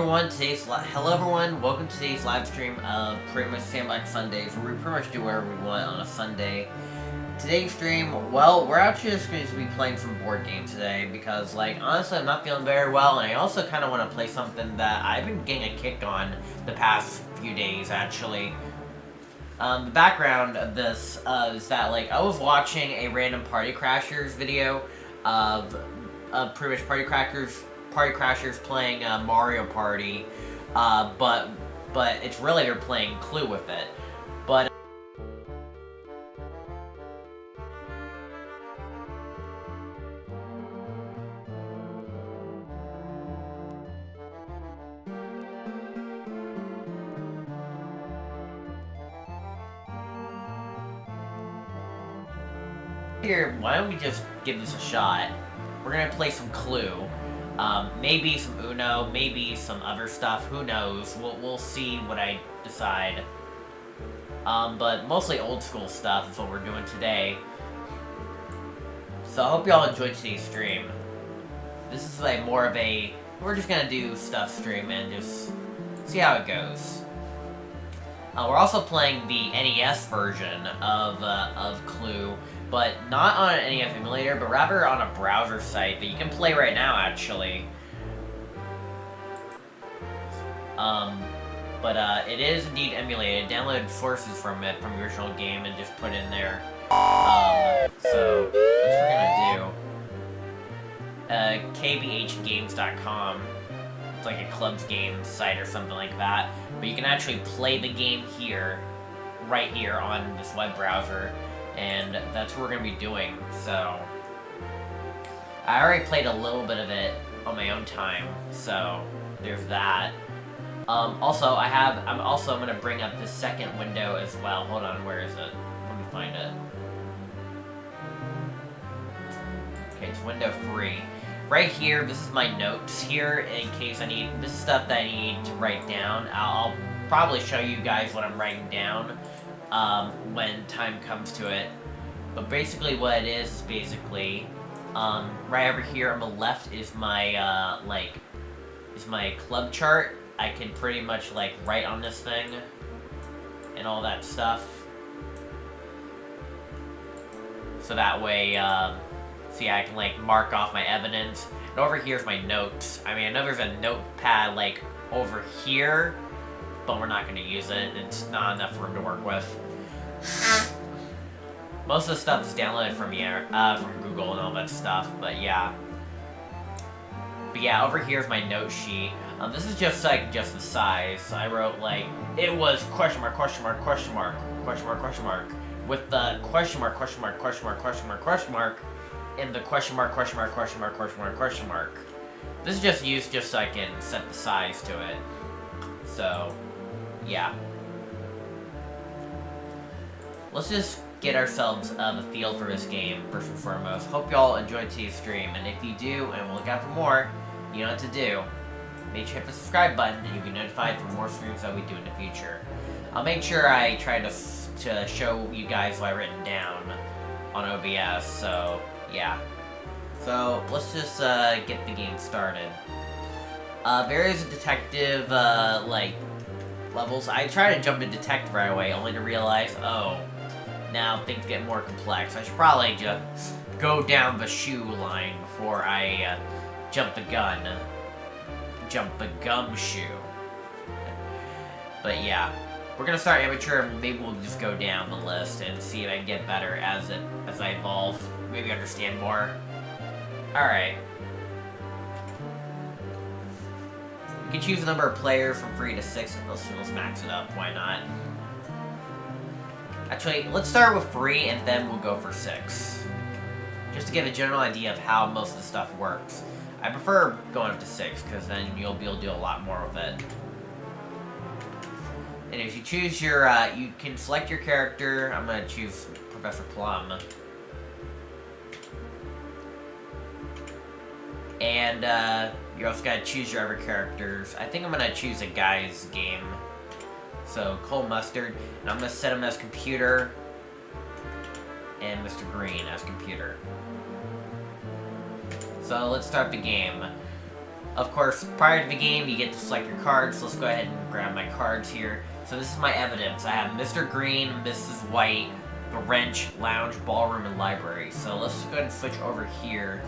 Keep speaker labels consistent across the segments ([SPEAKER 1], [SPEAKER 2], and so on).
[SPEAKER 1] Hello everyone, welcome to today's live stream of pretty much Sandbox Sundays, where we pretty much do whatever we want on a Sunday. Today's stream, well, we're actually just going to be playing some board games today, because, like, honestly, I'm not feeling very well, and I also kind of want to play something that I've been getting a kick on the past few days, actually. The background of this is that, like, I was watching a random Party Crashers video of pretty much Party Crashers playing Mario Party, but it's really they're playing Clue with it. But here, why don't we just give this a shot? We're gonna play some Clue. Maybe some Uno, maybe some other stuff, who knows, we'll see what I decide. But mostly old school stuff is what we're doing today. So I hope y'all enjoyed today's stream. This is like more of a, we're just gonna do stuff stream and just see how it goes. We're also playing the NES version of Clue, but not on an NES emulator, but rather on a browser site that you can play right now, actually. It is indeed emulated. Downloaded sources from it, from the original game, and just put in there. So, that's what we're gonna do. kbhgames.com. It's like a club's game site or something like that. But you can actually play the game here, right here on this web browser. And that's what we're going to be doing, so I already played a little bit of it on my own time, so there's that. I'm going to bring up the second window as well. Hold on, where is it? Let me find it. Okay, it's window 3. Right here, this is my notes here, in case I need, this is stuff that I need to write down. I'll probably show you guys what I'm writing down when time comes to it. But basically what it is basically, right over here on the left is my, is my club chart. I can pretty much, like, write on this thing, and all that stuff. So that way, see, I can, like, mark off my evidence. And over here's my notes. I mean, I know there's a notepad, like, over here, but we're not going to use it. It's not enough room to work with. Most of the stuff is downloaded from here, from Google and all that stuff, but yeah. But yeah, over here is my note sheet. This is just like the size. So I wrote like it was question mark question mark question mark question mark question mark with the question mark question mark question mark question mark question mark and the question mark question mark question mark question mark question mark. This is just used just so I can set the size to it. So yeah. Let's just get ourselves a feel for this game, first and foremost. Hope y'all enjoyed today's stream, and if you do, and we'll look out for more, you know what to do. Make sure to hit the subscribe button, and you'll be notified for more streams that we do in the future. I'll make sure I try to show you guys what I've written down on OBS, so yeah. So, let's just get the game started. There is a detective, like, levels. I try to jump in detective right away, only to realize, oh, now things get more complex. I should probably just go down the shoe line before I jump the gun. Jump the gumshoe. But yeah, we're gonna start amateur, and maybe we'll just go down the list and see if I can get better as I evolve. Maybe understand more. Alright. You can choose a number of players from 3 to 6. Let's max it up. Why not? Actually, let's start with 3 and then we'll go for 6. Just to give a general idea of how most of the stuff works. I prefer going up to 6 because then you'll be able to do a lot more with it. And if you choose your, you can select your character. I'm going to choose Professor Plum. And you also got to choose your other characters. I think I'm going to choose a guy's game. So, Cole Mustard, and I'm going to set him as computer, and Mr. Green as computer. So, let's start the game. Of course, prior to the game, you get to select your cards. So let's go ahead and grab my cards here. So this is my evidence. I have Mr. Green, Mrs. White, the wrench, lounge, ballroom, and library. So let's just go ahead and switch over here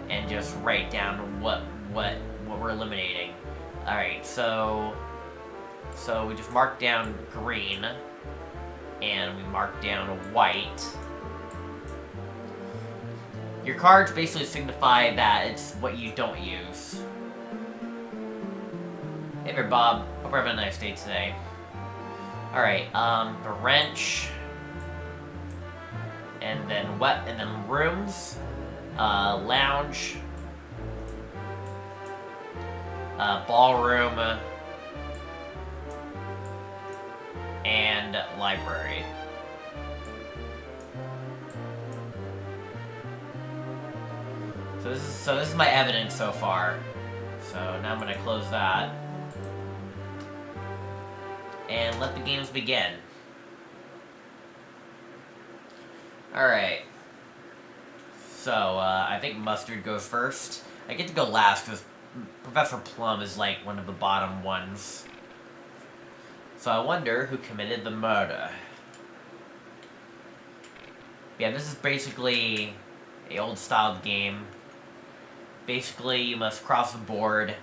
[SPEAKER 1] and just write down what we're eliminating. All right, so we just marked down green, and we marked down white. Your cards basically signify that it's what you don't use. Hey there, Bob. Hope you're having a nice day today. Alright, the wrench. And then rooms. Lounge. Ballroom. And library. So this is my evidence so far. So now I'm gonna close that. And let the games begin. Alright. So, I think Mustard goes first. I get to go last because Professor Plum is like one of the bottom ones. So I wonder who committed the murder. Yeah, this is basically an old-styled game. Basically, you must cross the board,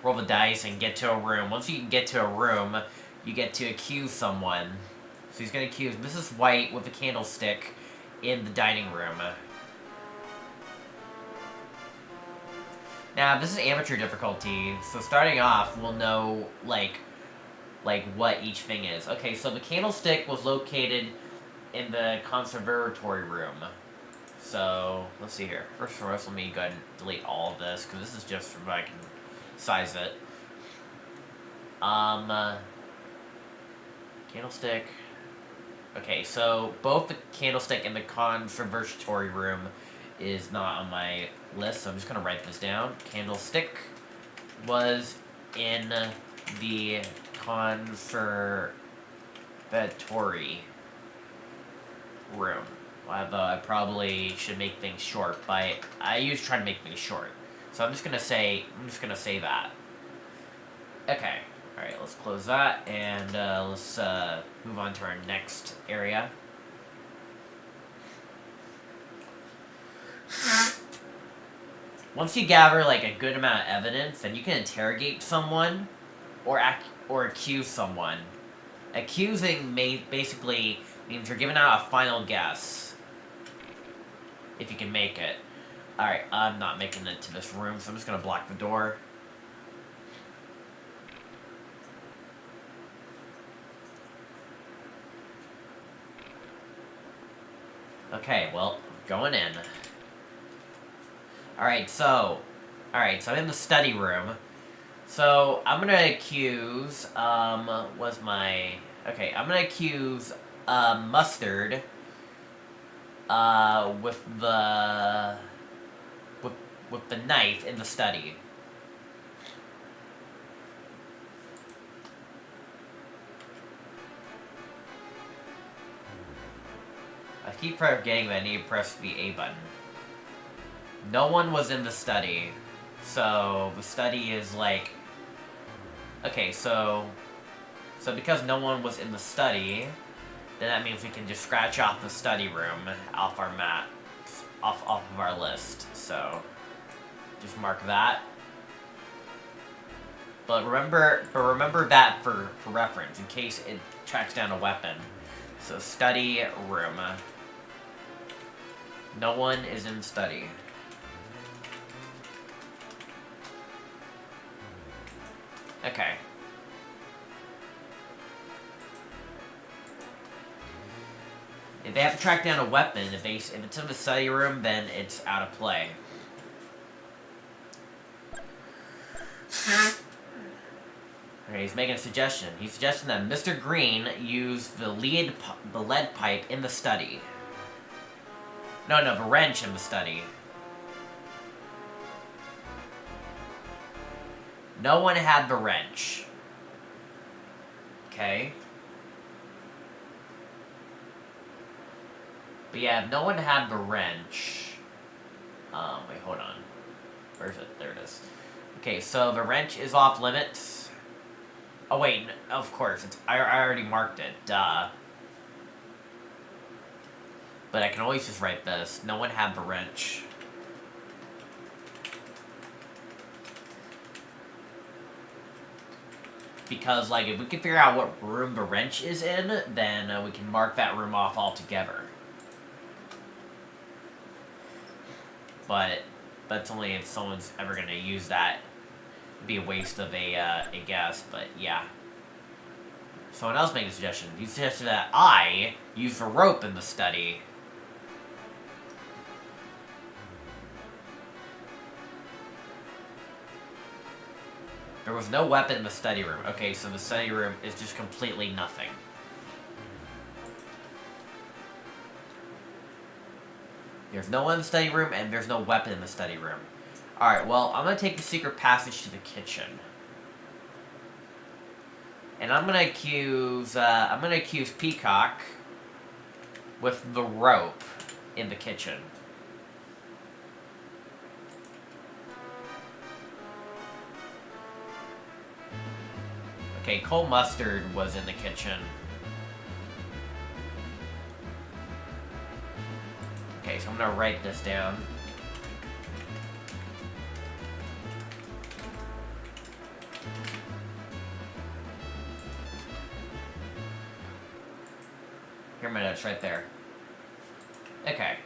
[SPEAKER 1] roll the dice, and get to a room. Once you can get to a room, you get to accuse someone. So he's going to accuse Mrs. White with a candlestick in the dining room. Now, this is amateur difficulty, so starting off, we'll know, like what each thing is. Okay, so the candlestick was located in the conservatory room. So, let's see here. First of all, let me go ahead and delete all of this, because this is just so I can size it. Candlestick. Okay, so both the candlestick and the conservatory room is not on my list, so I'm just going to write this down. Candlestick was in the conservatory room. Although I probably should make things short, but I usually try to make things short. So I'm just gonna say that. Okay. Alright, let's close that, and let's move on to our next area. Once you gather like a good amount of evidence, then you can interrogate someone or accuse someone. Accusing basically means you're giving out a final guess. If you can make it. Alright, I'm not making it to this room, so I'm just gonna block the door. Okay, well, going in. Alright, so I'm in the study room. So, I'm gonna accuse, I'm gonna accuse, Mustard, with the knife in the study. I keep forgetting that I need to press the A button. No one was in the study, so the study is like... Okay, so because no one was in the study, then that means we can just scratch off the study room off our map, off of our list. So just mark that. But remember that for reference in case it tracks down a weapon. So study room. No one is in study. Okay. If they have to track down a weapon, if it's in the study room, then it's out of play. Okay, he's making a suggestion. He's suggesting that Mr. Green used the lead pipe in the study. No, the wrench in the study. No one had the wrench. Okay. But yeah, if no one had the wrench... wait, hold on. Where is it? There it is. Okay, so the wrench is off limits. Oh wait, of course, I already marked it, duh. But I can always just write this. No one had the wrench. Because, like, if we can figure out what room the wrench is in, then we can mark that room off altogether. But that's only if someone's ever going to use that. It'd be a waste of a guess, but yeah. Someone else made a suggestion. You suggested that I use the rope in the study. There was no weapon in the study room. Okay, so the study room is just completely nothing. There's no one in the study room, and there's no weapon in the study room. Alright, well, I'm gonna take the secret passage to the kitchen. And I'm gonna accuse Peacock with the rope in the kitchen. Okay, Cole Mustard was in the kitchen. Okay, so I'm gonna write this down. Here are my notes right there. Okay.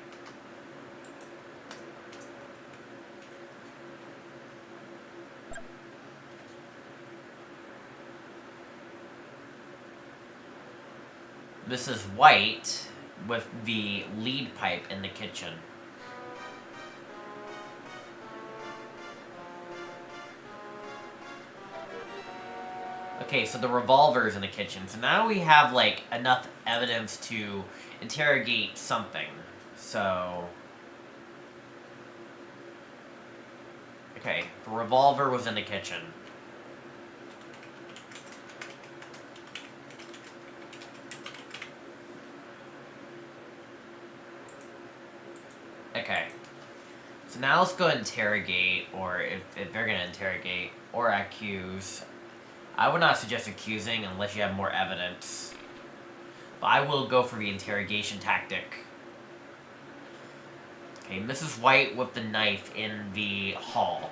[SPEAKER 1] Mrs. White with the lead pipe in the kitchen. Okay, so the revolver's in the kitchen. So now we have, like, enough evidence to interrogate something. So... okay, the revolver was in the kitchen. Okay. So now let's go interrogate, or if they're gonna interrogate, or accuse. I would not suggest accusing unless you have more evidence. But I will go for the interrogation tactic. Okay, Mrs. White with the knife in the hall.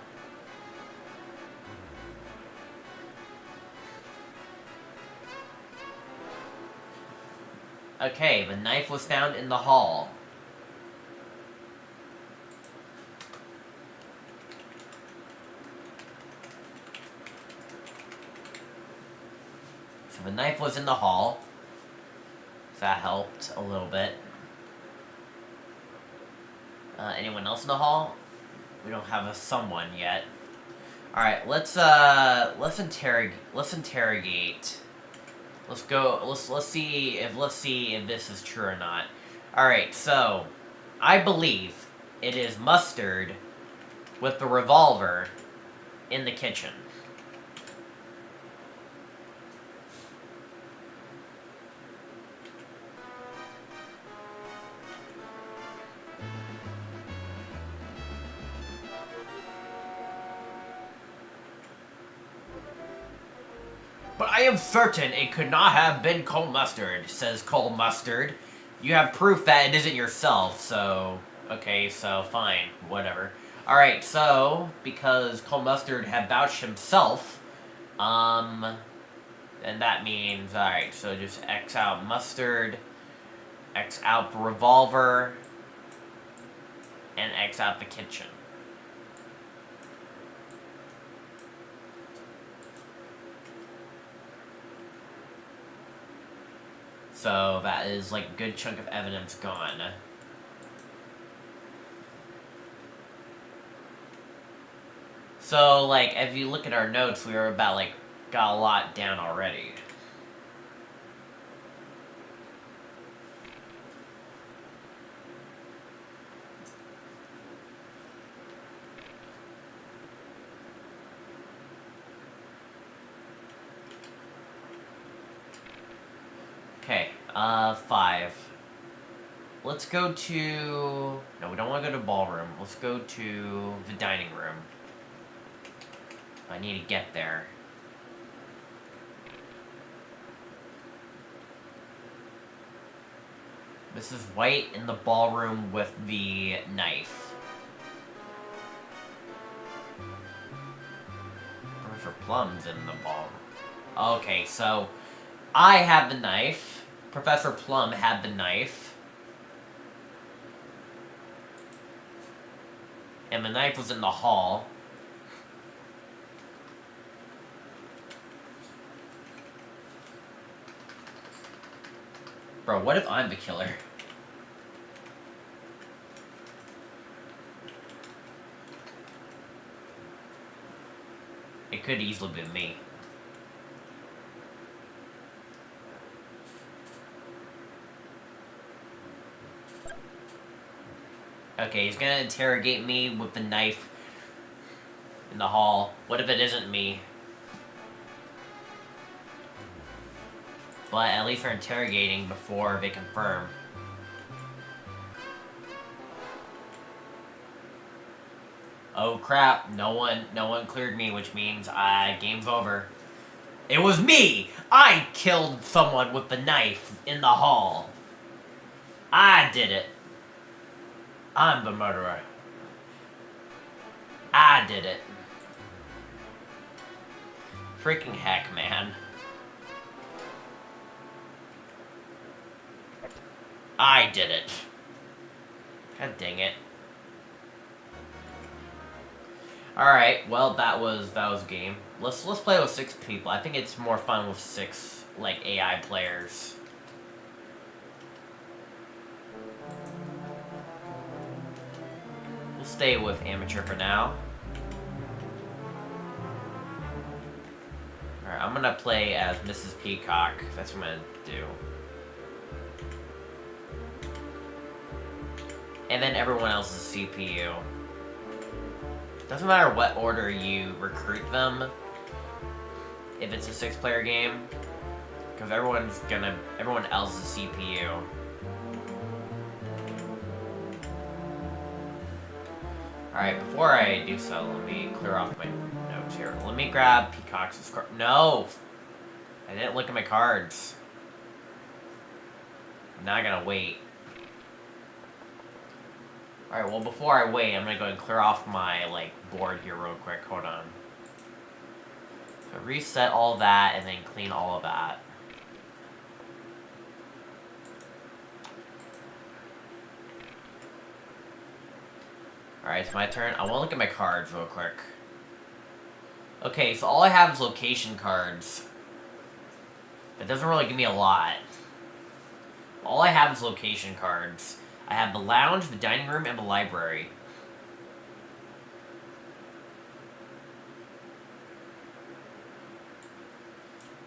[SPEAKER 1] Okay, the knife was found in the hall. So the knife was in the hall. So that helped a little bit. Anyone else in the hall? We don't have a someone yet. All right, let's interrogate. Let's go. Let's see if this is true or not. All right, so I believe it is Mustard with the revolver in the kitchen. But I am certain it could not have been Cole Mustard, says Cole Mustard. You have proof that it isn't yourself, so... okay, so fine, whatever. Alright, so, because Cole Mustard had vouched himself, and that means, alright, so just X out Mustard, X out the revolver, and X out the kitchen. So that is, like, a good chunk of evidence gone. So, like, if you look at our notes, we were about, like, got a lot down already. Okay, 5. Let's go to... no, we don't want to go to ballroom. Let's go to the dining room. I need to get there. Mrs. White in the ballroom with the knife. Professor Plum's in the ballroom. Okay, so I had the knife. Professor Plum had the knife. And the knife was in the hall. Bro, what if I'm the killer? It could easily be me. Okay, he's gonna interrogate me with the knife in the hall. What if it isn't me? But at least they're interrogating before they confirm. Oh crap, no one cleared me, which means game's over. It was me! I killed someone with the knife in the hall. I did it. I'm the murderer. I did it. Freaking heck, man. I did it. God dang it. Alright, well that was game. Let's play with 6 people. I think it's more fun with 6 like AI players. We'll stay with amateur for now. Alright, I'm gonna play as Mrs. Peacock. That's what I'm gonna do. And then everyone else is CPU. Doesn't matter what order you recruit them, if it's a 6-player game, because everyone else is CPU. Alright, before I do so, let me clear off my notes here. Let me grab Peacock's card. No! I didn't look at my cards. Now I gotta wait. Alright, well before I wait, I'm gonna go and clear off my, board here real quick. Hold on. So reset all that, and then clean all of that. Alright, it's my turn. I wanna look at my cards real quick. Okay, so all I have is location cards. It doesn't really give me a lot. All I have is location cards. I have the lounge, the dining room, and the library.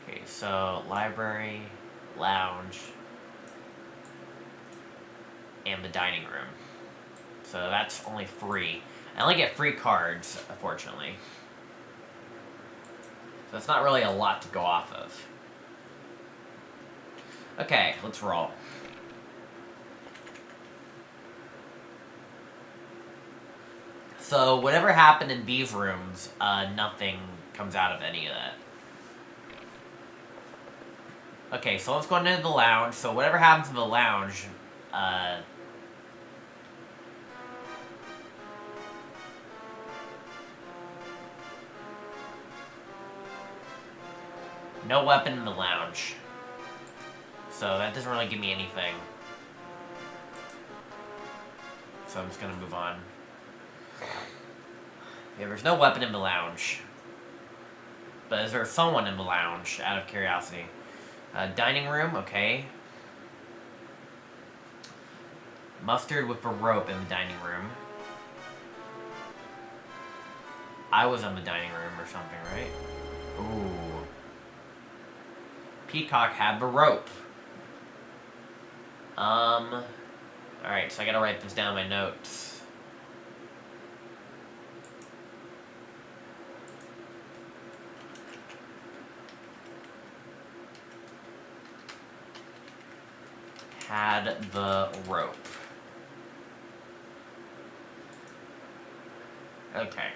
[SPEAKER 1] Okay, so library, lounge, and the dining room. So that's only 3. I only get 3 cards, unfortunately. So that's not really a lot to go off of. Okay, let's roll. So, whatever happened in these rooms, nothing comes out of any of that. Okay, so let's go into the lounge. So, whatever happens in the lounge, no weapon in the lounge. So, that doesn't really give me anything. So, I'm just gonna move on. Yeah, there's no weapon in the lounge. But is there someone in the lounge, out of curiosity? Dining room, okay. Mustard with a rope in the dining room. I was in the dining room or something, right? Ooh. Peacock had the rope. Alright, so I gotta write this down in my notes. Had the rope. Okay.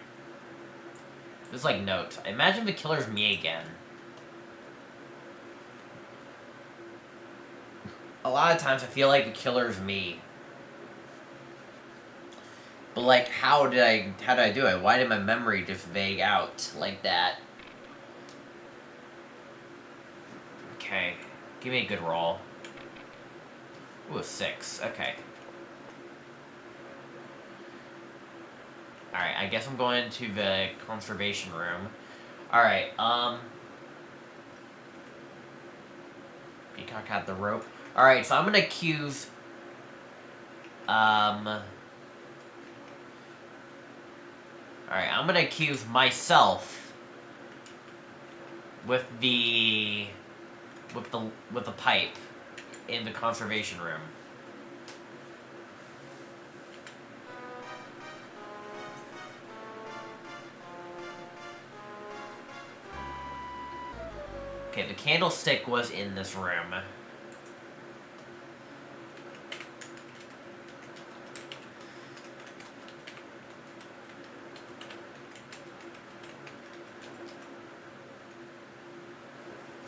[SPEAKER 1] This like note. Imagine the killer's me again. A lot of times I feel like the killer's me. But like, how did I do it? Why did my memory just vague out like that? Okay, give me a good roll. Ooh, a 6. Okay. Alright, I guess I'm going to the conservation room. Alright, Peacock had the rope. Alright, so I'm gonna accuse... Alright, I'm gonna accuse myself with the pipe in the conservation room. Okay, the candlestick was in this room.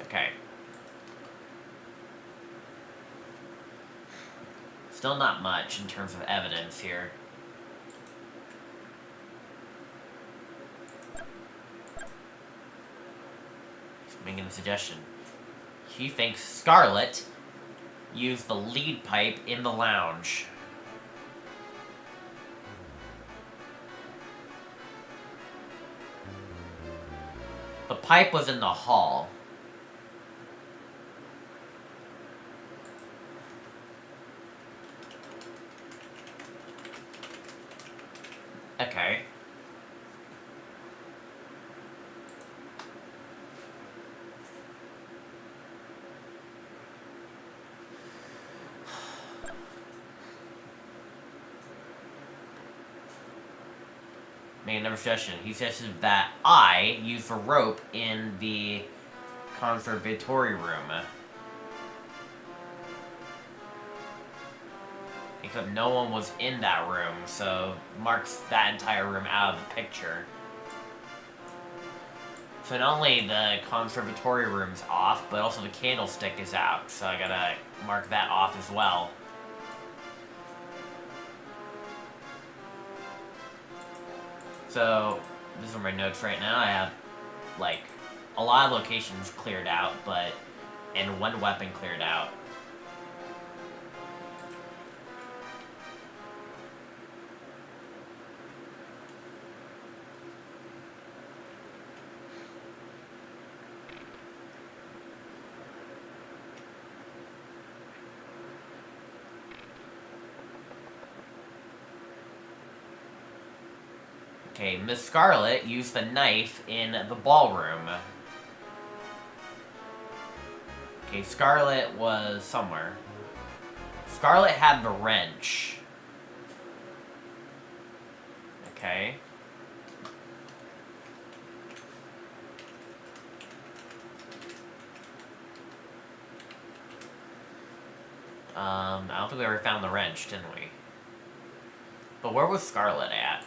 [SPEAKER 1] Okay. Still not much in terms of evidence here. He's making a suggestion. He thinks Scarlet used the lead pipe in the lounge. The pipe was in the hall. Okay. Made another suggestion. He suggested that I use the rope in the conservatory room. Except no one was in that room, so marks that entire room out of the picture. So not only the conservatory room's off, but also the candlestick is out, so I gotta mark that off as well. So, these are my notes right now. I have, like, a lot of locations cleared out, and one weapon cleared out. Okay, Miss Scarlet used the knife in the ballroom. Okay, Scarlet was somewhere. Scarlet had the wrench. Okay. I don't think we ever found the wrench, didn't we? But where was Scarlet at?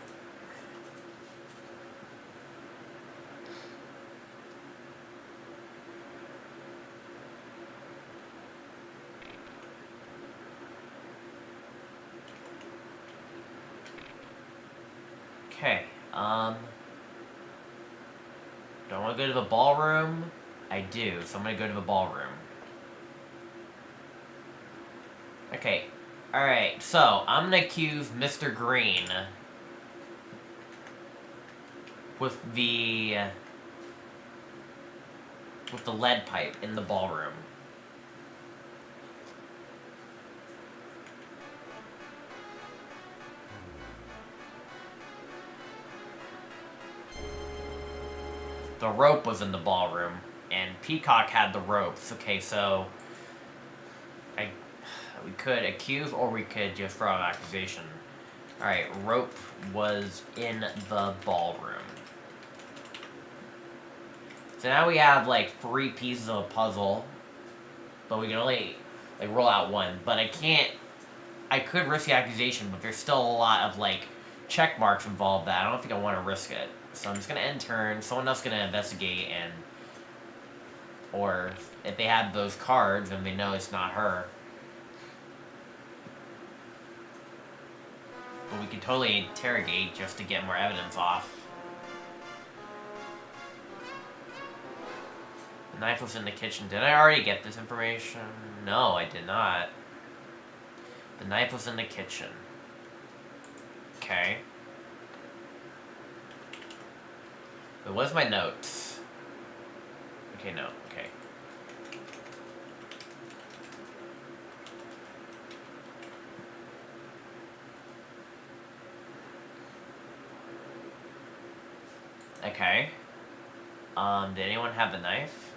[SPEAKER 1] Okay, do I want to go to the ballroom? I do, so I'm going to go to the ballroom. Okay, alright, so I'm going to accuse Mr. Green with the lead pipe in the ballroom. The rope was in the ballroom, and Peacock had the ropes. Okay, so we could accuse, or we could just throw an accusation. Alright, rope was in the ballroom. So now we have, like, 3 pieces of a puzzle, but we can only, like, roll out one. But I could risk the accusation, but there's still a lot of, like, check marks involved that I don't think I want to risk it. So I'm just gonna end turn. Someone else gonna investigate, and or if they have those cards and they know it's not her. But we could totally interrogate just to get more evidence off. The knife was in the kitchen. Did I already get this information? No, I did not. The knife was in the kitchen. Okay. But what's my notes? Okay, no. Okay. Okay. Did anyone have the knife?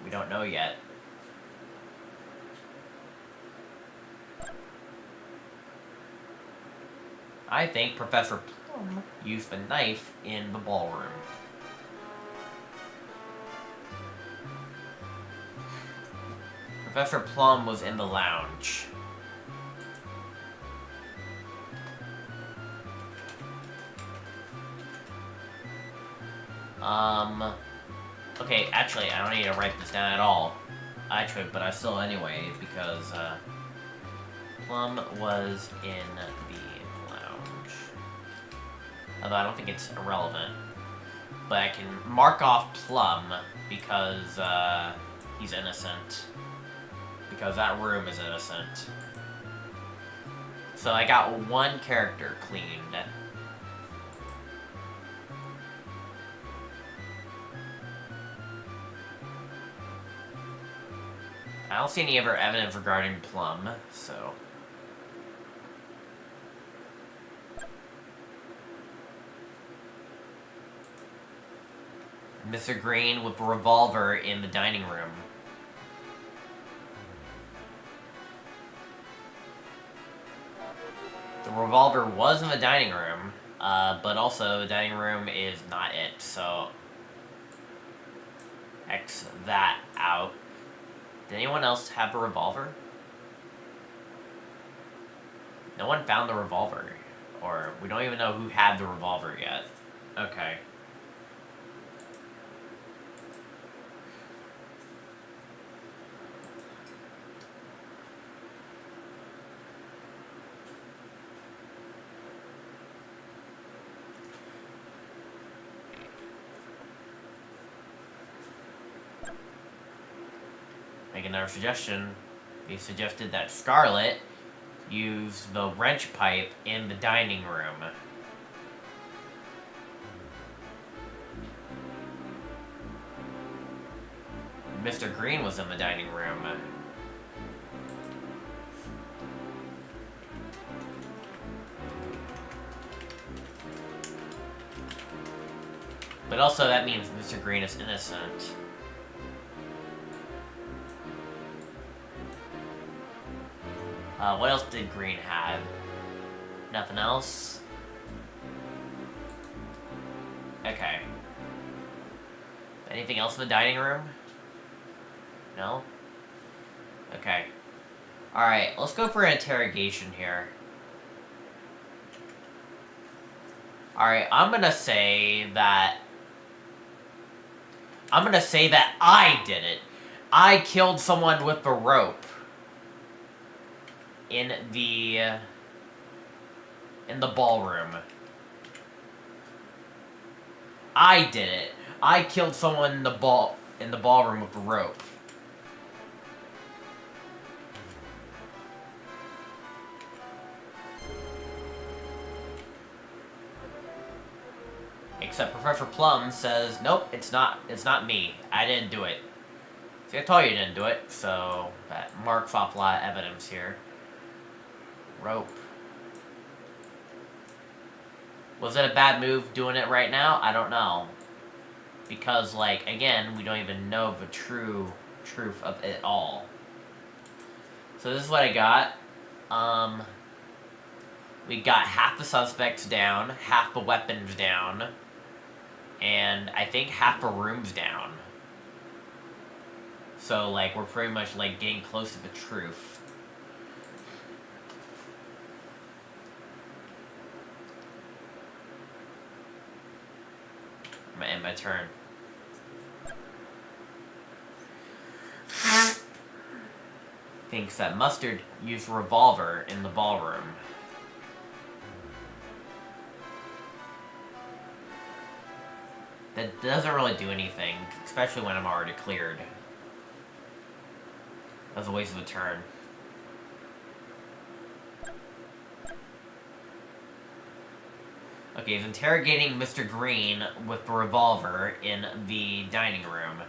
[SPEAKER 1] We don't know yet. I think Professor Plum used the knife in the ballroom. Professor Plum was in the lounge. Okay, actually, I don't need to write this down at all. I could, but I still anyway, because, Plum was in the lounge. Although I don't think it's irrelevant. But I can mark off Plum, because, he's innocent. Because that room is innocent. So I got one character cleaned. I don't see any other evidence regarding Plum, so... Mr. Green with a revolver in the dining room. The revolver was in the dining room, but also the dining room is not it, so... X that out. Did anyone else have a revolver? No one found the revolver. Or, we don't even know who had the revolver yet. Okay. Make another suggestion. They suggested that Scarlet use the wrench pipe in the dining room. Mr. Green was in the dining room. But also that means Mr. Green is innocent. What else did Green have? Nothing else? Okay. Anything else in the dining room? No? Okay. Alright, let's go for an interrogation here. Alright, I'm gonna say that I did it. I killed someone with the rope. In the ballroom. I did it. I killed someone in the ballroom with the rope. Except Professor Plum says, nope, it's not me. I didn't do it. See, I told you I didn't do it, so that marks off a lot of evidence here. Rope. Was it a bad move doing it right now? I don't know. Because, like, again, we don't even know the truth of it all. So this is what I got. We got half the suspects down, half the weapons down, and I think half the rooms down. So, like, we're pretty much, like, getting close to the truth. my turn. Thinks that Mustard used a revolver in the ballroom. That doesn't really do anything, especially when I'm already cleared. That was a waste of a turn. Okay, he's interrogating Mr. Green with the revolver in the dining room.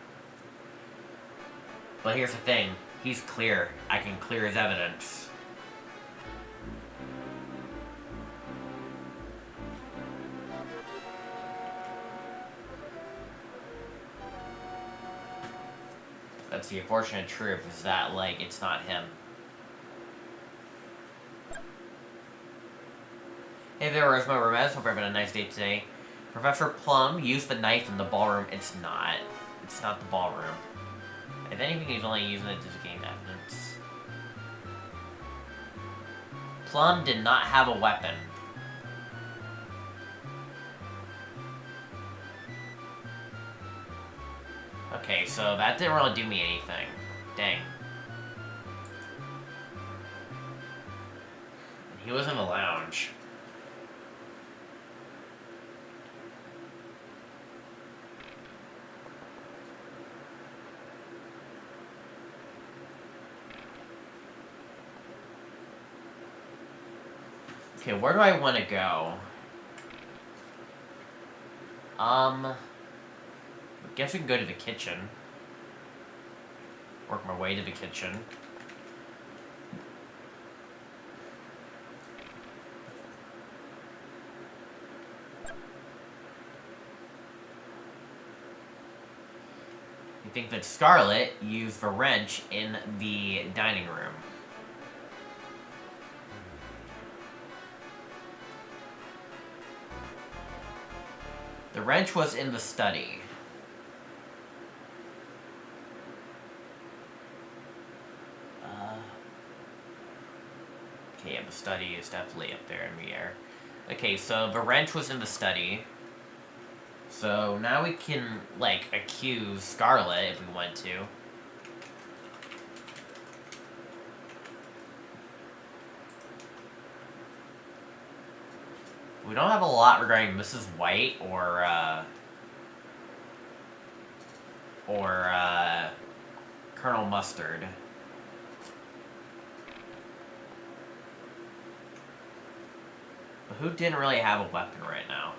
[SPEAKER 1] But here's the thing. He's clear. I can clear his evidence. That's the unfortunate truth, is that, like, it's not him. Hey there, Rosemary Ramirez. Hope you're having a nice day today. Professor Plum used the knife in the ballroom. It's not. It's not the ballroom. If anything, he's only using it to gain evidence. Plum did not have a weapon. Okay, so that didn't really do me anything. Dang. He was in the lounge. Okay, where do I want to go? I guess we can go to the kitchen. Work my way to the kitchen. You think that Scarlet used the wrench in the dining room. The wrench was in the study. Okay, yeah, the study is definitely up there in the air. Okay, so the wrench was in the study. So now we can, like, accuse Scarlet if we want to. We don't have a lot regarding Mrs. White or Colonel Mustard. But who didn't really have a weapon right now?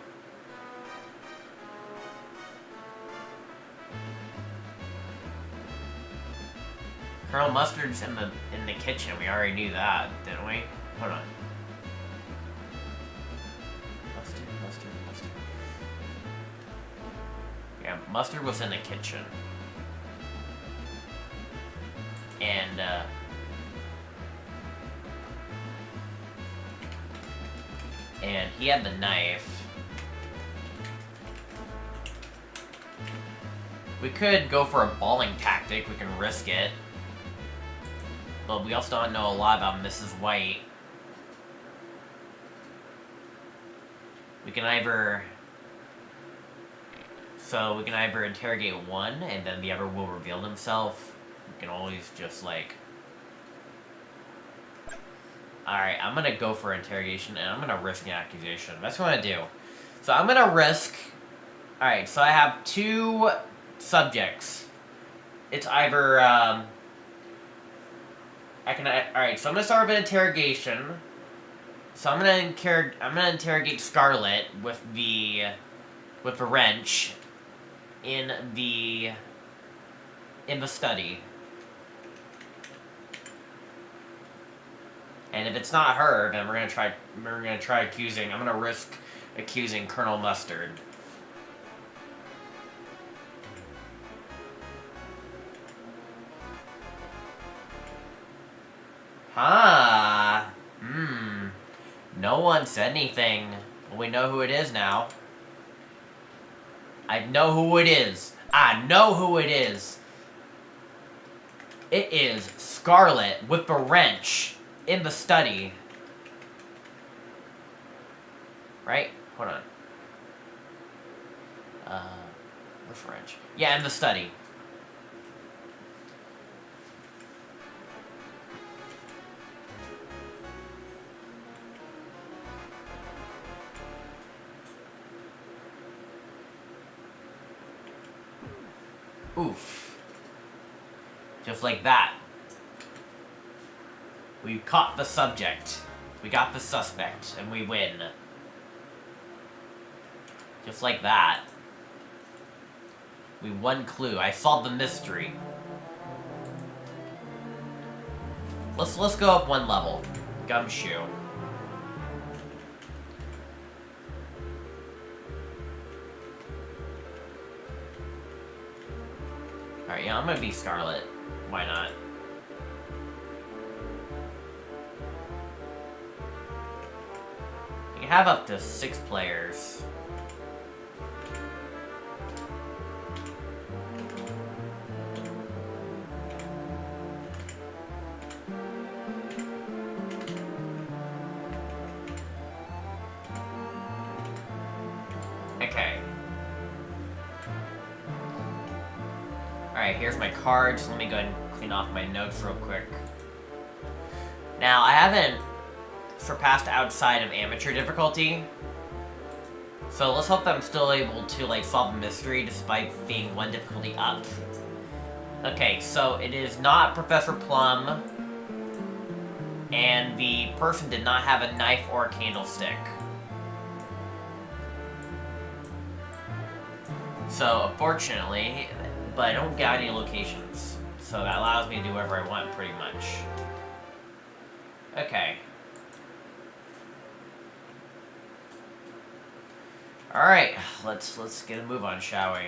[SPEAKER 1] Colonel Mustard's in the kitchen. We already knew that, didn't we? Hold on. Mustard. Yeah, Mustard was in the kitchen. And he had the knife. We could go for a balling tactic. We can risk it. But we also don't know a lot about Mrs. White. We can either interrogate one, and then the other will reveal himself. We can always just, like... Alright, I'm gonna go for interrogation, and I'm gonna risk an accusation. That's what I'm gonna do. So I'm gonna risk... Alright, so I have two subjects. It's either, Alright, so I'm gonna start with an interrogation. So I'm gonna interrogate Scarlet with the wrench in the study. And if it's not her, then we're gonna try accusing. I'm gonna risk accusing Colonel Mustard. Huh. No one said anything. Well, we know who it is now. I know who it is. I know who it is. It is Scarlet with the wrench in the study. Right? Hold on. Where's French? Yeah, in the study. Oof. Just like that. We caught the subject. We got the suspect, and we win. Just like that. We won clue. I solved the mystery. Let's go up one level. Gumshoe. Alright, yeah, I'm gonna be Scarlet. Why not? You can have up to 6 players. Okay. Alright, here's my cards. Let me go ahead and clean off my notes real quick. Now, I haven't surpassed outside of amateur difficulty. So let's hope that I'm still able to, like, solve the mystery despite being one difficulty up. Okay, so it is not Professor Plum, and the person did not have a knife or a candlestick. So, unfortunately, but I don't got any locations. So that allows me to do whatever I want, pretty much. Okay. Alright, let's get a move on, shall we?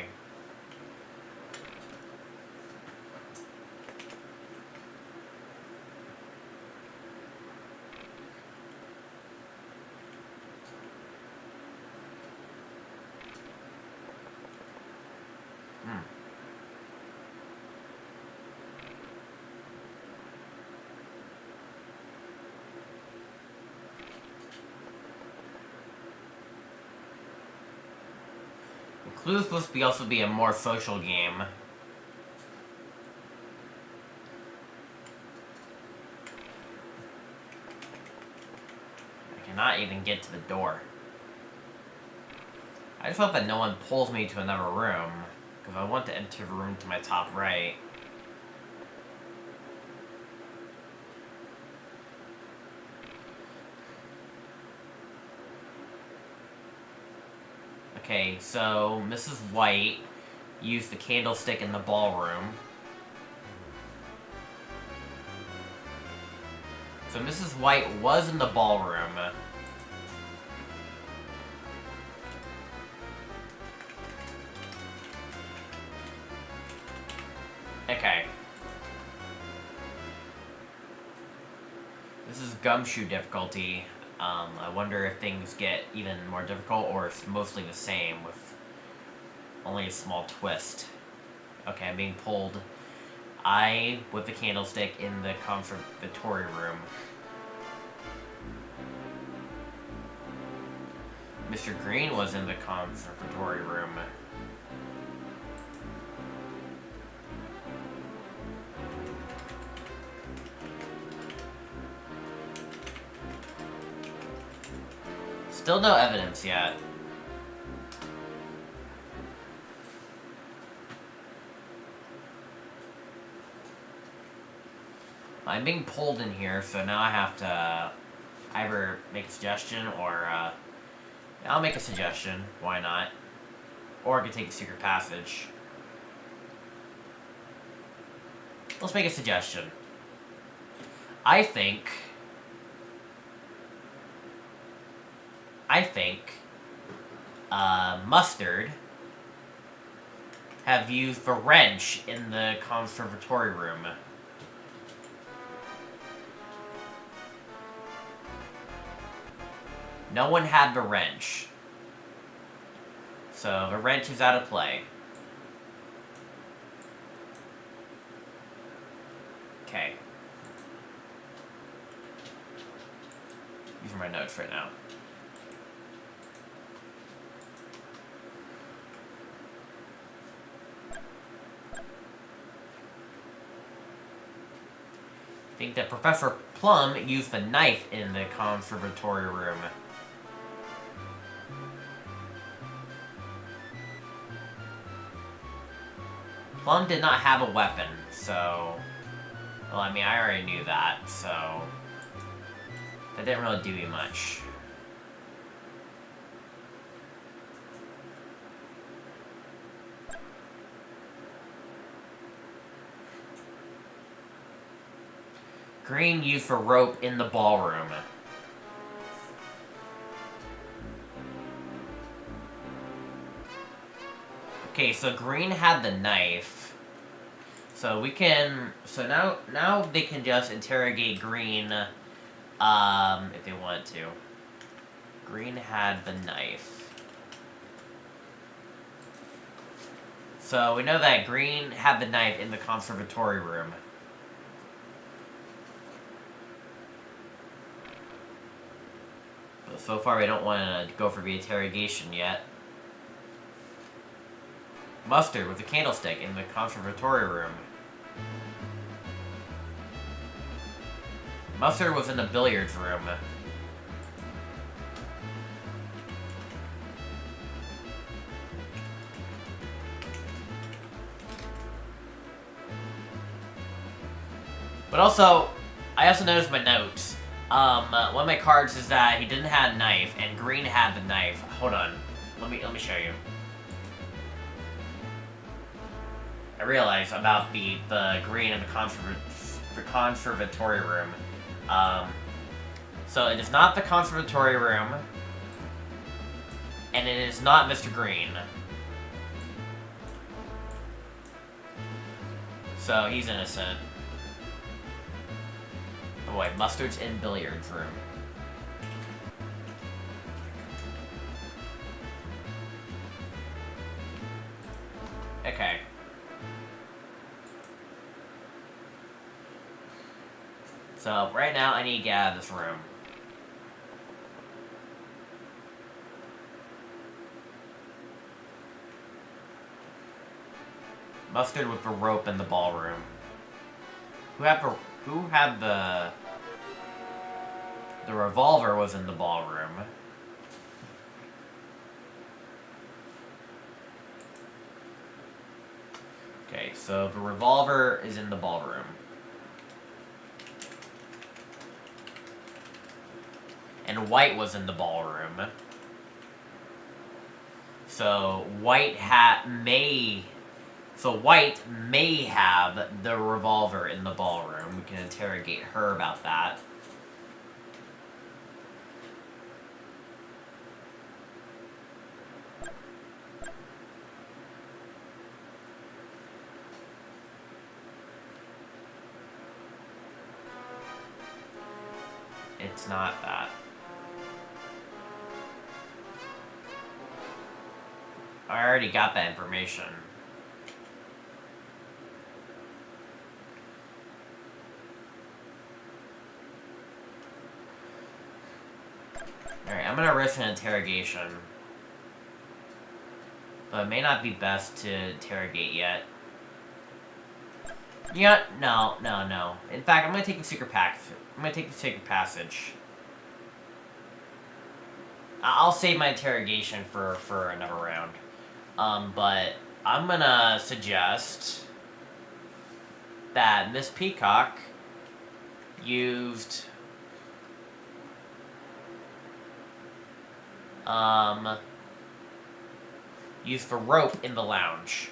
[SPEAKER 1] Clue is supposed to also be a more social game. I cannot even get to the door. I just hope that no one pulls me to another room, because I want to enter the room to my top right. Okay, so Mrs. White used the candlestick in the ballroom. So Mrs. White was in the ballroom. Okay. This is Gumshoe difficulty. I wonder if things get even more difficult or it's mostly the same with only a small twist. Okay, I'm being pulled. I with the candlestick in the conservatory room. Mr. Green was in the conservatory room. Still no evidence yet. I'm being pulled in here, so now I have to either make a suggestion or, I'll make a suggestion. Why not? Or I could take a secret passage. Let's make a suggestion. I think, Mustard have used the wrench in the conservatory room. No one had the wrench. So the wrench is out of play. Okay. These are my notes right now. think that Professor Plum used the knife in the conservatory room. Plum did not have a weapon, so... Well, I mean, I already knew that, so... That didn't really do me much. Green used for rope in the ballroom. Okay, so Green had the knife. So we can... So now they can just interrogate Green, if they want to. Green had the knife. So we know that Green had the knife in the conservatory room. But so far we don't want to go for the interrogation yet. Mustard with a candlestick in the conservatory room. Mustard was in the billiards room. But also, I also noticed my notes. One of my cards is that he didn't have a knife, and Green had the knife. Hold on. Let me show you. I realized about the Green in the conservatory room. So it is not the conservatory room, and it is not Mr. Green. So he's innocent. Oh wait, Mustard's in billiards room. Okay. So, right now, I need to get out of this room. Mustard with the rope in the ballroom. Who had the revolver was in the ballroom. Okay, so the revolver is in the ballroom. And White was in the ballroom. So White may have the revolver in the ballroom. We can interrogate her about that. It's not that. I already got that information. Alright, I'm gonna risk an interrogation. But it may not be best to interrogate yet. Yeah, no. In fact, I'm gonna take the secret passage. I'll save my interrogation for another round. But I'm gonna suggest that Miss Peacock used the rope in the lounge.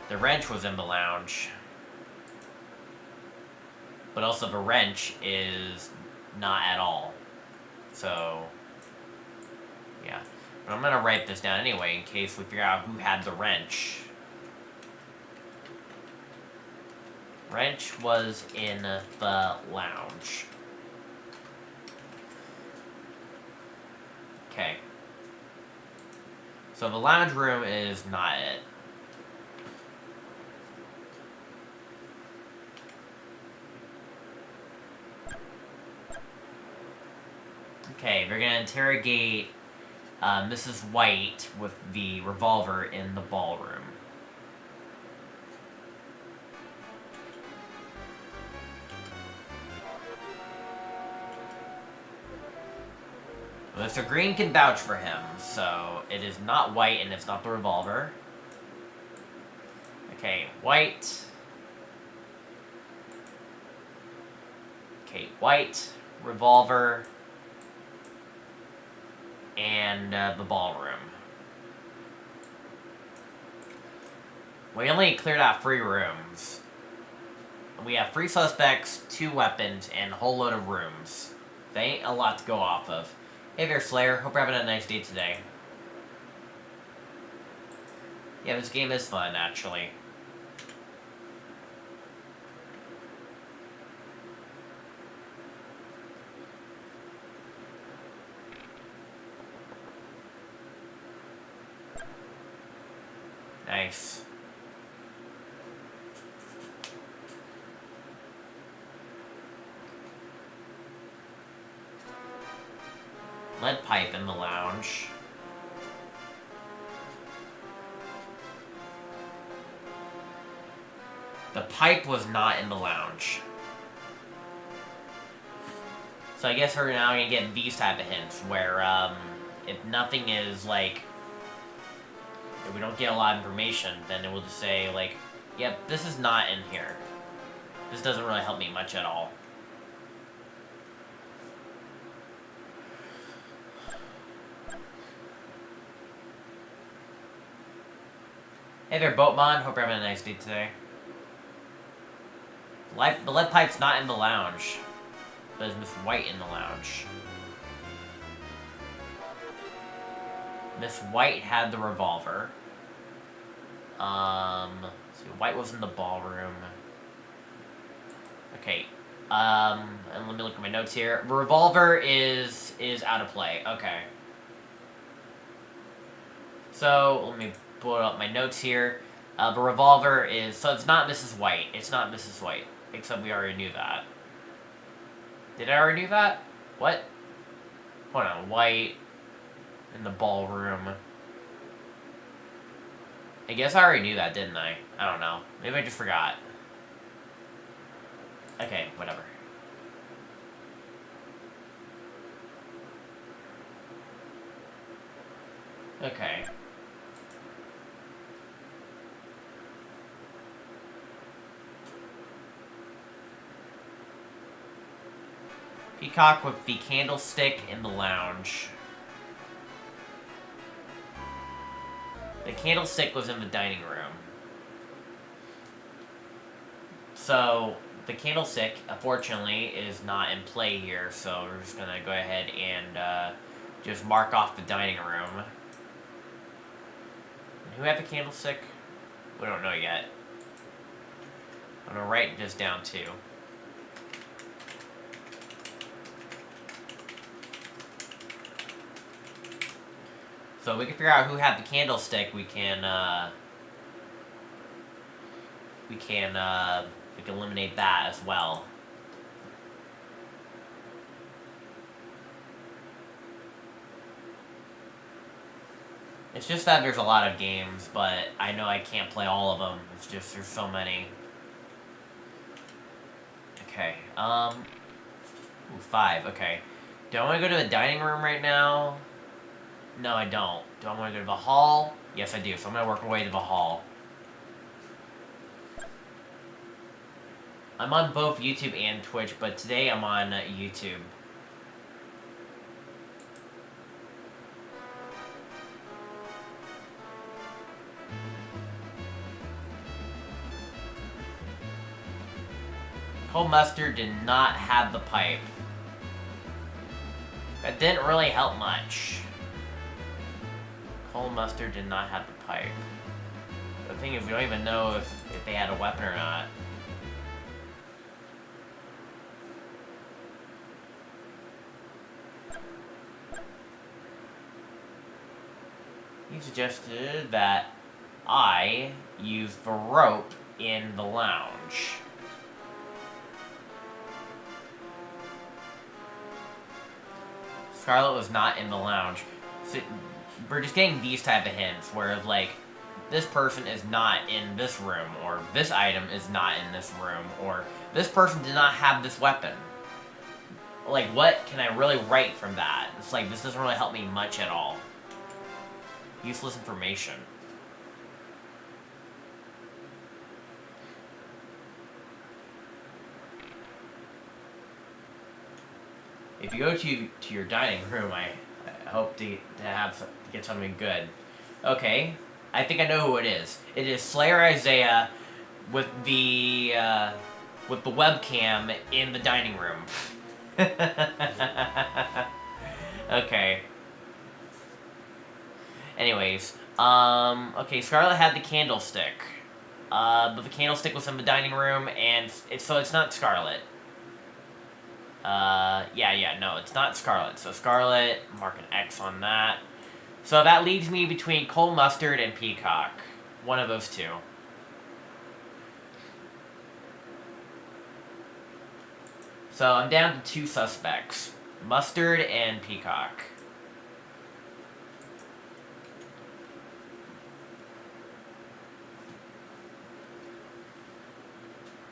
[SPEAKER 1] The wrench was in the lounge. But also the wrench is not at all. So, yeah. But I'm gonna write this down anyway in case we figure out who had the wrench. Wrench was in the lounge. Okay. So the lounge room is not it. Okay, we're gonna interrogate Mrs. White with the revolver in the ballroom. Mr. Green can vouch for him, so it is not White and it's not the revolver. Okay, White. Okay, White, revolver, and the ballroom. We only cleared out 3 rooms. We have 3 suspects, 2 weapons, and a whole load of rooms. That ain't a lot to go off of. Hey there, Slayer. Hope you're having a nice day today. Yeah, this game is fun, actually. Nice. Lead pipe in the lounge. The pipe was not in the lounge. So I guess we're now gonna get these type of hints where, if nothing is, like, if we don't get a lot of information, then it will just say, like, yep, this is not in here. This doesn't really help me much at all. Hey there, Boatmon. Hope you're having a nice day today. The lead pipe's not in the lounge. But is Miss White in the lounge? Miss White had the revolver. So White was in the ballroom. Okay. And let me look at my notes here. Revolver is out of play. Okay. So let me pull up my notes here. The revolver is... So it's not Mrs. White. It's not Mrs. White. Except we already knew that. Did I already do that? What? Hold on. White in the ballroom. I guess I already knew that, didn't I? I don't know. Maybe I just forgot. Okay, whatever. Okay. Peacock with the candlestick in the lounge. The candlestick was in the dining room. So, the candlestick, unfortunately, is not in play here, so we're just gonna go ahead and just mark off the dining room. And who had the candlestick? We don't know yet. I'm gonna write this down too. So we can figure out who had the candlestick. We can eliminate that as well. It's just that there's a lot of games, but I know I can't play all of them. It's just there's so many. Okay. Ooh, 5. Okay. Do I want to go to the dining room right now? No, I don't. Do I want to go to the hall? Yes, I do. So I'm going to work my way to the hall. I'm on both YouTube and Twitch, but today I'm on YouTube. Cold Mustard did not have the pipe. That didn't really help much. Cold Mustard did not have the pipe. The thing is, we don't even know if they had a weapon or not. He suggested that I use the rope in the lounge. Scarlet was not in the lounge. So we're just getting these type of hints, where like, this person is not in this room, or this item is not in this room, or this person did not have this weapon. Like, what can I really write from that? It's like, this doesn't really help me much at all. Useless information. If you go to your dining room, I hope to get something good. Okay, I think I know who it is. It is Slayer Isaiah with the webcam in the dining room. Okay. Anyways, okay, Scarlet had the candlestick. But the candlestick was in the dining room, and so it's not Scarlet. No, it's not Scarlet. So Scarlet, mark an X on that. So that leaves me between Cole Mustard and Peacock. One of those two. So I'm down to 2 suspects. Mustard and Peacock.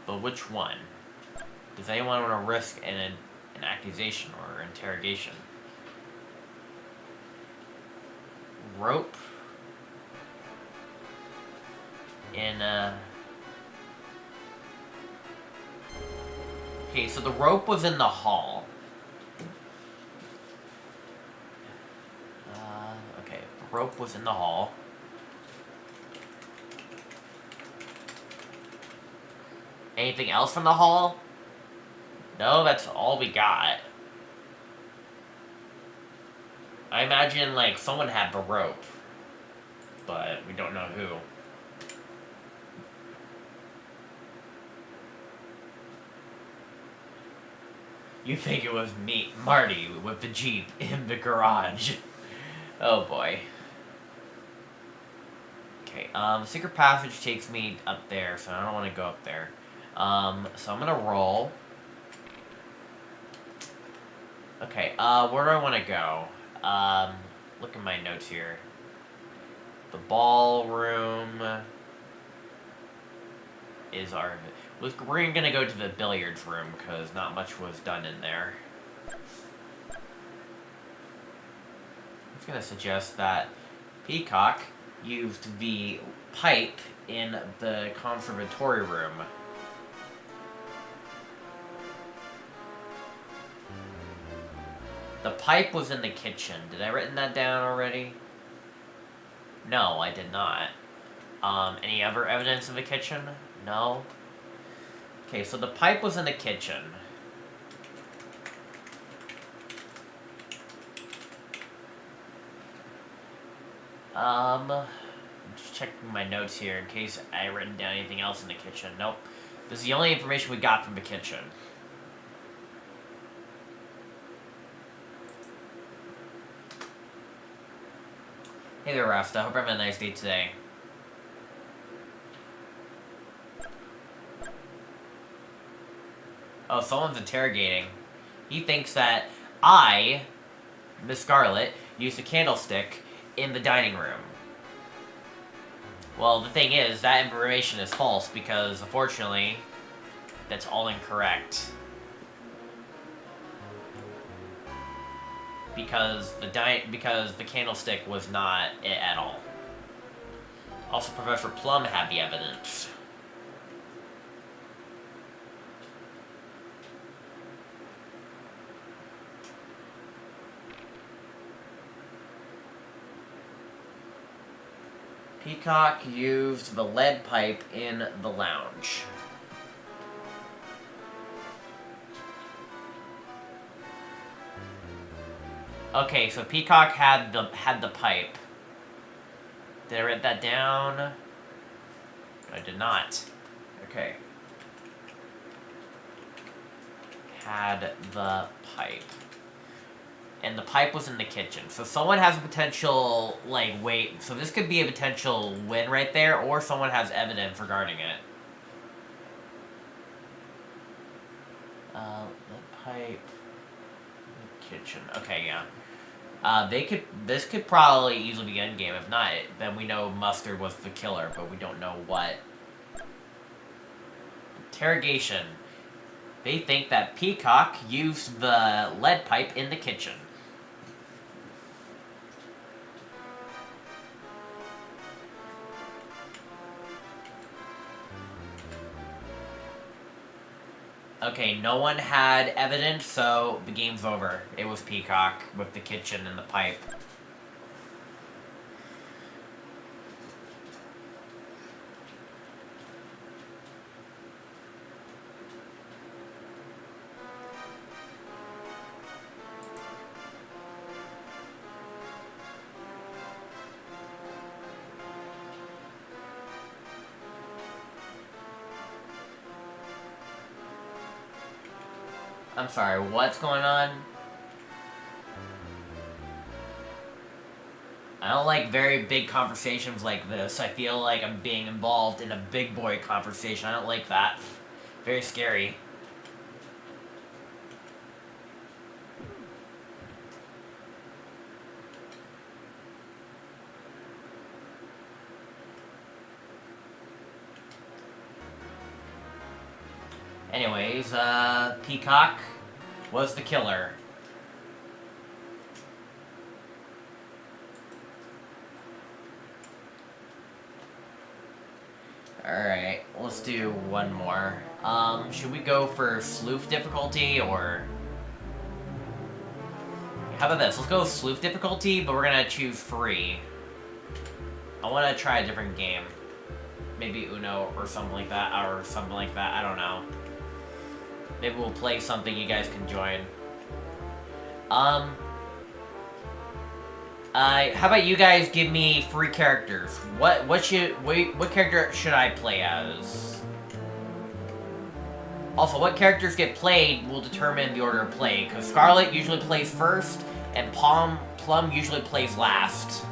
[SPEAKER 1] But which one? Does anyone want to risk an accusation or interrogation? Rope. Okay, so the rope was in the hall. Okay, the rope was in the hall. Anything else from the hall? No, that's all we got. I imagine, like, someone had the rope. But we don't know who. You think it was me, Marty, with the Jeep in the garage. Oh boy. Okay, the secret passage takes me up there, so I don't want to go up there. So I'm gonna roll. Okay, where do I want to go? Look at my notes here. The ballroom is our... We're gonna go to the billiards room, because not much was done in there. I'm just gonna suggest that Peacock used the pipe in the conservatory room. The pipe was in the kitchen. Did I written that down already? No, I did not. Any other evidence in the kitchen? No. Okay, so the pipe was in the kitchen. I'm just checking my notes here in case I written down anything else in the kitchen. Nope. This is the only information we got from the kitchen. Hey there, Rasta. Hope you're having a nice day today. Oh, someone's interrogating. He thinks that I, Miss Scarlet, used a candlestick in the dining room. Well, the thing is, that information is false because, unfortunately, that's all incorrect. Because the candlestick was not it at all. Also, Professor Plum had the evidence. Peacock used the lead pipe in the lounge. Okay, so Peacock had the pipe. Did I write that down? I did not. Okay. Had the pipe. And the pipe was in the kitchen. So someone has a potential, so this could be a potential win right there, or someone has evidence regarding it. The pipe, the kitchen. Okay, yeah. This could probably easily be endgame. If not, then we know Mustard was the killer, but we don't know what. Interrogation. They think that Peacock used the lead pipe in the kitchen. Okay, no one had evidence, so the game's over. It was Peacock with the kitchen and the pipe. I'm sorry, what's going on? I don't like very big conversations like this. I feel like I'm being involved in a big boy conversation. I don't like that. Very scary. Anyways, Peacock was the killer. Alright, let's do one more. Should we go for sleuth difficulty, or... How about this? Let's go with sleuth difficulty, but we're gonna choose free. I wanna try a different game. Maybe Uno or something like that, I don't know. Maybe we'll play something you guys can join. How about you guys give me free characters? What character should I play as? Also, what characters get played will determine the order of play, because Scarlet usually plays first, and Plum usually plays last.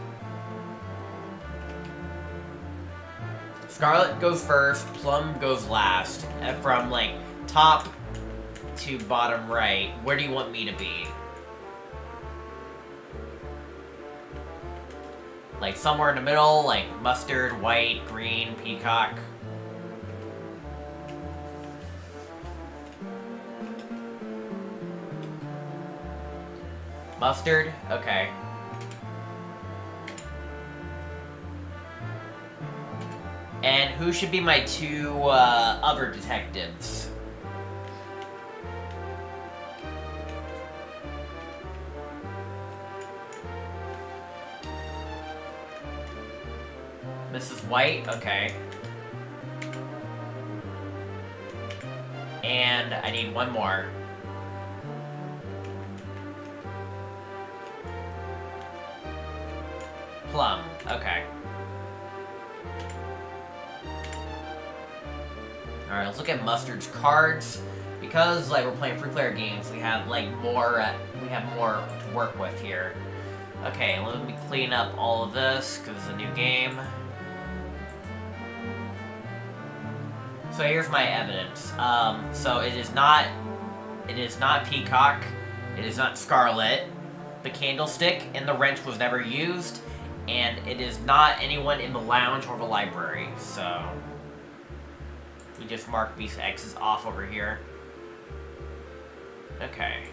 [SPEAKER 1] Scarlet goes first, Plum goes last. And from, like, top to bottom right, where do you want me to be? Like, somewhere in the middle, like mustard, white, green, peacock. Mustard? Okay. And who should be my two other detectives? Mrs. White? Okay. And I need one more. Plum. Okay. Alright, let's look at Mustard's cards. Because, like, we're playing free-player games, we have, like, more to work with here. Okay, let me clean up all of this, because it's a new game. So here's my evidence. So it is not Peacock, it is not Scarlet, the candlestick and the wrench was never used, and it is not anyone in the lounge or the library, so... We just mark these X's off over here. Okay.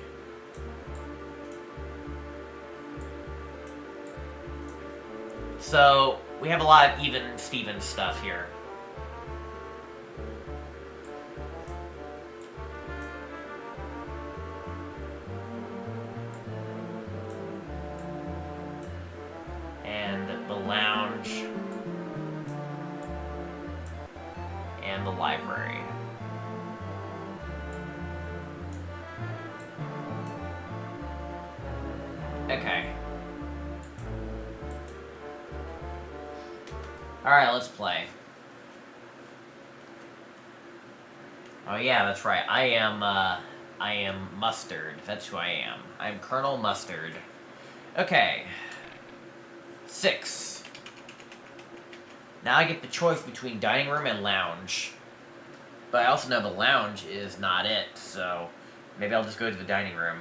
[SPEAKER 1] So, we have a lot of even Steven stuff here. And the lounge. And the library. Okay. Alright, let's play. Oh yeah, that's right. I am Mustard. That's who I am. I'm Colonel Mustard. Okay. 6. Now I get the choice between dining room and lounge. But I also know the lounge is not it, so maybe I'll just go to the dining room.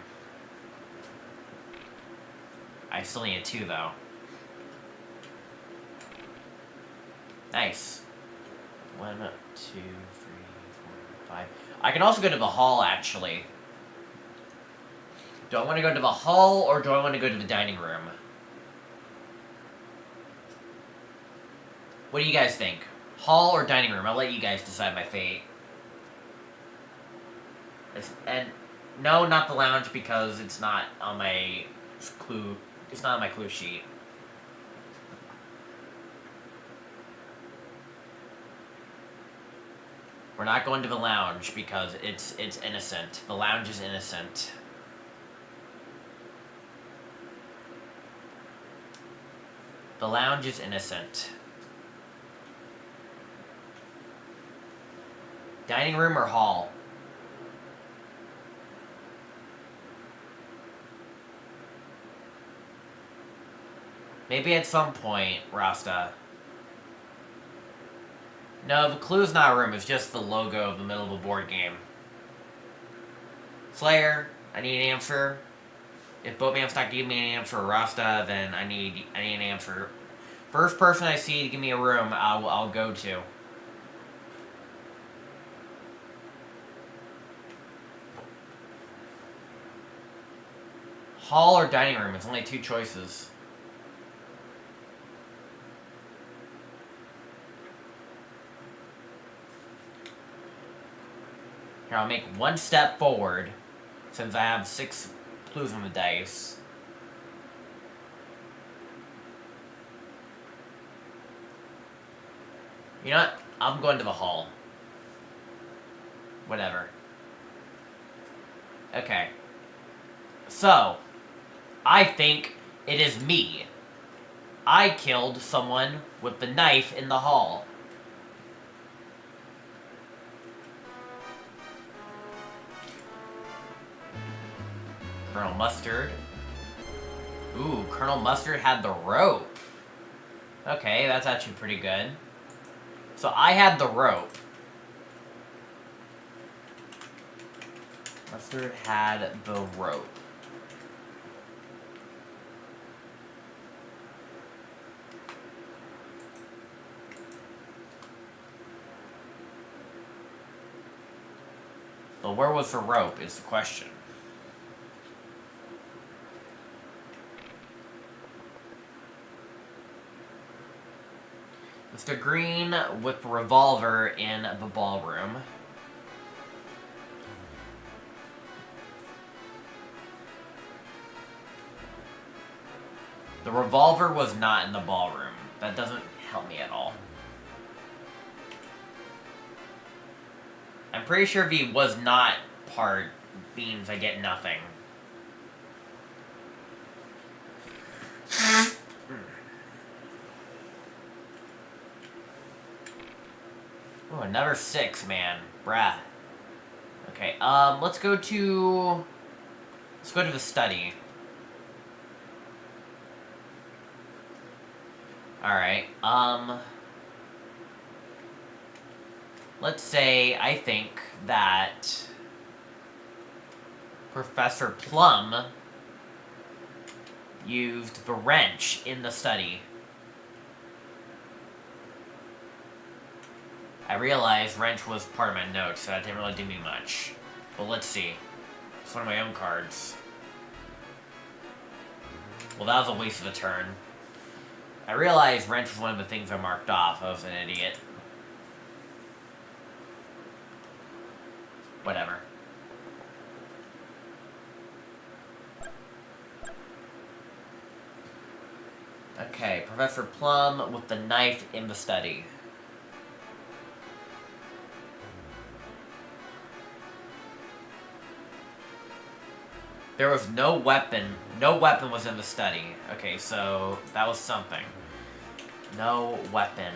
[SPEAKER 1] I still need a 2, though. Nice. 1, 2, 3, 4, 5. I can also go to the hall, actually. Do I want to go to the hall, or do I want to go to the dining room? What do you guys think? Hall or dining room? I'll let you guys decide my fate. And no, not the lounge, because it's not on my clue. It's not on my clue sheet. We're not going to the lounge because it's innocent. The lounge is innocent. The lounge is innocent. Dining room or hall? Maybe at some point, Rasta. No, the clue's not a room, it's just the logo of the middle of the board game. Slayer, I need an answer. If Boatman's not giving me an answer, Rasta, then I need an answer. First person I see to give me a room, I'll go to. Hall or dining room? It's only 2 choices. Here, I'll make 1 step forward, since I have 6 clues on the dice. You know what? I'm going to the hall. Whatever. Okay. So, I think it is me. I killed someone with the knife in the hall. Colonel Mustard. Ooh, Colonel Mustard had the rope. Okay, that's actually pretty good. So I had the rope. Mustard had the rope. Well, where was the rope is the question. Mr. Green with the revolver in the ballroom. The revolver was not in the ballroom. That doesn't help me at all. I'm pretty sure if he was not part, means I get nothing. Oh, another 6, man. Bruh. Okay, let's go to the study. Alright, let's say I think that Professor Plum used the wrench in the study. I realized wrench was part of my notes, so that didn't really do me much. But let's see. It's one of my own cards. Well, that was a waste of a turn. I realized wrench was one of the things I marked off. I was an idiot. Whatever. Okay, Professor Plum with the knife in the study. There was no weapon. No weapon was in the study. Okay, so that was something. No weapon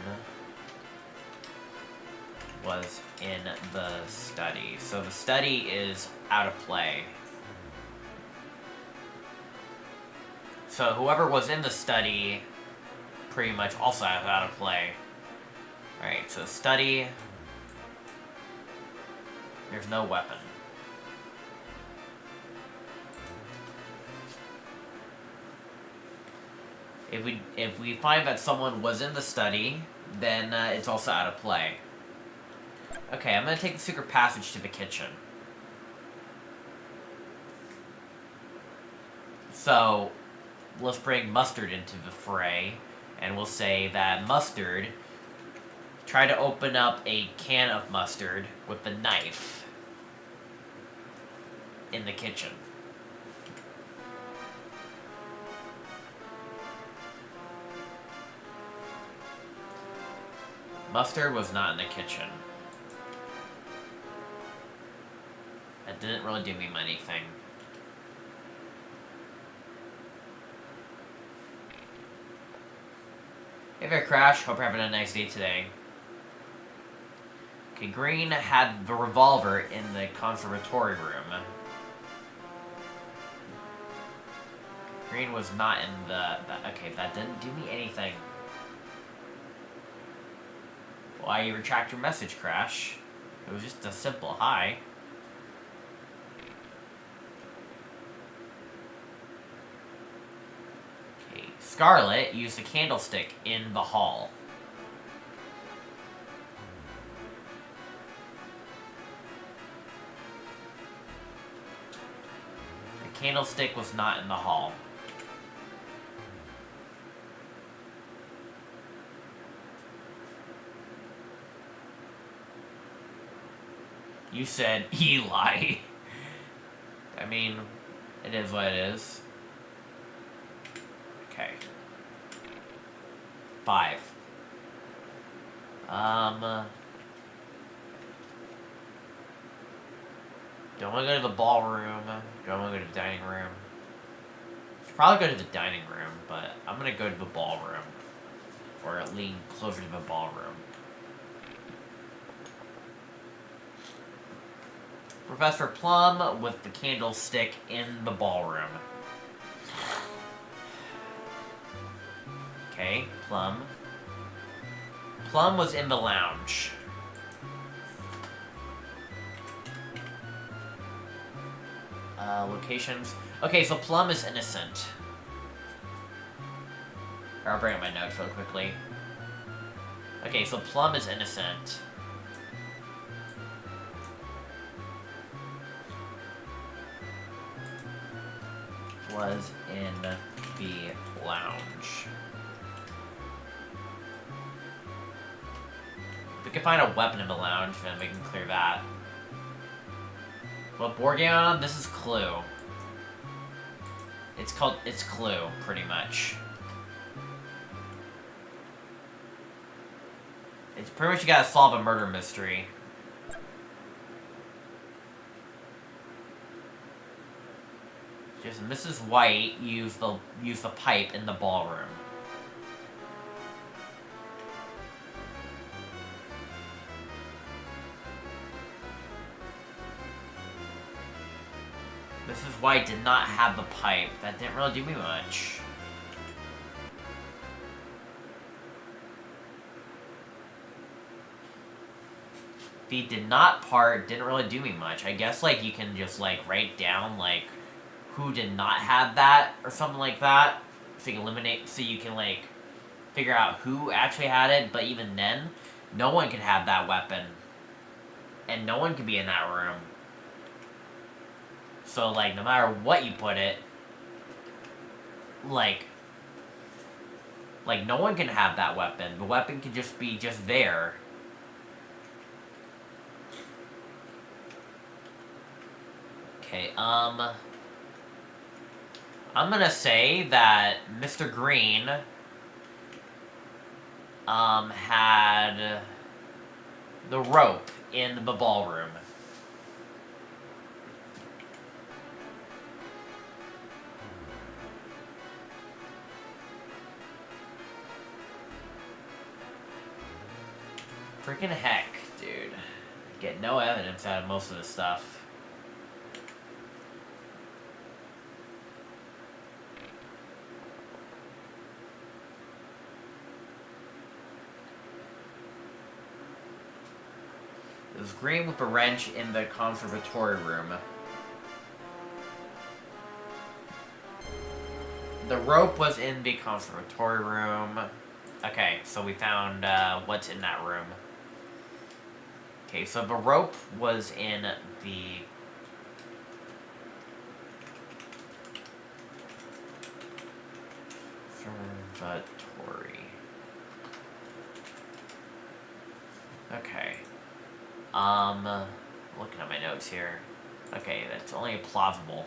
[SPEAKER 1] was in the study. So the study is out of play. So whoever was in the study pretty much also is out of play. Alright, so study. There's no weapon. If we find that someone was in the study, then it's also out of play. Okay, I'm gonna take the secret passage to the kitchen. So, let's bring Mustard into the fray, and we'll say that Mustard tried to open up a can of mustard with the knife in the kitchen. Mustard was not in the kitchen. That didn't really do me anything. Hey there, Crash. Hope you're having a nice day today. Okay, Green had the revolver in the conservatory room. Green was not in the okay, that didn't do me anything. Why you retract your message, Crash? It was just a simple hi. Okay, Scarlet used a candlestick in the hall. The candlestick was not in the hall. You said Eli. I mean, it is what it is. Okay. 5. Don't want to go to the ballroom. Don't want to go to the dining room. Should probably go to the dining room, but I'm gonna go to the ballroom. Or lean closer to the ballroom. Professor Plum with the candlestick in the ballroom. Okay, Plum. Plum was in the lounge. Locations. Okay, so Plum is innocent. I'll bring up my notes real quickly. Okay, so Plum is innocent. Was in the lounge. If we can find a weapon in the lounge, then we can clear that. What board game on? This is Clue. It's Clue, pretty much. It's pretty much you gotta solve a murder mystery. Just Mrs. White used the pipe in the ballroom. Mrs. White did not have the pipe. That didn't really do me much. The did not part didn't really do me much. I guess, like, you can just, like, write down, like, who did not have that, or something like that. So you can eliminate, so you can, like, figure out who actually had it, but even then, no one can have that weapon. And no one can be in that room. So, like, no matter what you put it, like, no one can have that weapon. The weapon can just be just there. Okay, I'm gonna say that Mr. Green, had the rope in the ballroom. Freaking heck, dude. Get no evidence out of most of this stuff. It was Green with a wrench in the conservatory room. the rope was in the conservatory room. Okay, so we found what's in that room. Okay, so the rope was in the conservatory. Okay. Looking at my notes here. Okay, that's only plausible.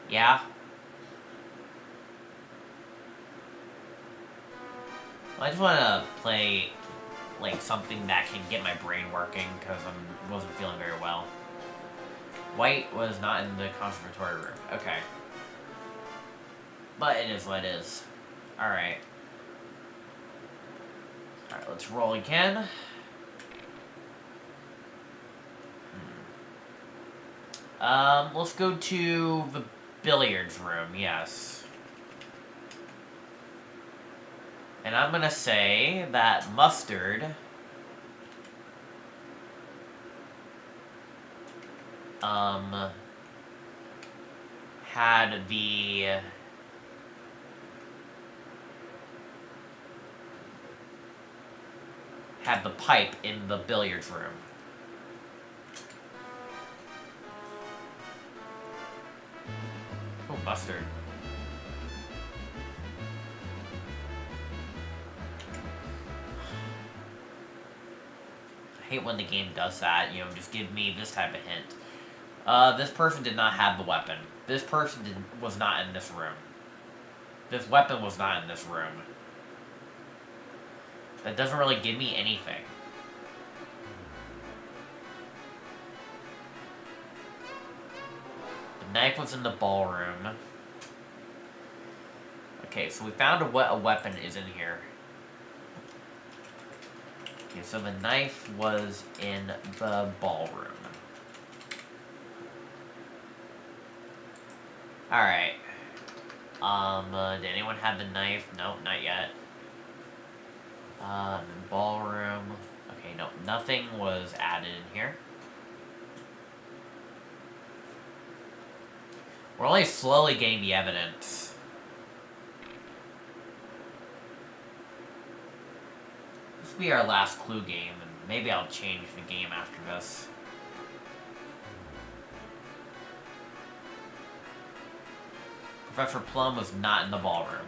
[SPEAKER 1] Yeah? Well, I just want to play, like, something that can get my brain working, because I wasn't feeling very well. White was not in the conservatory room. Okay. But it is what it is. Alright. Alright, let's roll again. Let's go to the billiards room, yes. And I'm gonna say that Mustard had the pipe in the billiards room. Oh, Mustard. I hate when the game does that, you know, just give me this type of hint. This person did not have the weapon. This person was not in this room. This weapon was not in this room. That doesn't really give me anything. The knife was in the ballroom. Okay, so we found what a weapon is in here. Okay, so the knife was in the ballroom. Alright. Did anyone have the knife? No, not yet. Ballroom. Okay, no, nothing was added in here. We're only slowly getting the evidence. This will be our last clue game, and maybe I'll change the game after this. Professor Plum was not in the ballroom.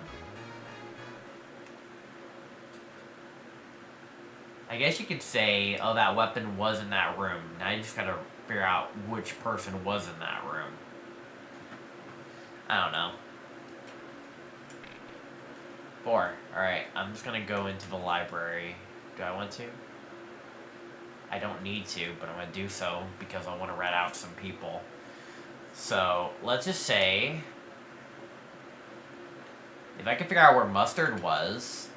[SPEAKER 1] I guess you could say, oh, that weapon was in that room. Now you just gotta figure out which person was in that room. I don't know. 4. Alright, I'm just gonna go into the library. Do I want to? I don't need to, but I'm gonna do so because I want to rat out some people. So, let's just say, if I can figure out where Mustard was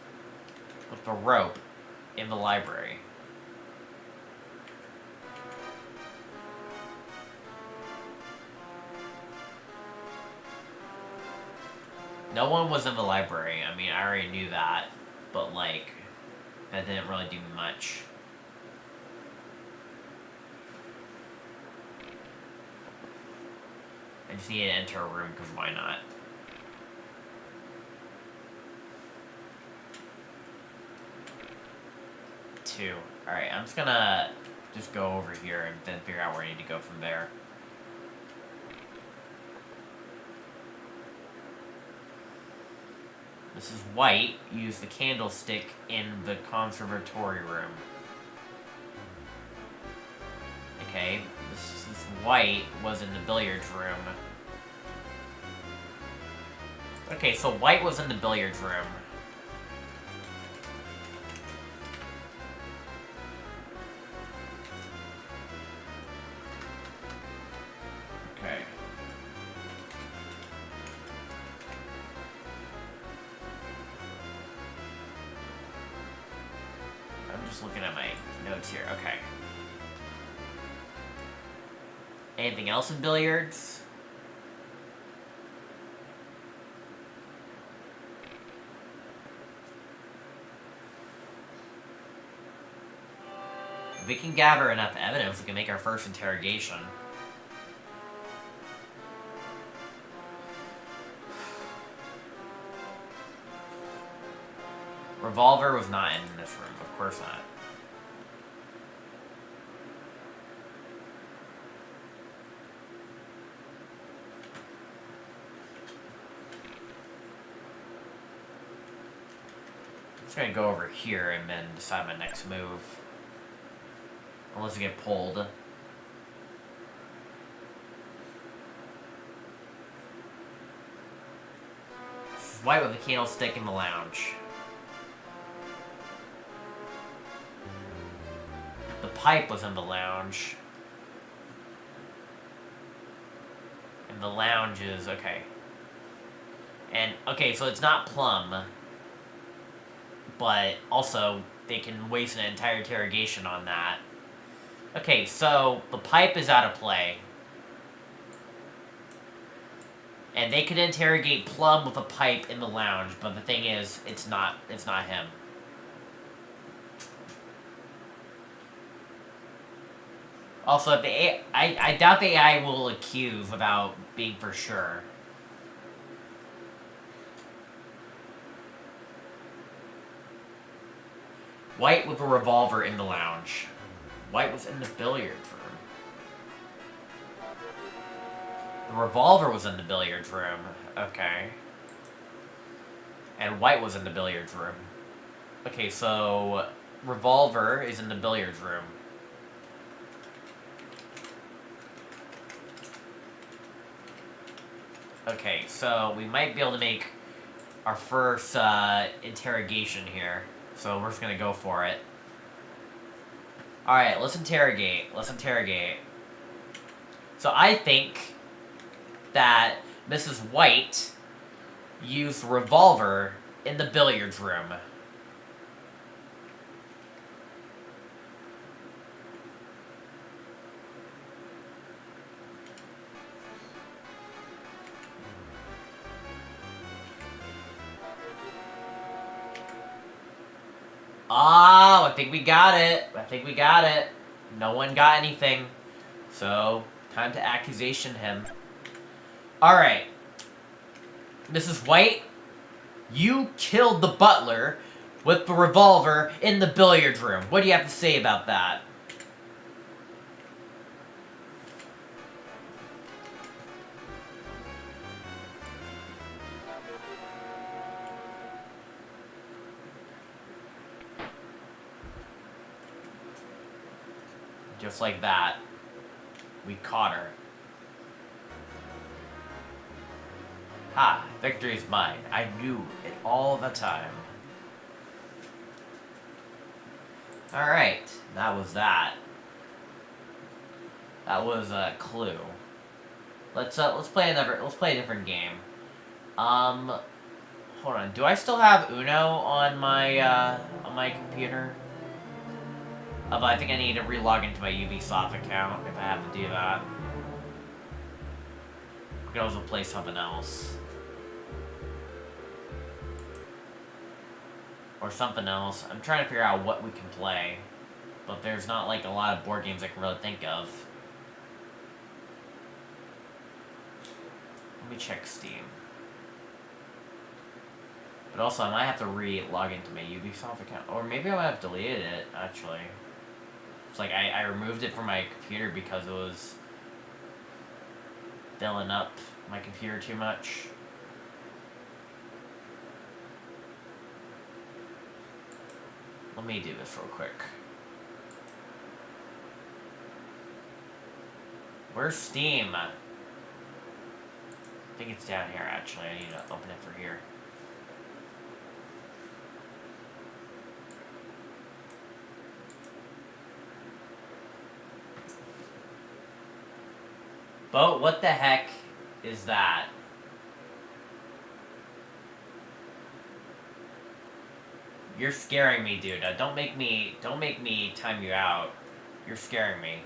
[SPEAKER 1] with the rope in the library. No one was in the library. I mean, I already knew that, but like, that didn't really do much. I just need to enter a room, because why not? Two. Alright, I'm just gonna go over here and then figure out where I need to go from there. Mrs. White used the candlestick in the conservatory room. Okay, Mrs. White was in the billiards room. Okay, so White was in the billiards room. Okay. I'm just looking at my notes here. Okay. Anything else in billiards? If we can gather enough evidence, we can make our first interrogation. Revolver was not in this room, of course not. I'm just gonna go over here and then decide my next move. Unless I get pulled. White with a candlestick in the lounge. The pipe was in the lounge. And the lounge is... okay. And, okay, so it's not plum. But, also, they can waste an entire interrogation on that. Okay, so, the pipe is out of play. And they could interrogate Plum with a pipe in the lounge, but the thing is, it's not him. Also, if the AI, I doubt the AI will accuse without being for sure. White with a revolver in the lounge. White was in the billiards room. The revolver was in the billiards room. Okay. And White was in the billiards room. Okay, so... revolver is in the billiards room. Okay, so we might be able to make our first interrogation here. So we're just gonna go for it. Alright, let's interrogate. Let's interrogate. So I think that Mrs. White used the revolver in the billiards room. Oh, I think we got it. I think we got it. No one got anything. So, time to accusation him. Alright. Mrs. White, you killed the butler with the revolver in the billiards room. What do you have to say about that? Just like that, we caught her. Ha, victory is mine. I knew it all the time. Alright, that was that. That was a clue. Let's play a different game. Hold on. Do I still have Uno on my computer? But I think I need to relog into my Ubisoft account if I have to do that. We can also play something else. Or something else. I'm trying to figure out what we can play. But there's not like a lot of board games I can really think of. Let me check Steam. But also I might have to log into my Ubisoft account. Or maybe I might have deleted it, actually. It's like I removed it from my computer because it was filling up my computer too much. Let me do this real quick. Where's Steam? I think it's down here, actually. I need to open it for here. But what the heck is that? You're scaring me, dude. Don't make me time you out. You're scaring me.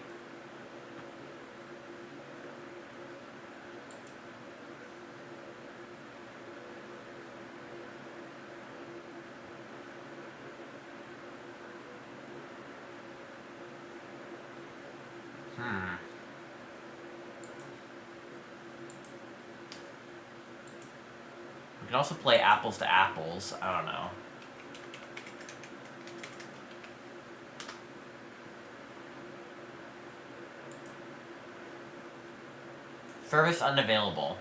[SPEAKER 1] We can also play apples to apples. I don't know. Service unavailable.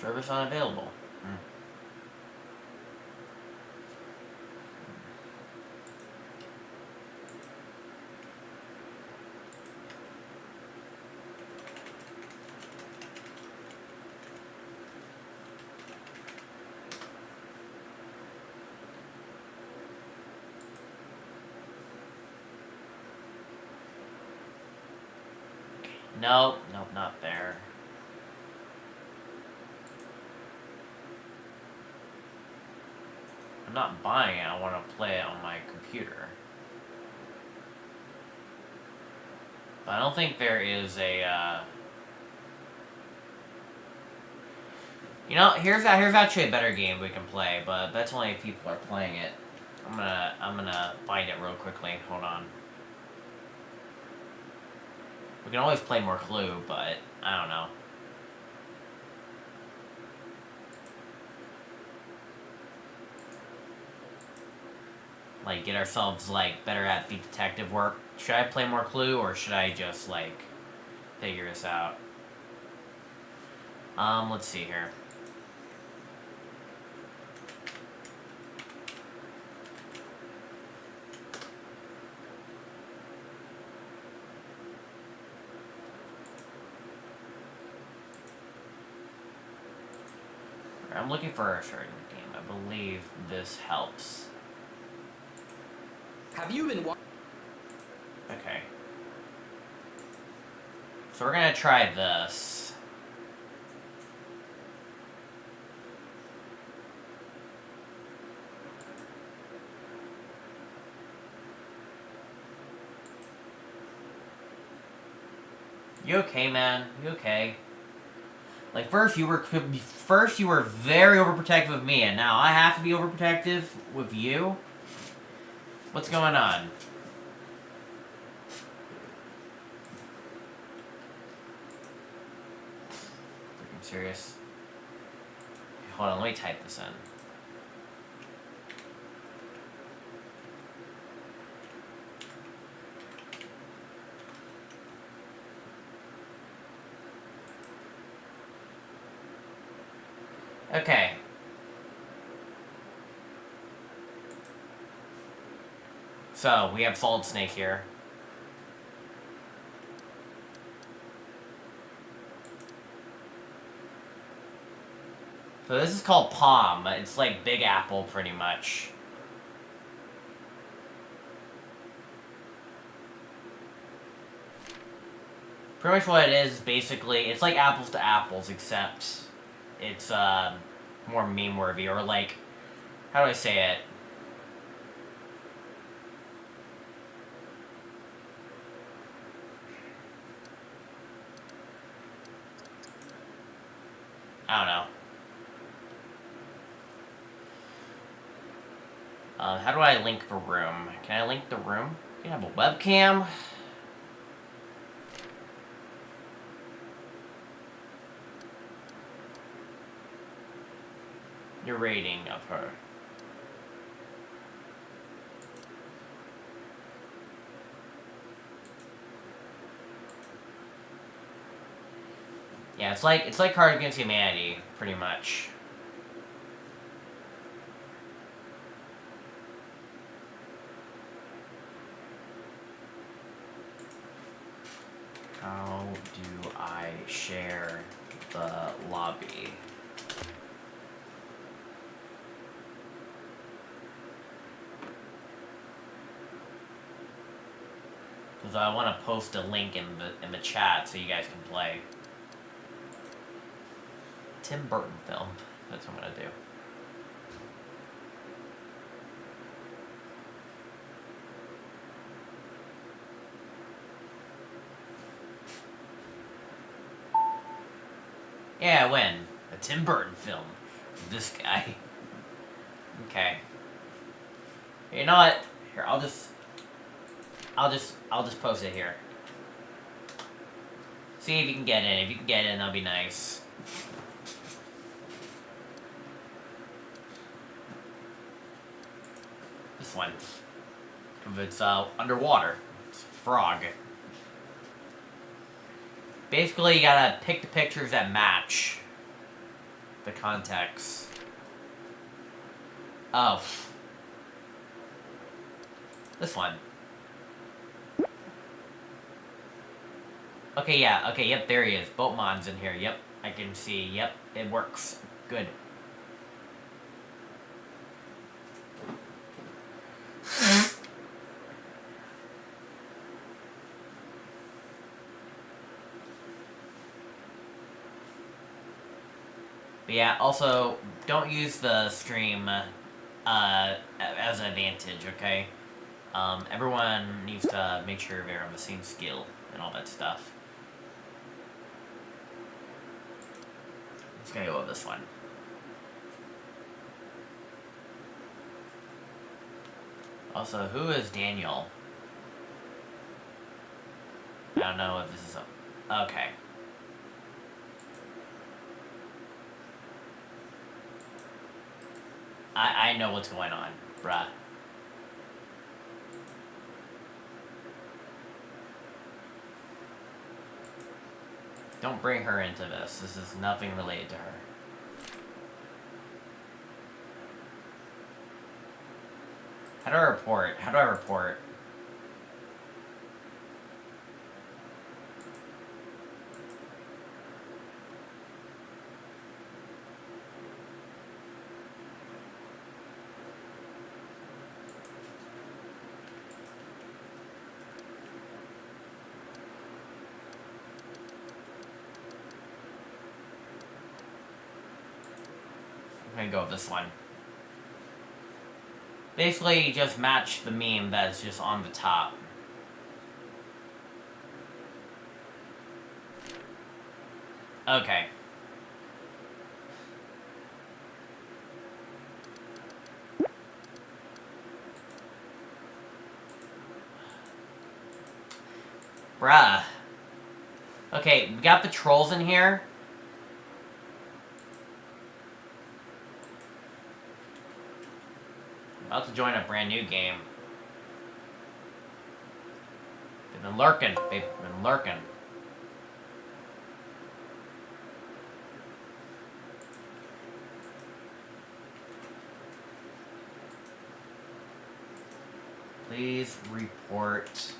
[SPEAKER 1] Service unavailable. Nope, not there. I'm not buying it, I want to play it on my computer. But I don't think there is a, You know, here's actually a better game we can play, but that's only if people are playing it. I'm gonna find it real quickly, hold on. We can always play more Clue, but I don't know. Like, get ourselves, like, better at the detective work. Should I play more Clue, or should I just, like, figure this out? Let's see here. I'm looking for a certain game. I believe this helps.
[SPEAKER 2] Have you been
[SPEAKER 1] Okay. So we're gonna try this. You okay, man? You okay? Like, first you were very overprotective of me, and now I have to be overprotective with you? What's going on? Freaking serious. Hold on, let me type this in. Okay. So, we have Solid Snake here. So this is called Palm. It's like Big Apple, pretty much. Pretty much what it is, basically, it's like apples to apples, except it's, more meme-worthy, or like, how do I say it? I don't know. How do I link the room? Can I link the room? You have a webcam? Your rating of her. Yeah, it's like Cards Against Humanity, pretty much. How do I share the lobby? Because I want to post a link in the chat so you guys can play. Tim Burton film. That's what I'm gonna do. Yeah, when? A Tim Burton film. This guy. Okay. You know what? Here, I'll just post it here. See if you can get in. If you can get in, that'll be nice. This one. If it's underwater. It's a frog. Basically, you gotta pick the pictures that match the context. Oh. This one. Okay, yeah, okay, yep, there he is. Boatmon's in here, yep. I can see, yep, it works. Good. But yeah, also, don't use the stream as an advantage, okay? Everyone needs to make sure they're on the same skill and all that stuff. Let's go with this one. Also, who is Daniel? I don't know if this is a... Okay. I know what's going on, bruh. Don't bring her into this. This is nothing related to her. How do I report? How do I report? I'm gonna go with this one. Basically, just match the meme that's just on the top. Okay. Bruh. Okay, we got the trolls in here. About to join a brand new game. They've been lurking. They've been lurking. Please report.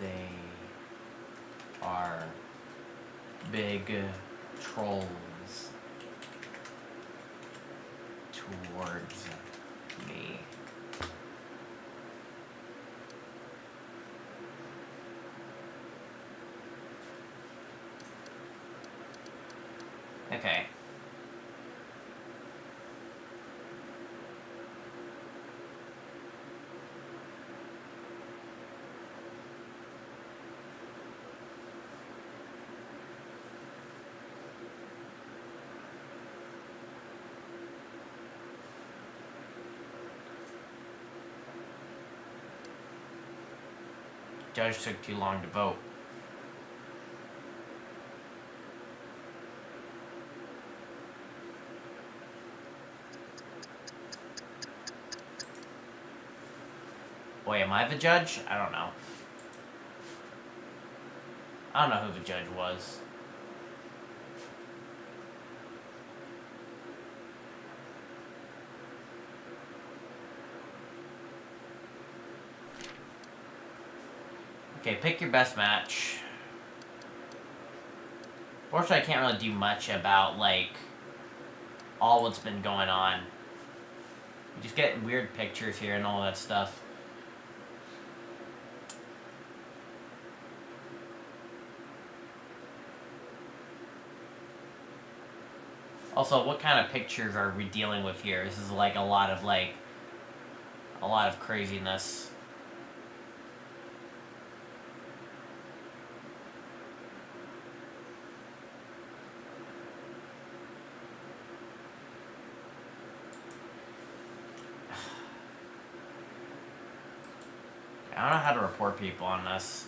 [SPEAKER 1] They are big trolls towards me. Okay. Judge took too long to vote. Wait, am I the judge? I don't know. I don't know who the judge was. Okay, pick your best match. Fortunately, I can't really do much about, like, all what's been going on. You just get weird pictures here and all that stuff. Also, what kind of pictures are we dealing with here? This is like a lot of craziness. I don't know how to report people on this.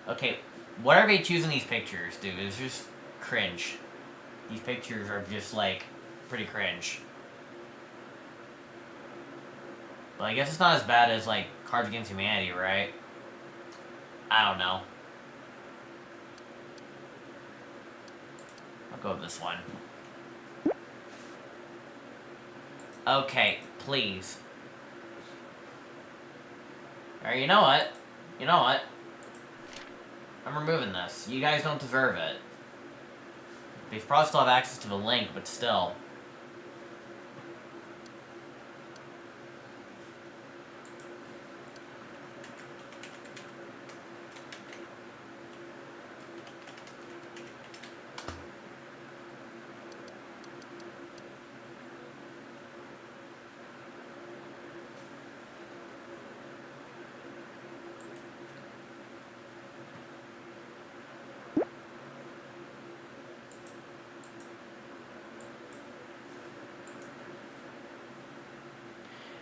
[SPEAKER 1] Okay, what are they choosing these pictures, dude? It's just cringe. These pictures are just, like, pretty cringe. But I guess it's not as bad as, like, Cards Against Humanity, right? I don't know. I'll go with this one. Okay, please. Alright, you know what? You know what? I'm removing this. You guys don't deserve it. They probably still have access to the link, but still.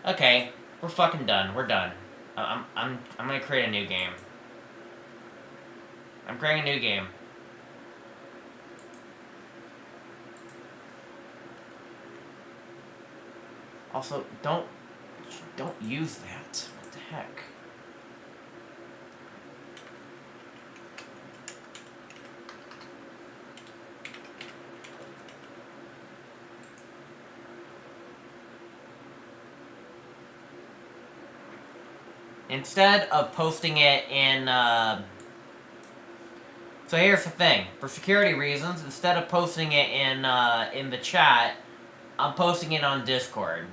[SPEAKER 1] Okay, we're fucking done. We're done. I'm gonna create a new game. I'm creating a new game. Also, don't use that. What the heck? Instead of posting it in, So here's the thing. For security reasons, instead of posting it in the chat, I'm posting it on Discord.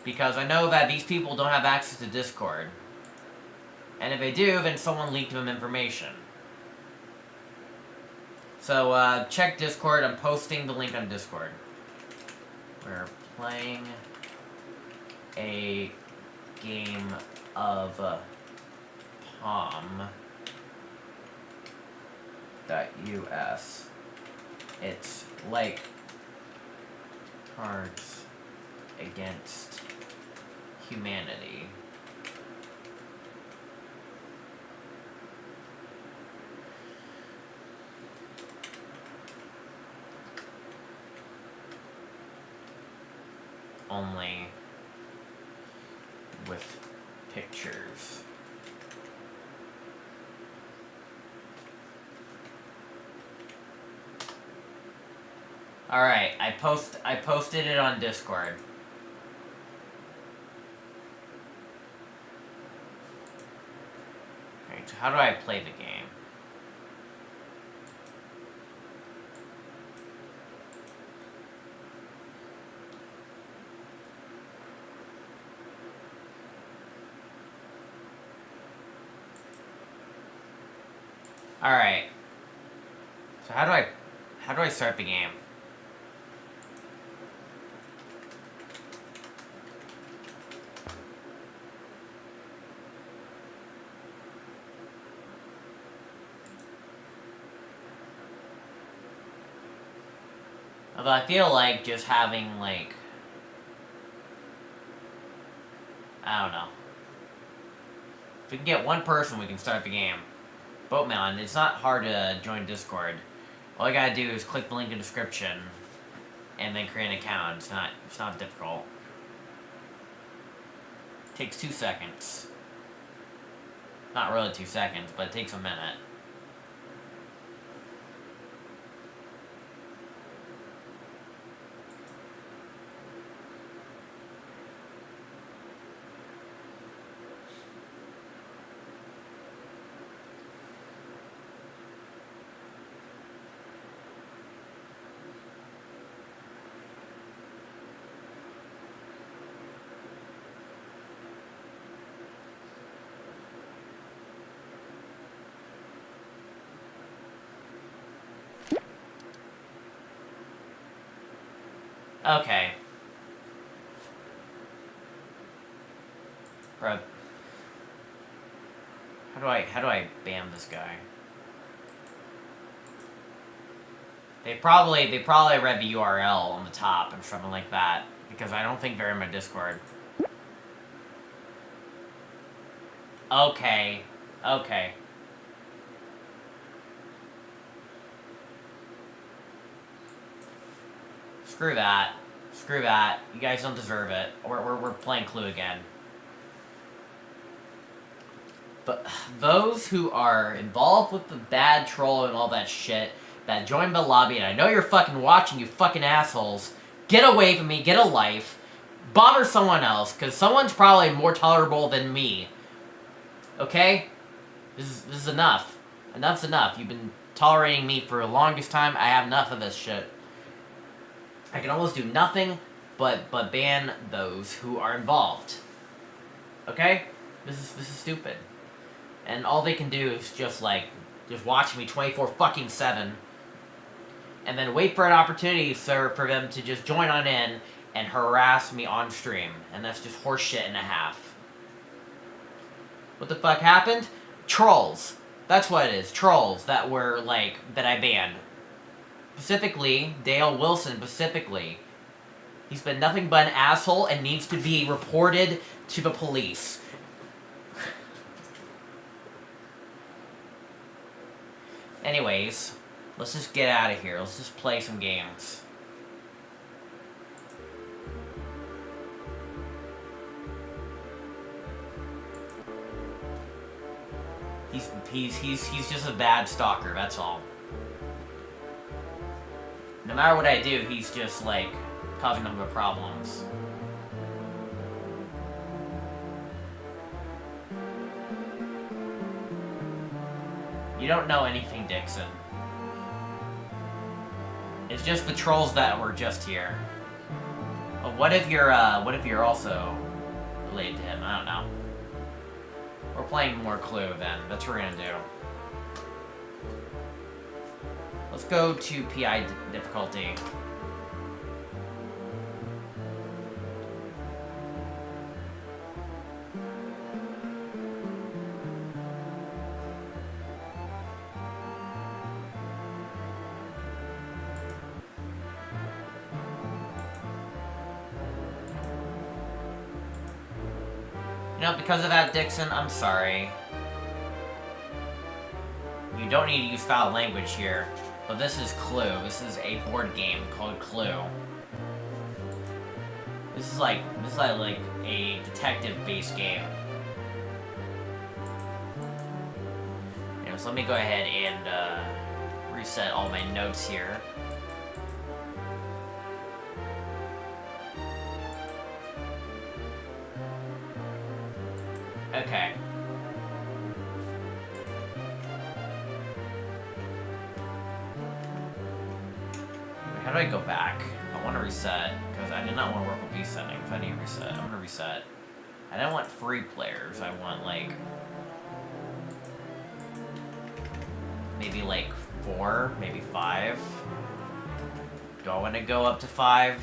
[SPEAKER 1] Because I know that these people don't have access to Discord. And if they do, then someone leaked them information. So, check Discord. I'm posting the link on Discord. We're playing a game of Pom.us. It's like Cards Against Humanity. Only with pictures. Alright, I posted it on Discord. Alright, so how do I play the game? Alright. So how do I start the game? Although I feel like just having, like, I don't know. If we can get one person, we can start the game. Boatman, it's not hard to join Discord. All you gotta do is click the link in the description and then create an account. It's not difficult. It takes 2 seconds. Not really 2 seconds, but it takes a minute. Okay. Bro. How do I ban this guy? They probably read the URL on the top or something like that, because I don't think they're in my Discord. Okay. Okay. Screw that. Screw that. You guys don't deserve it. We're playing Clue again. But those who are involved with the bad troll and all that shit, that joined the lobby, and I know you're fucking watching, you fucking assholes, get away from me, get a life, bother someone else, because someone's probably more tolerable than me. Okay? This is enough. Enough's enough. You've been tolerating me for the longest time. I have enough of this shit. I can almost do nothing but ban those who are involved. Okay? This is stupid. And all they can do is just watch me 24-7, and then wait for an opportunity, sir, for them to just join on in and harass me on stream. And that's just horseshit and a half. What the fuck happened? Trolls. That's what it is. Trolls that were, that I banned. Specifically, Dale Wilson, specifically. He's been nothing but an asshole and needs to be reported to the police. Anyways, let's just get out of here. Let's just play some games. He's just a bad stalker, that's all. No matter what I do, he's just, causing them the problems. You don't know anything, Dixon. It's just the trolls that were just here. But what if you're also related to him? I don't know. We're playing more Clue then. That's what we're gonna do. Let's go to PI difficulty. You know, because of that, Dixon, I'm sorry. You don't need to use foul language here, but this is Clue. This is a board game called Clue. This is like a detective-based game. You know, so let me go ahead and reset all my notes here. Okay. How do I go back? I want to reset, because I did not want to work with these settings. I need to reset. I'm going to reset. I don't want 3 players. I want, maybe, 4, maybe 5. Do I want to go up to 5?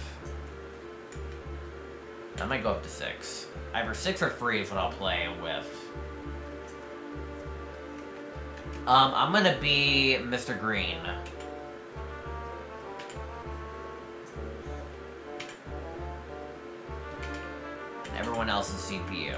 [SPEAKER 1] I might go up to 6. Either 6 or 3 is what I'll play with. I'm gonna be Mr. Green. And everyone else is CPU.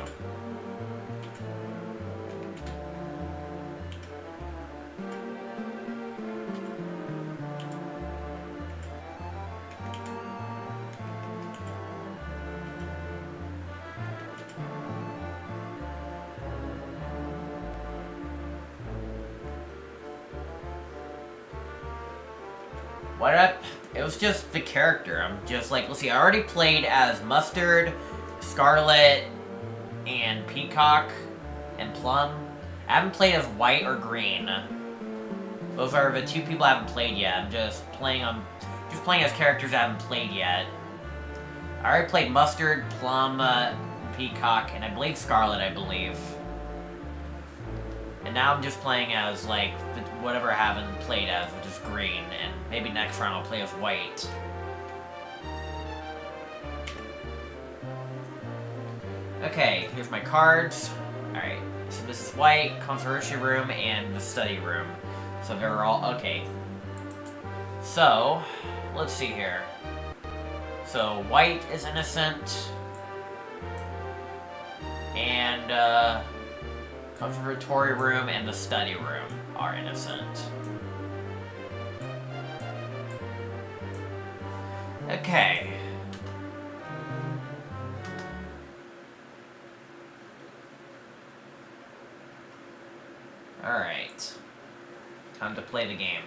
[SPEAKER 1] It was just the character. I'm just let's see, I already played as Mustard, Scarlet, and Peacock, and Plum. I haven't played as White or Green. Those are the 2 people I haven't played yet. I'm just playing as characters I haven't played yet. I already played Mustard, Plum, Peacock, and I believe Scarlet, And now I'm just playing as, whatever I haven't played as, which is Green, and maybe next round I'll play as White. Okay, here's my cards. Alright, so this is White, Controversy Room, and the Study Room. So they're all, okay. So, let's see here. So, White is innocent. And, Conservatory room and the study room are innocent. Okay. Alright. Time to play the game.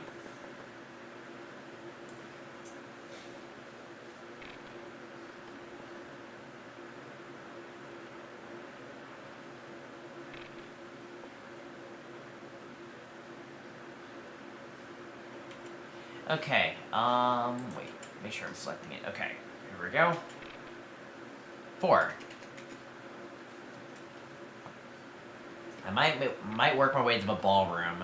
[SPEAKER 1] Okay, wait, make sure I'm selecting it. Okay, here we go. 4. I might work my way to the ballroom.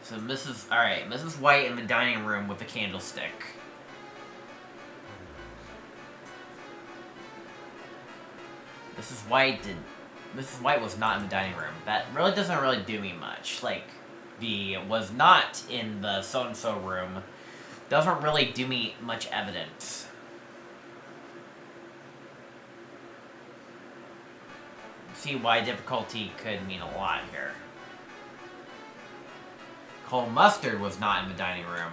[SPEAKER 1] So Mrs. White in the dining room with the candlestick. Mrs. White was not in the dining room. That really doesn't really do me much. Like, was not in the so-and-so room doesn't really do me much evidence. See why difficulty could mean a lot here. Cole Mustard was not in the dining room.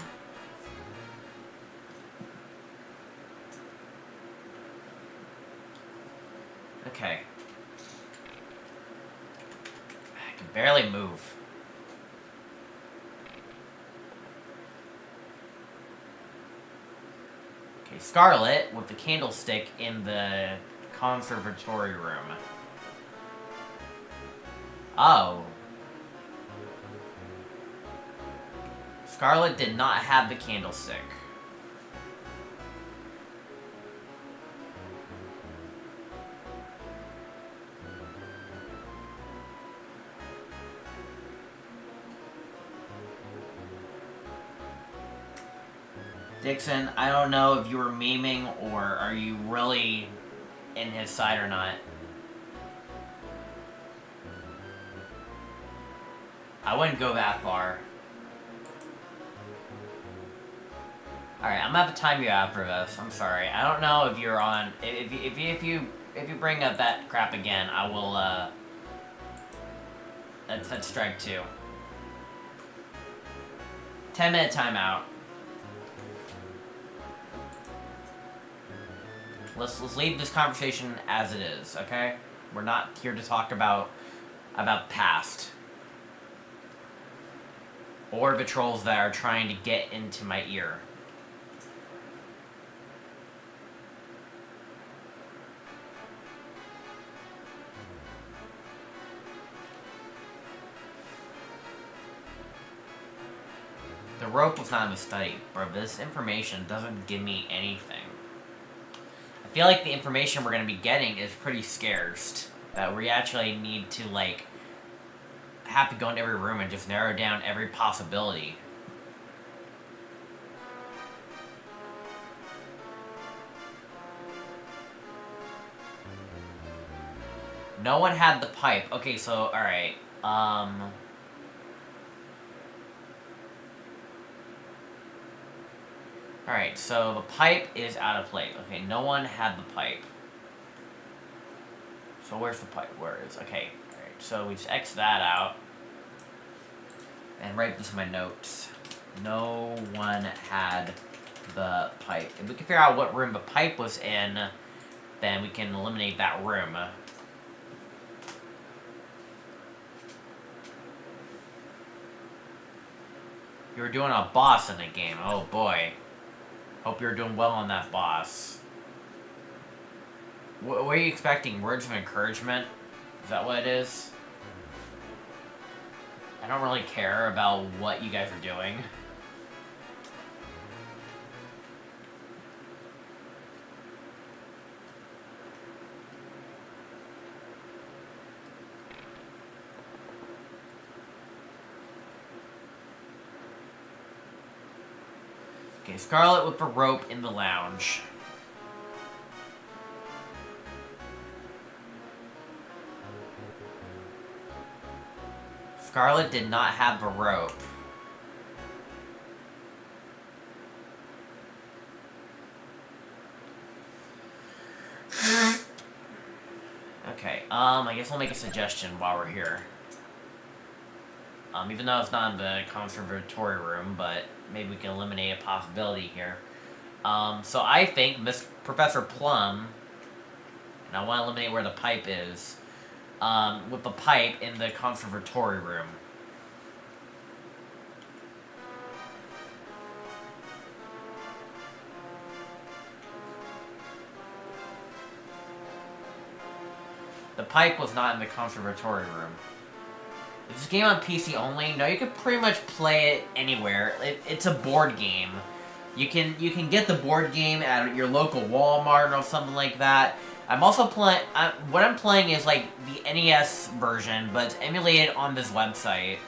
[SPEAKER 1] Okay. I can barely move. Okay, Scarlet with the candlestick in the conservatory room. Oh. Scarlet did not have the candlestick. Dixon, I don't know if you were memeing or are you really in his side or not. I wouldn't go that far. Alright, I'm gonna have to time you out for this. I'm sorry. I don't know if you're on. If you bring up that crap again, I will. That's strike 2. 10-minute timeout. Let's leave this conversation as it is, okay? We're not here to talk about past. Or the trolls that are trying to get into my ear. The rope was not in the study, bro. This information doesn't give me anything. I feel like the information we're going to be getting is pretty scarce. That we actually need to, like, have to go into every room and just narrow down every possibility. No one had the pipe. Okay, so, alright. Alright, so the pipe is out of place. Okay, no one had the pipe. So where's the pipe? Where is... Okay, alright, so we just X that out. And write this in my notes. No one had the pipe. If we can figure out what room the pipe was in, then we can eliminate that room. You were doing a boss in the game. Oh boy. Hope you're doing well on that boss. What are you expecting? Words of encouragement? Is that what it is? I don't really care about what you guys are doing. Okay, Scarlet with the rope in the lounge. Scarlet did not have a rope. Okay, I guess I'll make a suggestion while we're here. Even though it's not in the conservatory room, but maybe we can eliminate a possibility here. So I think Professor Plum, and I want to eliminate where the pipe is, with the pipe in the conservatory room. The pipe was not in the conservatory room. Is this game on PC only? No, you can pretty much play it anywhere. It's a board game. You can get the board game at your local Walmart or something like that. I'm also playing. What I'm playing is like the NES version, but it's emulated on this website.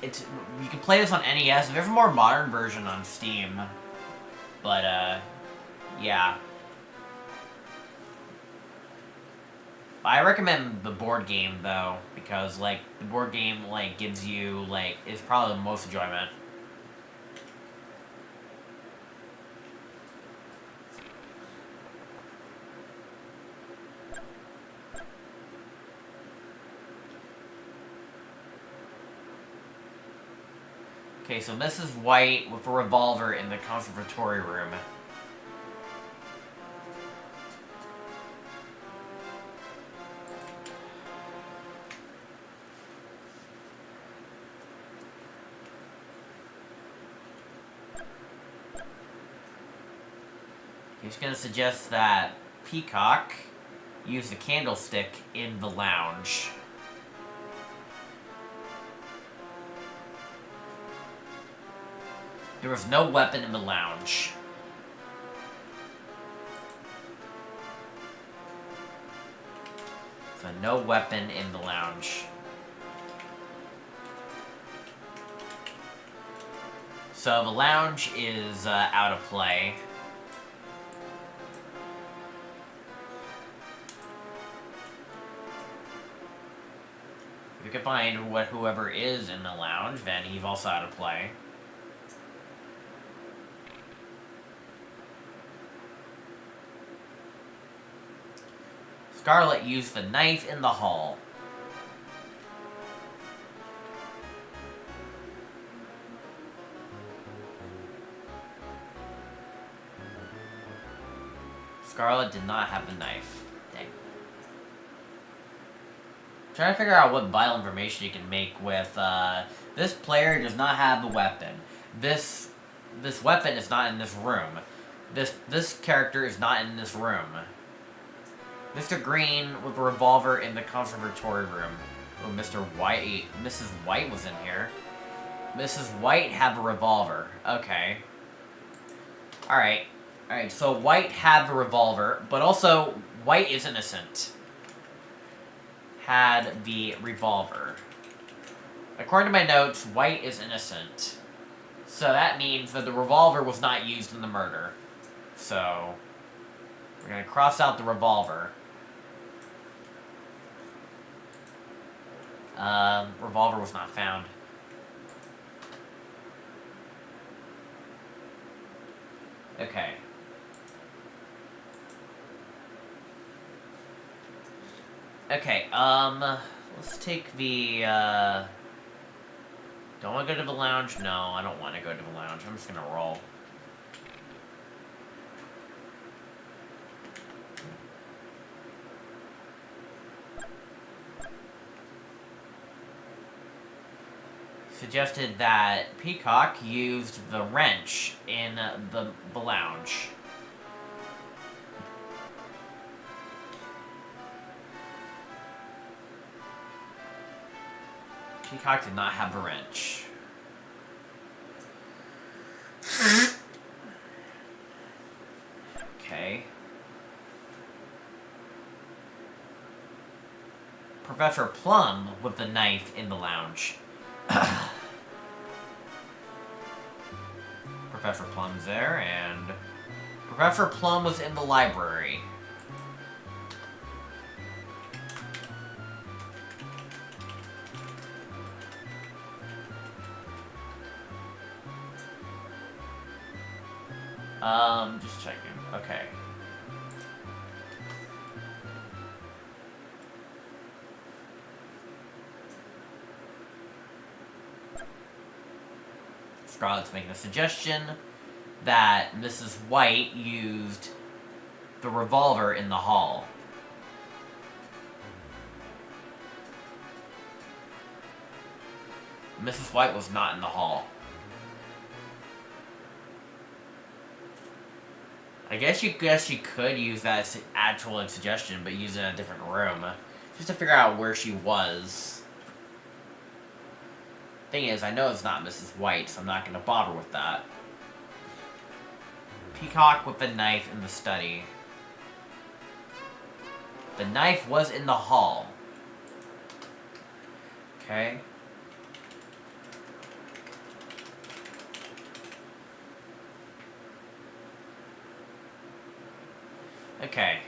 [SPEAKER 1] You can play this on NES. There's a more modern version on Steam, but yeah. I recommend the board game though, because like the board game like gives you like is probably the most enjoyment. Okay, so Mrs. White with a revolver in the conservatory room. He's going to suggest that Peacock use the candlestick in the lounge. There was no weapon in the lounge. So no weapon in the lounge. So the lounge is out of play. If you can find whoever is in the lounge, then he's also out of play. Scarlet used the knife in the hall. Scarlet did not have the knife. Dang. Trying to figure out what vital information you can make with, this player does not have a weapon. This weapon is not in this room. This character is not in this room. Mr. Green with a revolver in the conservatory room. Oh, Mr. White. Mrs. White was in here. Mrs. White had a revolver. Okay. Alright. Alright, so White had the revolver, but also White is innocent. Had the revolver. According to my notes, White is innocent. So that means that the revolver was not used in the murder. So we're going to cross out the revolver. Revolver was not found. Okay. Okay, let's take the, don't want to go to the lounge? No, I don't want to go to the lounge. I'm just gonna roll. Suggested that Peacock used the wrench in the lounge. Peacock did not have a wrench. Okay. Professor Plum with the knife in the lounge. Professor Plum's there, and Professor Plum was in the library. Just checking. Okay. Scarlett's making a suggestion that Mrs. White used the revolver in the hall. Mrs. White was not in the hall. I guess she could use that as actual suggestion, but use it in a different room. Just to figure out where she was. Thing is, I know it's not Mrs. White, so I'm not going to bother with that. Peacock with the knife in the study. The knife was in the hall. Okay. Okay.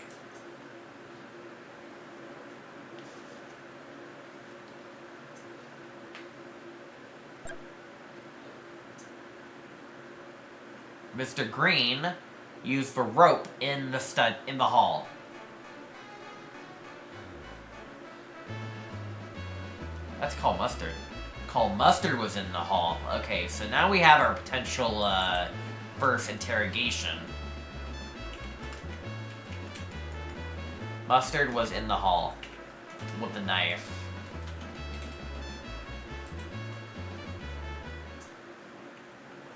[SPEAKER 1] Mr. Green used the rope in the hall. That's called Mustard. Called Mustard was in the hall. Okay, so now we have our potential first interrogation. Mustard was in the hall with the knife.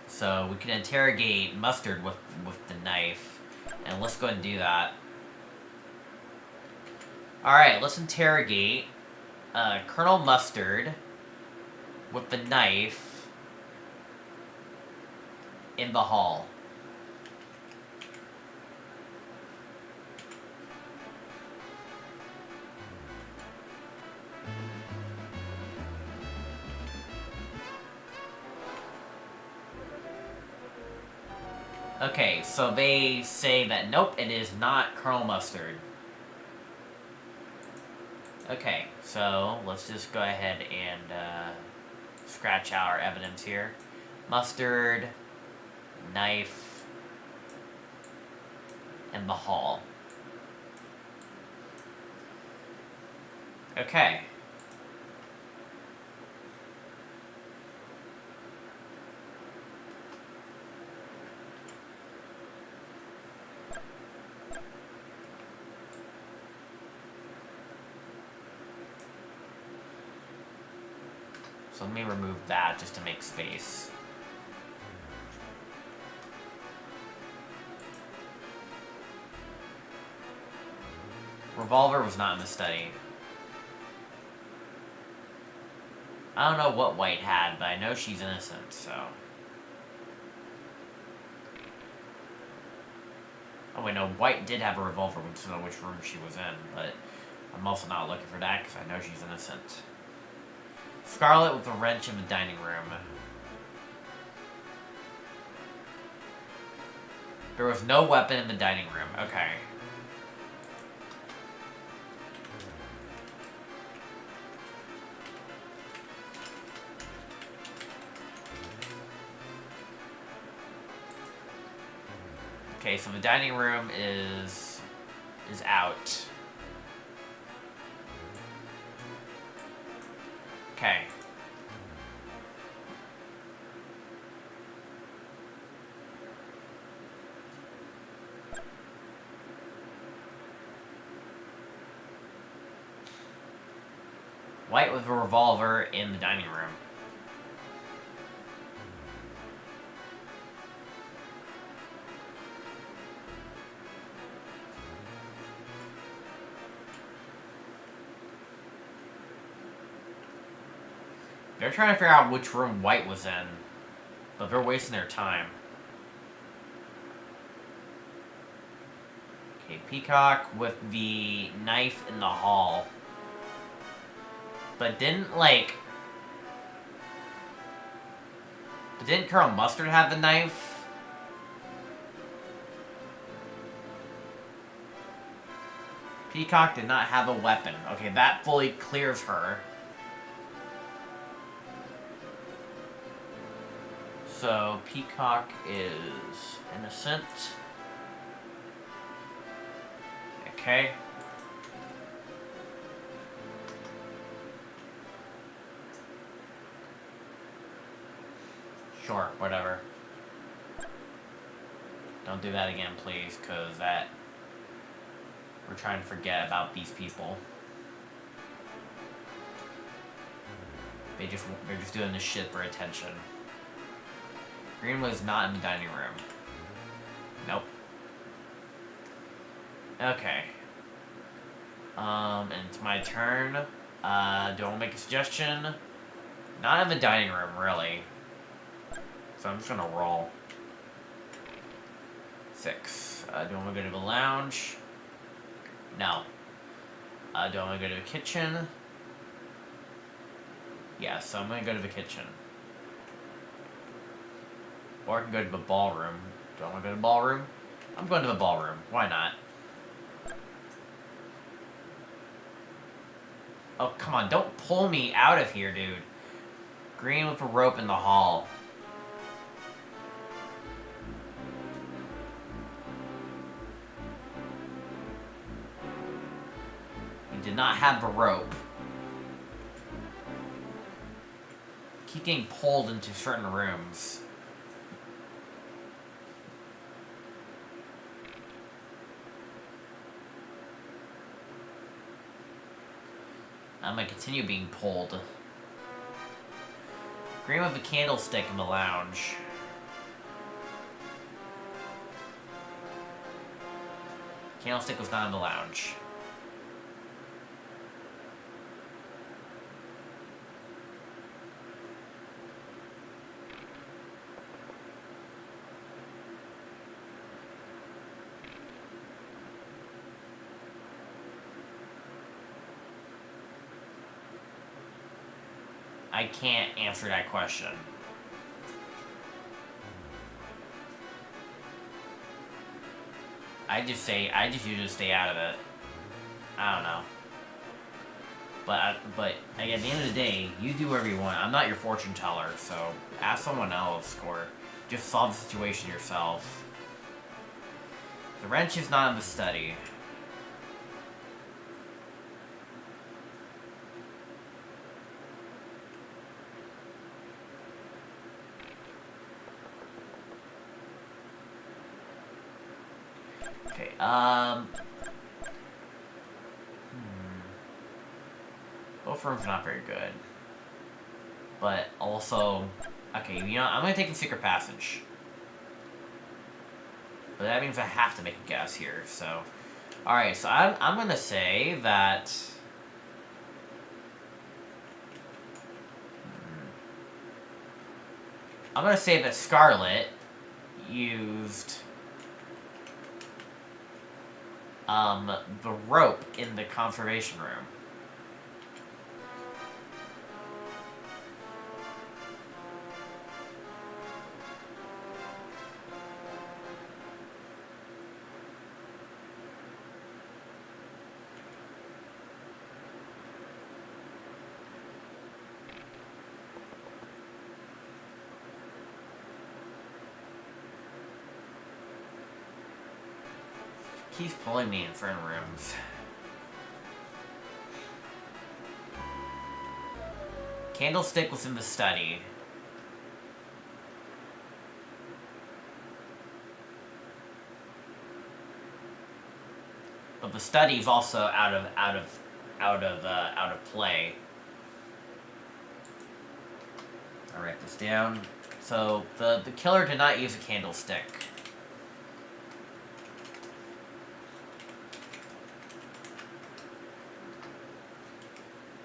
[SPEAKER 1] So we can interrogate Mustard with the knife. And let's go ahead and do that. Alright, let's interrogate Colonel Mustard with the knife in the hall. Okay, so they say that nope, it is not Colonel Mustard. Okay, so let's just go ahead and scratch out our evidence here. Mustard, knife, in the hall. Okay. So let me remove that just to make space. Revolver was not in the study. I don't know what White had, but I know she's innocent, so... Oh wait, no, White did have a revolver, we just don't know which room she was in, but I'm also not looking for that because I know she's innocent. Scarlet with a wrench in the dining room. There was no weapon in the dining room. Okay. Okay, so the dining room is out. Okay. White with a revolver in the dining room. They're trying to figure out which room White was in, but they're wasting their time. Okay, Peacock with the knife in the hall. But didn't Colonel Mustard have the knife? Peacock did not have a weapon. Okay, that fully clears her. So, Peacock is innocent. Okay. Sure, whatever. Don't do that again, please, because that... We're trying to forget about these people. They're just doing this shit for attention. Green was not in the dining room. Nope. Okay. And it's my turn. Do I want to make a suggestion? Not in the dining room, really. So I'm just gonna roll. 6. Do I want to go to the lounge? No. Do I want to go to the kitchen? Yeah, so I'm gonna go to the kitchen. Or I can go to the ballroom. Do I want to go to the ballroom? I'm going to the ballroom. Why not? Oh, come on. Don't pull me out of here, dude. Green with a rope in the hall. He did not have the rope. Keep getting pulled into certain rooms. I'm gonna continue being pulled. Green with a candlestick in the lounge. Candlestick was not in the lounge. I can't answer that question. I just usually stay out of it. I don't know. But at the end of the day, you do whatever you want. I'm not your fortune teller, so ask someone else or just solve the situation yourself. The wrench is not in the study. Okay, both rooms are not very good. But also... Okay, you know, I'm gonna take the secret passage. But that means I have to make a guess here, so... Alright, so I'm gonna say that... I'm gonna say that Scarlet used... the rope in the conservation room. Keeps pulling me in certain rooms. Candlestick was in the study. But the study is also out of play. I'll write this down. So the killer did not use a candlestick.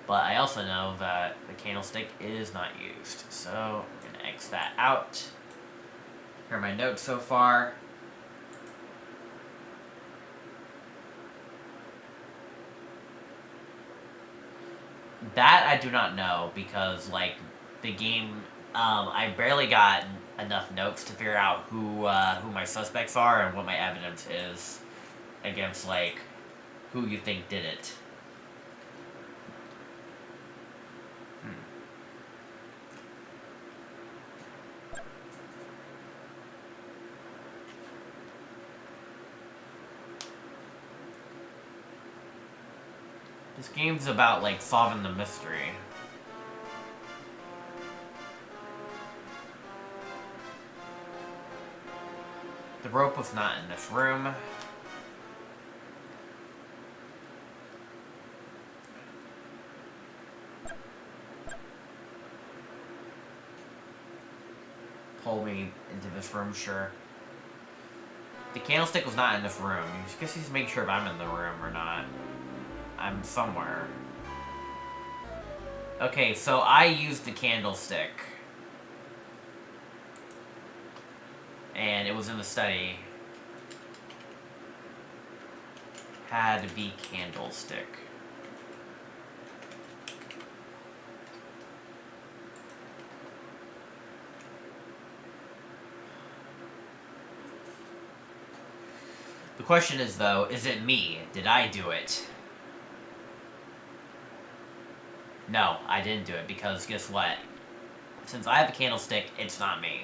[SPEAKER 1] But I also know that the candlestick is not used. So I'm gonna X that out. Here are my notes so far. That I do not know because, like, the game, I barely got enough notes to figure out who my suspects are and what my evidence is against, like, who you think did it. This game's about, like, solving the mystery. The rope was not in this room. Pull me into this room, sure. The candlestick was not in this room. I guess he's to make sure if I'm in the room or not. I'm somewhere. Okay, so I used the candlestick. And it was in the study. Had to be candlestick. The question is, though, is it me? Did I do it? No, I didn't do it, because guess what? Since I have a candlestick, it's not me.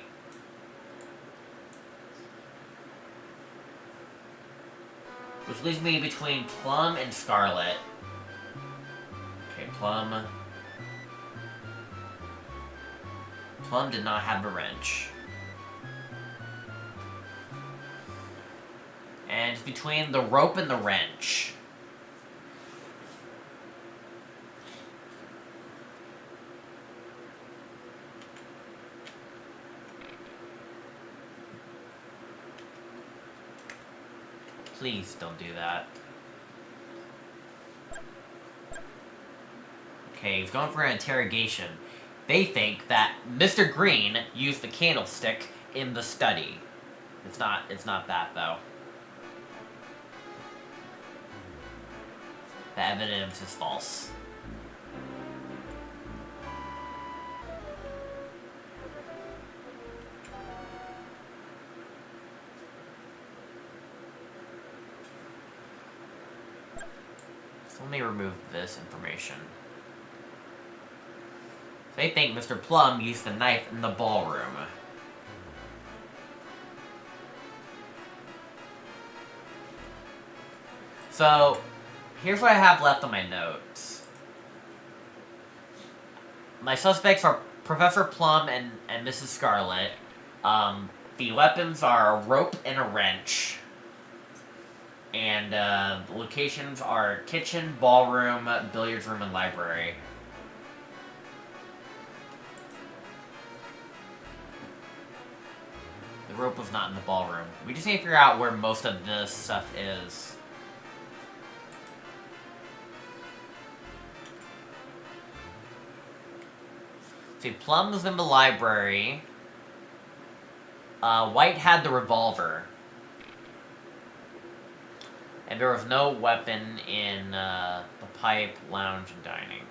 [SPEAKER 1] Which leaves me between Plum and Scarlet. Okay, Plum. Plum did not have a wrench. And it's between the rope and the wrench. Please don't do that. Okay, he's going for an interrogation. They think that Mr. Green used the candlestick in the study. It's not that, though. The evidence is false. So let me remove this information. They think Mr. Plum used the knife in the ballroom. So, here's what I have left on my notes. My suspects are Professor Plum and Mrs. Scarlet. The weapons are a rope and a wrench. And the locations are kitchen, ballroom, billiards room, and library. The rope was not in the ballroom. We just need to figure out where most of this stuff is. See, Plum was in the library. White had the revolver. And there was no weapon in the pipe, lounge, and dining.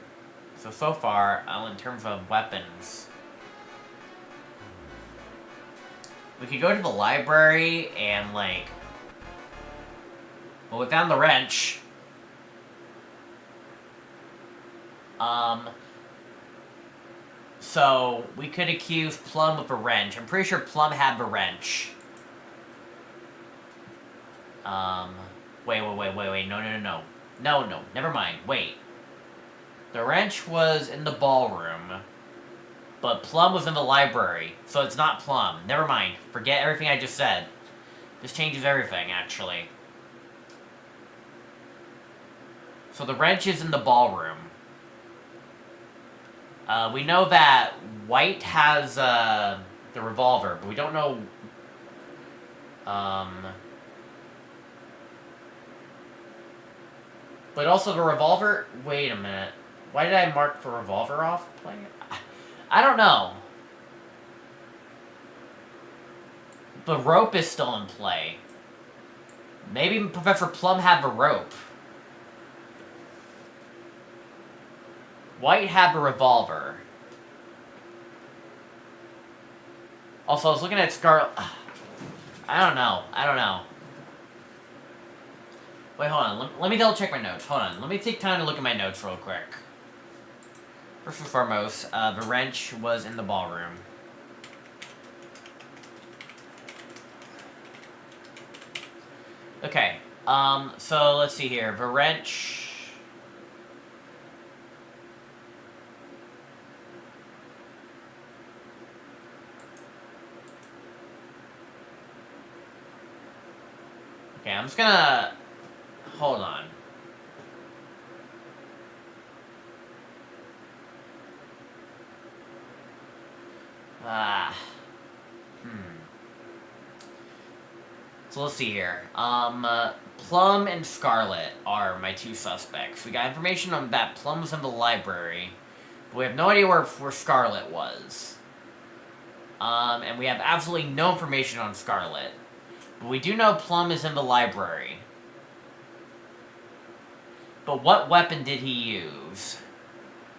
[SPEAKER 1] So far, in terms of weapons, we could go to the library and, like... Well, we found the wrench. So, we could accuse Plum of a wrench. I'm pretty sure Plum had the wrench. Wait, no, never mind, wait. The wrench was in the ballroom, but Plum was in the library, so it's not Plum. Never mind, forget everything I just said. This changes everything, actually. So the wrench is in the ballroom. We know that White has, the revolver, but we don't know, but also the revolver... Wait a minute. Why did I mark the revolver off? I don't know. The rope is still in play. Maybe Professor Plum had the rope. White had the revolver. Also, I was looking at Scarlet... I don't know. Wait, hold on. Let me double check my notes. Hold on. Let me take time to look at my notes real quick. First and foremost, the wrench was in the ballroom. Okay. So let's see here. The wrench... I'm just gonna... Hold on. So let's see here. Plum and Scarlet are my two suspects. We got information on that Plum was in the library, but we have no idea where Scarlet was. And we have absolutely no information on Scarlet. But we do know Plum is in the library. But what weapon did he use?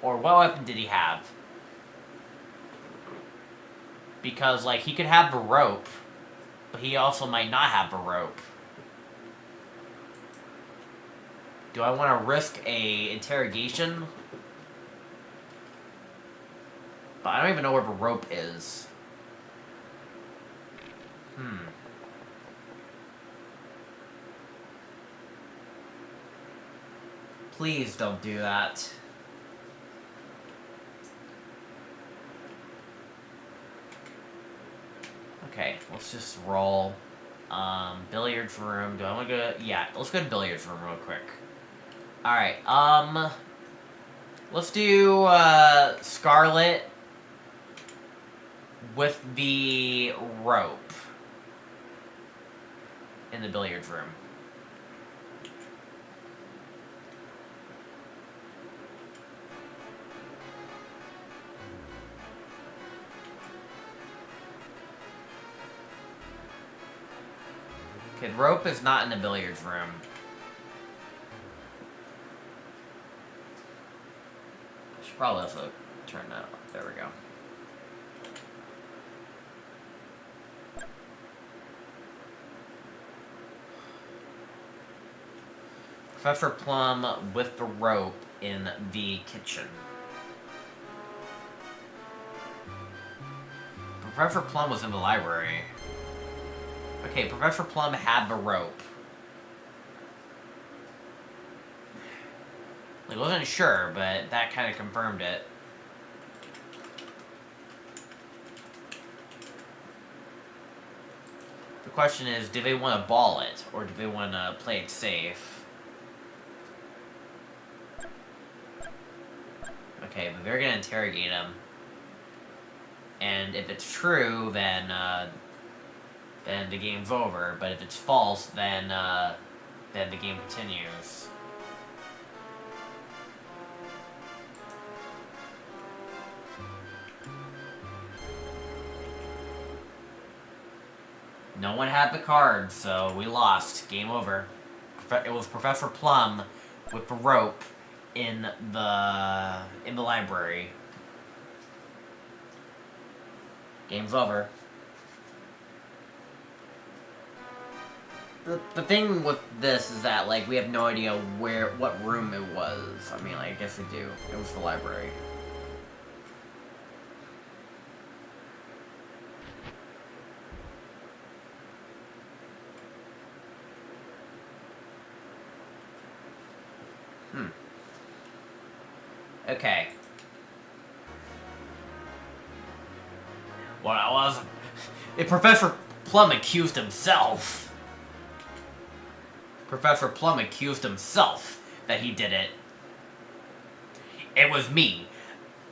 [SPEAKER 1] Or what weapon did he have? Because, like, he could have the rope, but he also might not have the rope. Do I want to risk a interrogation? But I don't even know where the rope is. Please don't do that. Okay, let's just roll. Billiards room. Do I want to go? Yeah, let's go to billiards room real quick. Alright, let's do, Scarlet with the rope in the billiards room. Okay, the rope is not in the billiards room. Should probably also turn that off. There we go. Professor Plum with the rope in the kitchen. Professor Plum was in the library. Okay, Professor Plum had the rope. I wasn't sure, but that kind of confirmed it. The question is, do they want to ball it, or do they want to play it safe? Okay, but they're going to interrogate him. And if it's true, then the game's over. But if it's false, then the game continues. No one had the card, so we lost. Game over. It was Professor Plum with the rope in the library. Game's over. The thing with this is that, like, we have no idea what room it was. I mean, like, I guess we do. It was the library. Okay. Well, I wasn't. If Professor Plum accused himself. Professor Plum accused himself that he did it. It was me.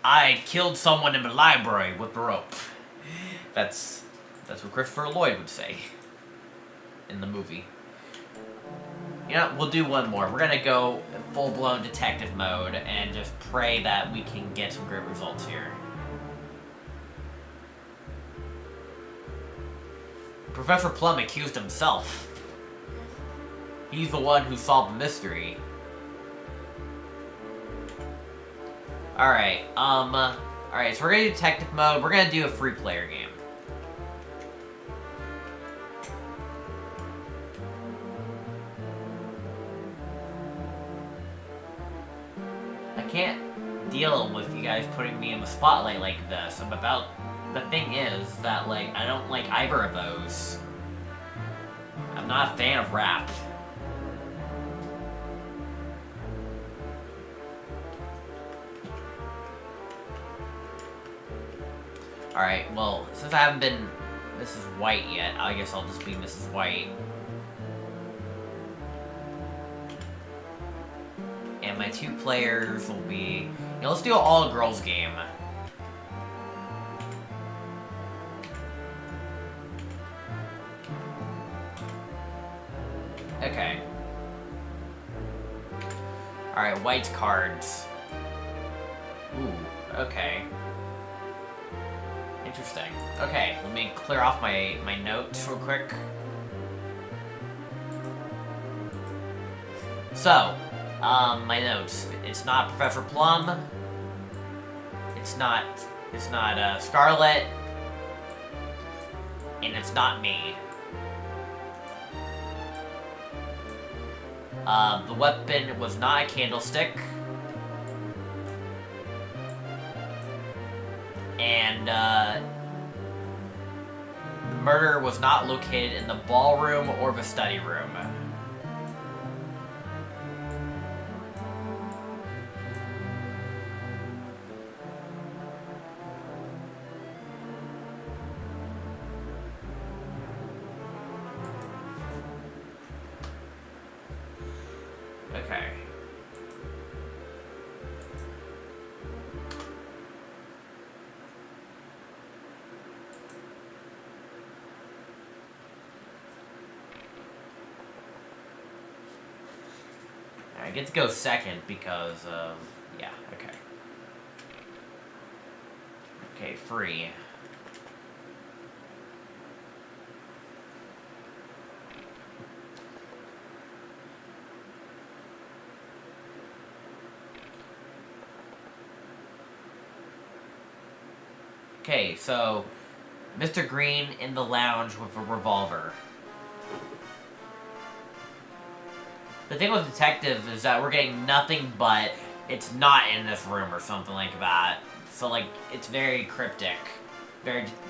[SPEAKER 1] I killed someone in the library with the rope. That's what Christopher Lloyd would say in the movie. You know, we'll do one more. We're gonna go full-blown detective mode and just pray that we can get some great results here. Professor Plum accused himself. He's the one who solved the mystery. Alright, alright, so we're gonna do detective mode. We're gonna do a free player game. I can't deal with you guys putting me in the spotlight like this. The thing is that, like, I don't like either of those. I'm not a fan of rap. Alright, well, since I haven't been Mrs. White yet, I guess I'll just be Mrs. White. 2 players will be... let's do an all-girls game. Okay. Alright, white cards. Ooh, okay. Interesting. Okay, let me clear off my notes real quick. So, my notes. It's not Professor Plum. It's not Scarlet. And it's not me. The weapon was not a candlestick. And, the murder was not located in the ballroom or the study room. Okay. I get to go second because of... yeah, okay. Okay, free. Okay, so Mr. Green in the lounge with a revolver. The thing with detective is that we're getting nothing but it's not in this room or something like that. So like it's very cryptic.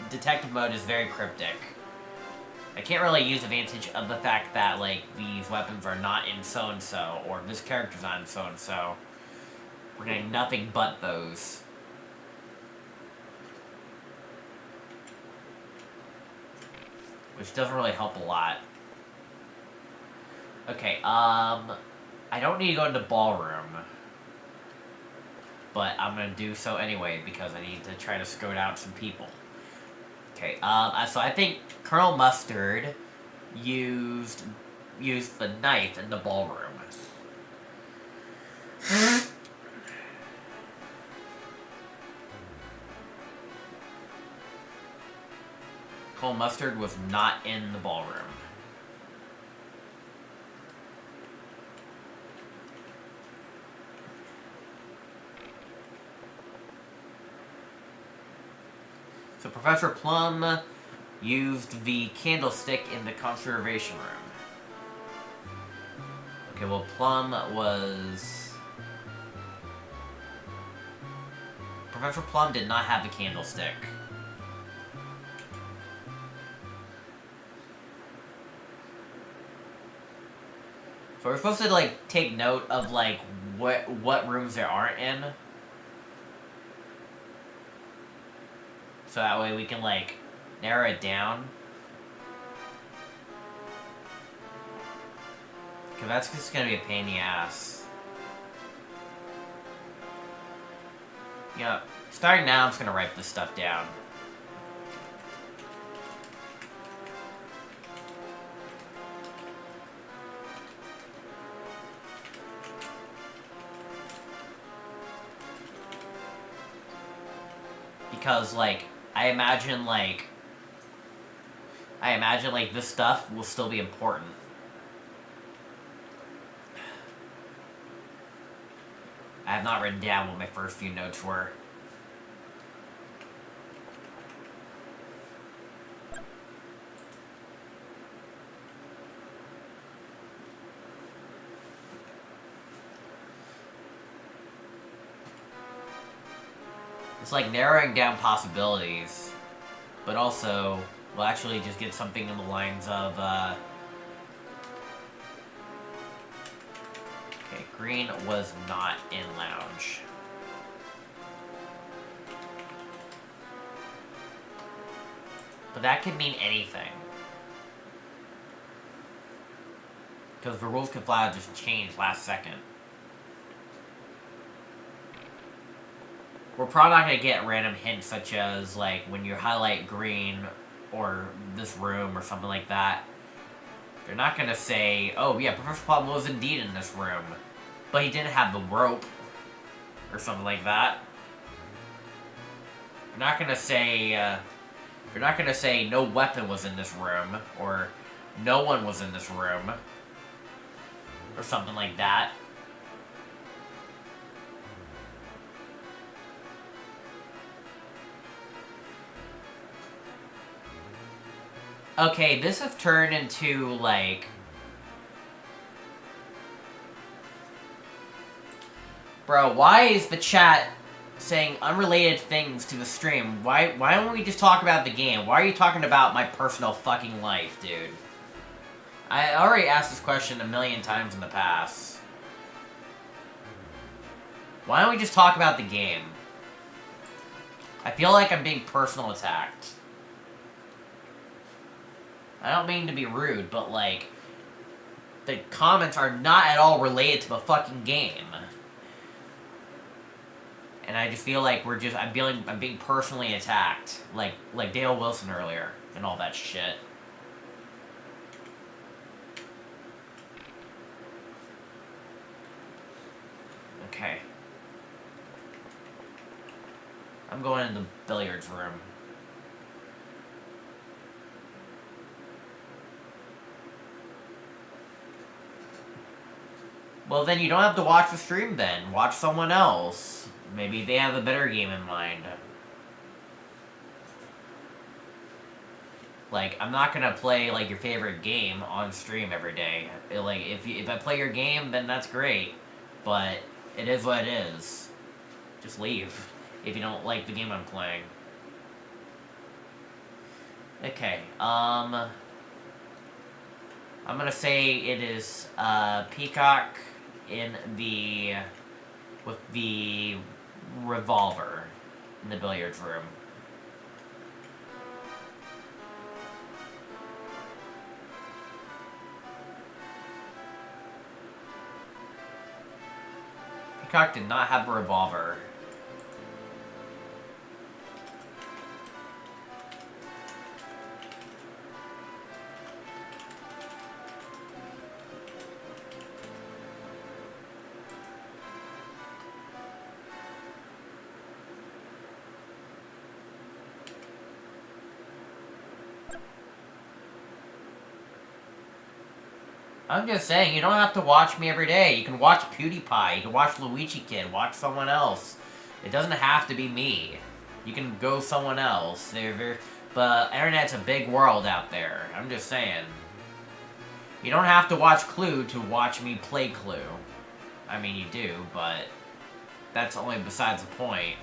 [SPEAKER 1] Detective mode is very cryptic. I can't really use advantage of the fact that like these weapons are not in so and so or this character's not in so and so. We're getting nothing but those. Which doesn't really help a lot. Okay, I don't need to go into ballroom. But I'm gonna do so anyway because I need to try to scout out some people. Okay, so I think Colonel Mustard used the knife in the ballroom. Colonel Mustard was not in the ballroom. So Professor Plum used the candlestick in the conservation room. Okay, well Plum was... Professor Plum did not have the candlestick. So we're supposed to, like, take note of, like, what rooms there aren't in. So that way we can, like, narrow it down. Because that's just gonna be a pain in the ass. Yeah, starting now, I'm just gonna write this stuff down. Because, like, I imagine, like, this stuff will still be important. I have not written down what my first few notes were. It's like narrowing down possibilities, but also we'll actually just get something in the lines of, okay, Green was not in lounge. But that could mean anything. Because the rules could flat out just change last second. we're probably not gonna get random hints such as, like, when you highlight green or this room or something like that. They're not gonna say, oh yeah, Professor Plum was indeed in this room, but he didn't have the rope or something like that. They're not gonna say, no weapon was in this room, or no one was in this room, or something like that. Okay, this has turned into, like... Bro, why is the chat saying unrelated things to the stream? Why don't we just talk about the game? Why are you talking about my personal fucking life, dude? I already asked this question a million times in the past. Why don't we just talk about the game? I feel like I'm being personal attacked. I don't mean to be rude, but, like, the comments are not at all related to the fucking game. And I just feel like I'm being personally attacked. Like Dale Wilson earlier, and all that shit. Okay. I'm going in the billiards room. Well, then you don't have to watch the stream then. Watch someone else. Maybe they have a better game in mind. Like, I'm not gonna play, like, your favorite game on stream every day. Like, if I play your game, then that's great. But it is what it is. Just leave if you don't like the game I'm playing. Okay, I'm gonna say it is, Peacock with the revolver in the billiards room. Peacock did not have a revolver. I'm just saying, you don't have to watch me every day. You can watch PewDiePie, you can watch Luigi Kid, watch someone else. It doesn't have to be me. You can go someone else. But internet's a big world out there. I'm just saying. You don't have to watch Clue to watch me play Clue. I mean, you do, but that's only besides the point.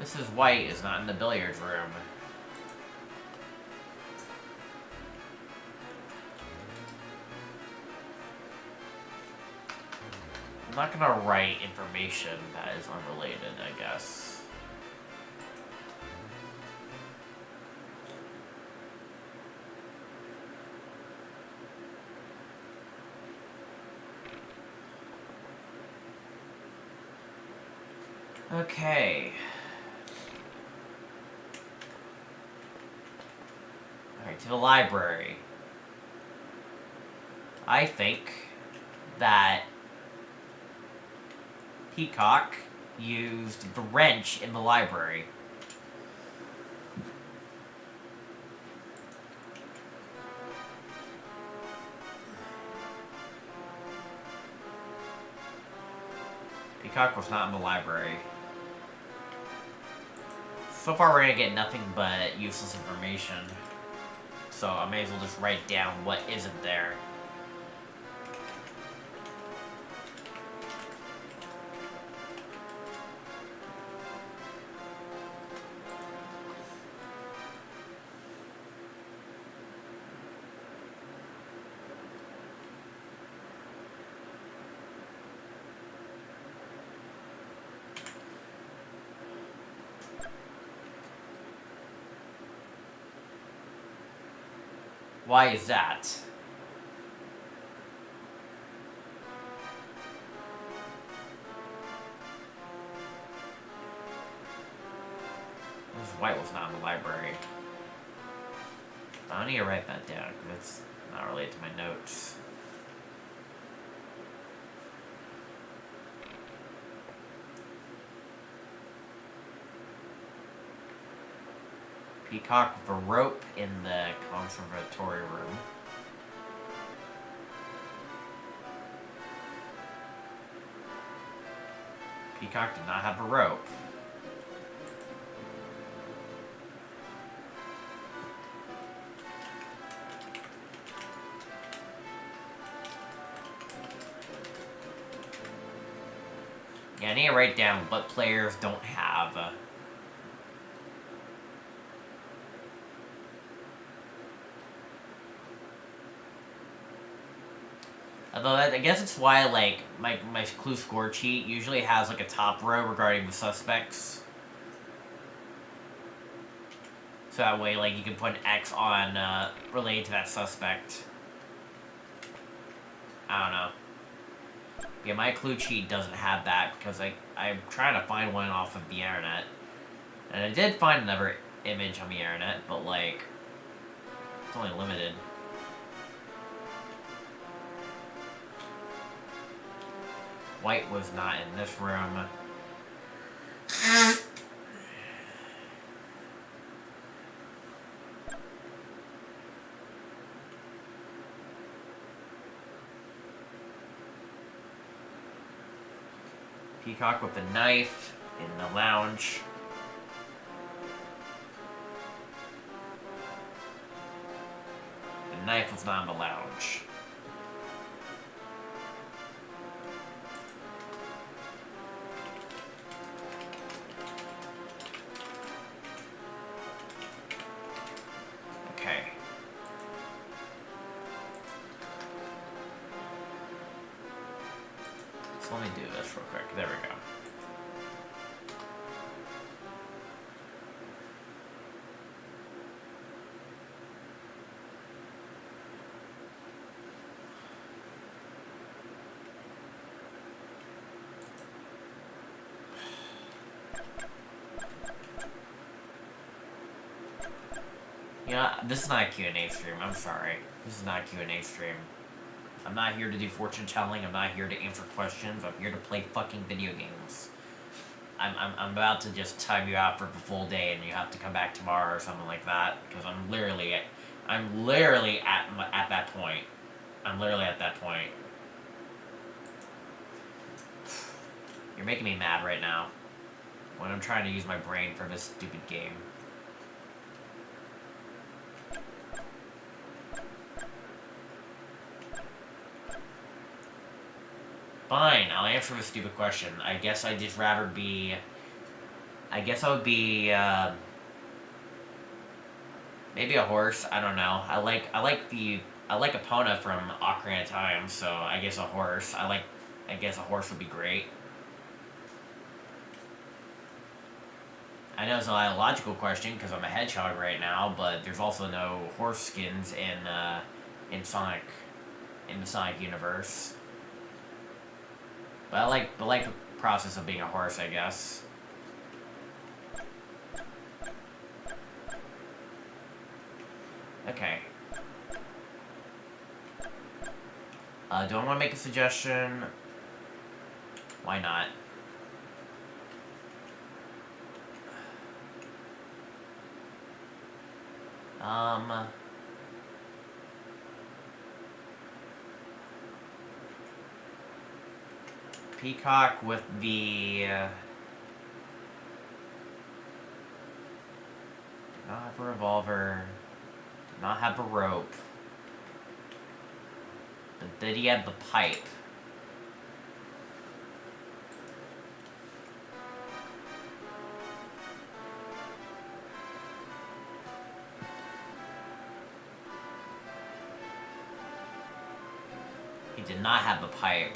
[SPEAKER 1] Mrs. White is not in the billiards room. I'm not gonna write information that is unrelated, I guess. Okay. Alright, to the library. I think that Peacock used the wrench in the library. Peacock was not in the library. So far we're gonna get nothing but useless information. So I may as well just write down what isn't there. Why is that? This white was not in the library. I need to write that down because it's not related to my notes. Peacock with a rope in the conservatory room. Peacock did not have a rope. Yeah, I need to write down what players don't have. Although I guess it's why, like, my clue score sheet usually has, like, a top row regarding the suspects. So that way, like, you can put an X on, related to that suspect. I don't know. Yeah, my clue sheet doesn't have that because I'm trying to find one off of the internet. And I did find another image on the internet, but, like, it's only limited. White was not in this room. Peacock with a knife in the lounge. The knife was not in the lounge. So let me do this real quick. There we go. Yeah, this is not a Q&A stream. I'm sorry. This is not a Q&A stream. I'm not here to do fortune telling. I'm not here to answer questions. I'm here to play fucking video games. I'm about to just time you out for the full day, and you have to come back tomorrow or something like that. Because I'm literally at that point. I'm literally at that point. You're making me mad right now. When I'm trying to use my brain for this stupid game. Fine, I'll answer the stupid question. I guess I'd just rather be... I guess I would be, maybe a horse, I don't know. I like Epona from Ocarina of Time, so I guess a horse. I guess a horse would be great. I know it's not a logical question, because I'm a hedgehog right now, but there's also no horse skins in Sonic, in the Sonic universe. But I like the process of being a horse, I guess. Okay. Do I want to make a suggestion? Why not? Peacock with the... not have a revolver. Not have a rope. But did he have the pipe? He did not have the pipe.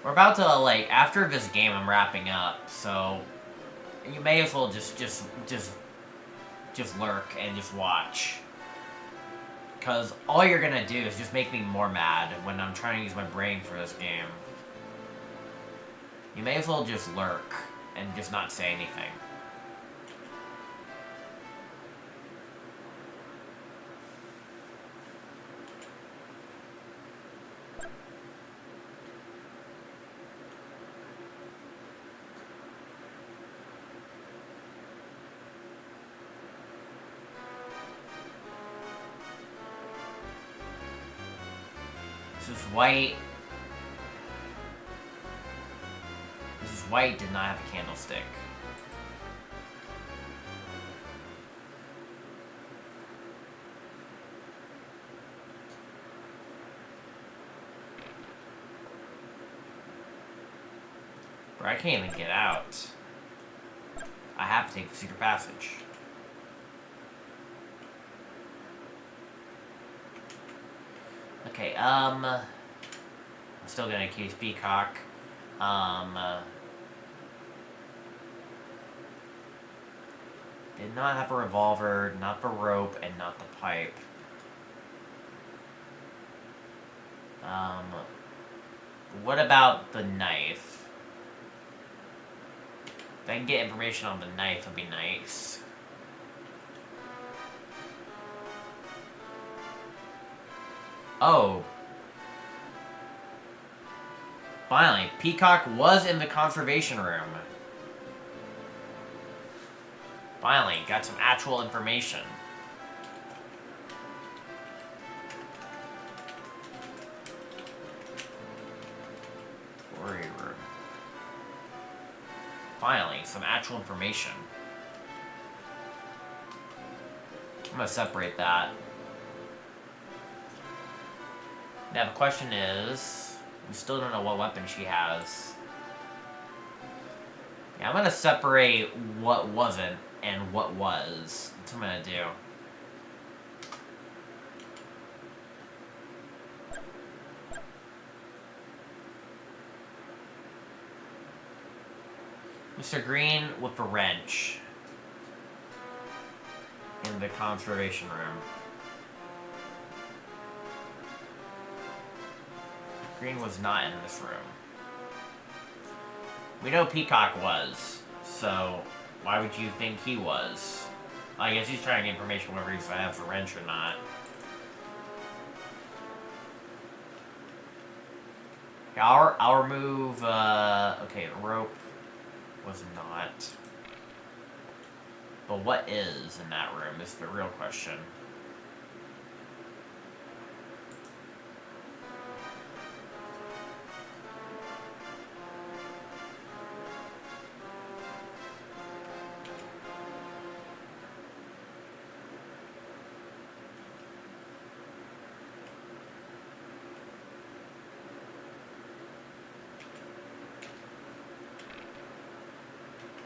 [SPEAKER 1] We're about to, like, after this game I'm wrapping up, so you may as well just just lurk and just watch. Because all you're gonna do is just make me more mad when I'm trying to use my brain for this game. You may as well just lurk and just not say anything. This is white. This is white did not have a candlestick. Bro, I can't even get out. I have to take the secret passage. Okay, I'm still gonna accuse Peacock. Did not have a revolver, not the rope, and not the pipe. What about the knife? If I can get information on the knife, it'd be nice. Oh. Finally, Peacock was in the conservation room. Finally, got some actual information. Worry room. Finally, some actual information. I'm gonna separate that. Now the question is, we still don't know what weapon she has. Yeah, I'm gonna separate what wasn't and what was. That's what I'm gonna do. Mr. Green with the wrench in the conservation room. Green was not in this room. We know Peacock was, so why would you think he was? I guess he's trying to get information whether he's gonna have the wrench or not. I'll remove, okay, the rope was not. But what is in that room is the real question.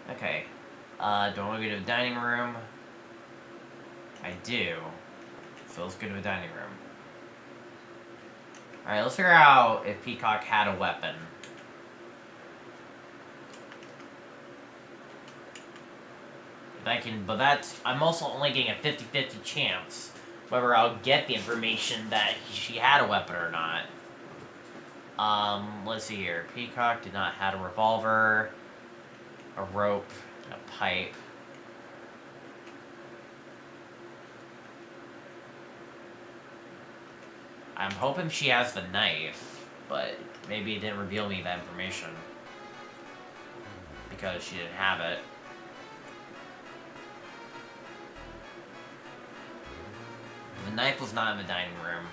[SPEAKER 1] Okay, do I want to go to the dining room? I do. So let's go to the dining room. Alright, let's figure out if Peacock had a weapon. I'm also only getting a 50-50 chance whether I'll get the information that she had a weapon or not. Let's see here. Peacock did not have a revolver, a rope, and a pipe. I'm hoping she has the knife, but maybe it didn't reveal me that information because she didn't have it. The knife was not in the dining room.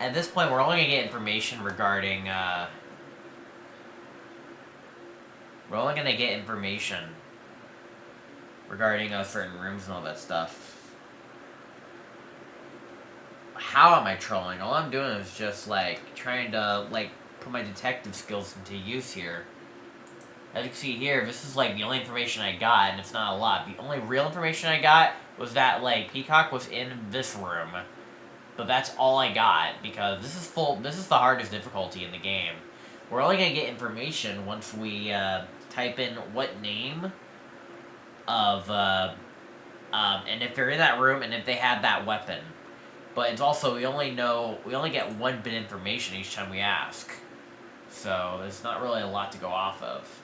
[SPEAKER 1] At this point, we're only going to get information regarding, certain rooms and all that stuff. How am I trolling? All I'm doing is just, trying to, put my detective skills into use here. As you can see here, this is, the only information I got, and it's not a lot. The only real information I got was that, Peacock was in this room. But that's all I got, because this is the hardest difficulty in the game. We're only gonna get information once we type in what name of and if they're in that room and if they have that weapon. But it's also we only get one bit information each time we ask. So there's not really a lot to go off of.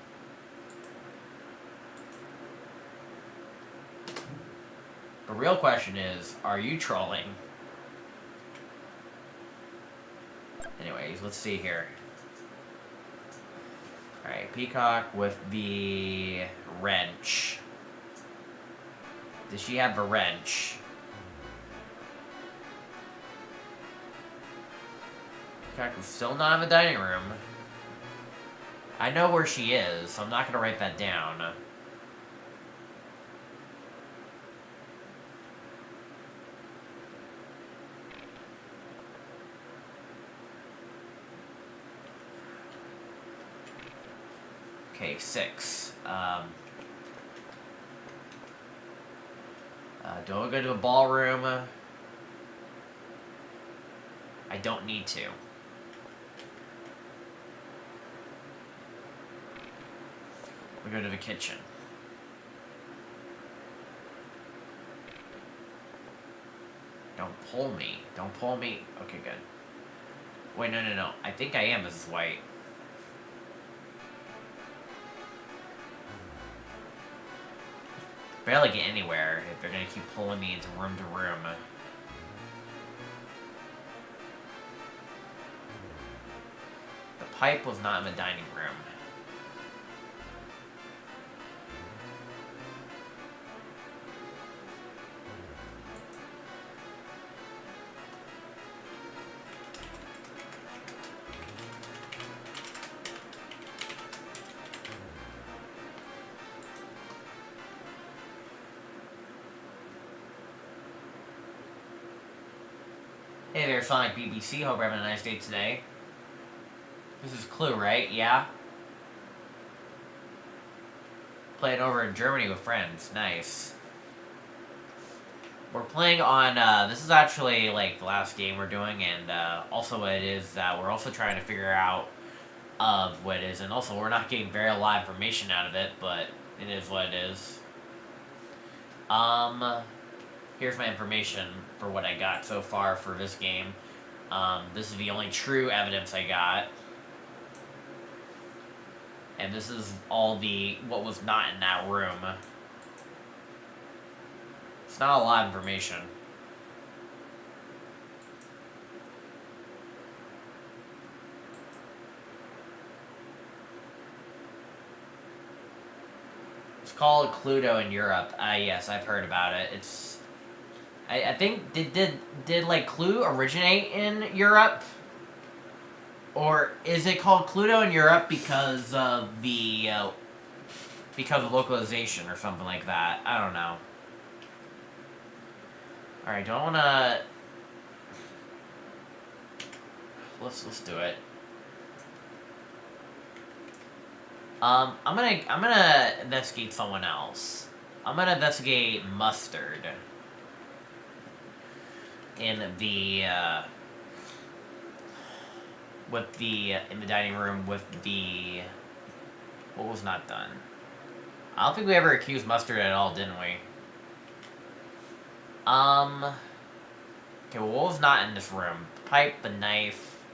[SPEAKER 1] The real question is, are you trolling? Anyways, let's see here. Alright, Peacock with the wrench. Does she have a wrench? Peacock is still not in the dining room. I know where she is, so I'm not gonna write that down. Okay, 6. Do I go to a ballroom? I don't need to. We go to the kitchen. Don't pull me. Don't pull me. Okay, good. Wait, no. I think I am Mrs. White. Barely get anywhere if they're gonna keep pulling me into room to room. The pipe was not in the dining room. Hey there, Sonic BBC. Hope you're having a nice day today. This is Clue, right? Yeah? Playing over in Germany with friends. Nice. We're playing on, this is actually, like, the last game we're doing, and, also what it is that we're also trying to figure out of what it is, and also we're not getting very a lot of information out of it, but it is what it is. Here's my information for what I got so far for this game. This is the only true evidence I got. And this is all what was not in that room. It's not a lot of information. It's called Cluedo in Europe. Yes, I've heard about it. I think, did like, Clue originate in Europe? Or is it called Cluedo in Europe because of localization or something like that? I don't know. Alright, do I wanna... Let's do it. I'm gonna investigate someone else. I'm gonna investigate Mustard. In the dining room with the... What was not done? I don't think we ever accused Mustard at all, didn't we? Okay, well, what was not in this room? Pipe, the knife...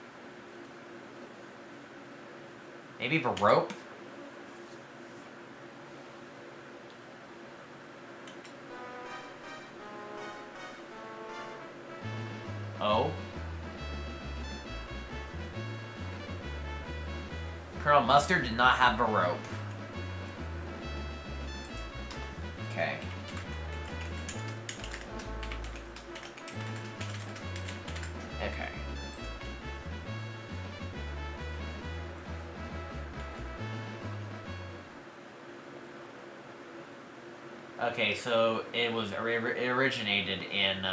[SPEAKER 1] Maybe the rope? Oh? Colonel Mustard did not have a rope. Okay. Okay. Okay, so it originated in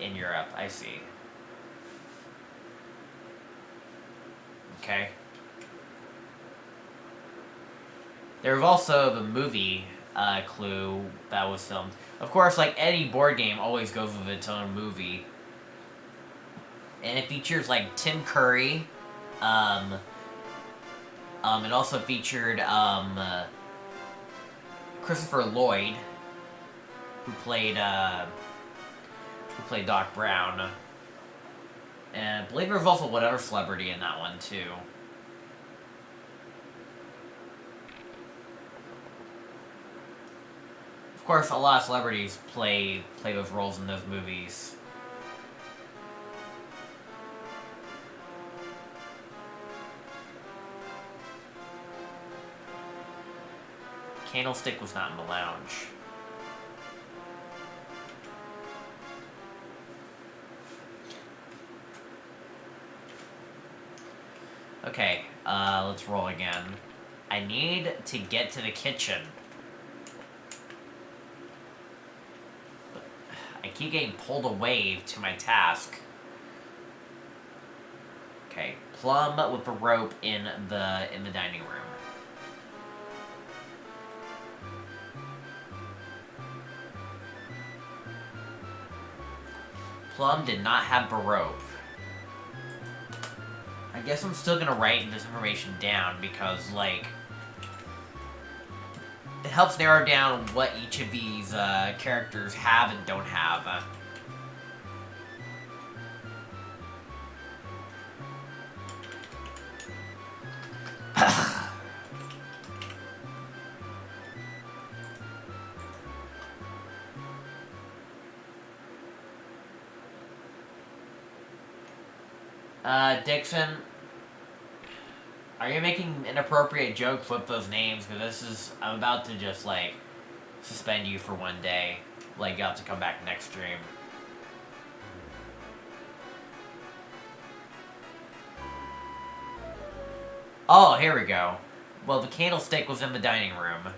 [SPEAKER 1] in Europe. I see. Okay. There was also the movie clue that was filmed. Of course, like any board game, always goes with its own movie. And it features, like, Tim Curry. It also featured, Christopher Lloyd, who played Doc Brown. And I believe there was also one other celebrity in that one, too. Of course, a lot of celebrities play those roles in those movies. Candlestick was not in the lounge. Okay, let's roll again. I need to get to the kitchen. I keep getting pulled away to my task. Okay, Plum with the rope in the dining room. Plum did not have the rope. I guess I'm still gonna write this information down because, like, it helps narrow down what each of these characters have and don't have. Dixon, are you making inappropriate jokes with those names? Because I'm about to just, like, suspend you for one day. Like, you have to come back next stream. Oh, here we go. Well, the candlestick was in the dining room.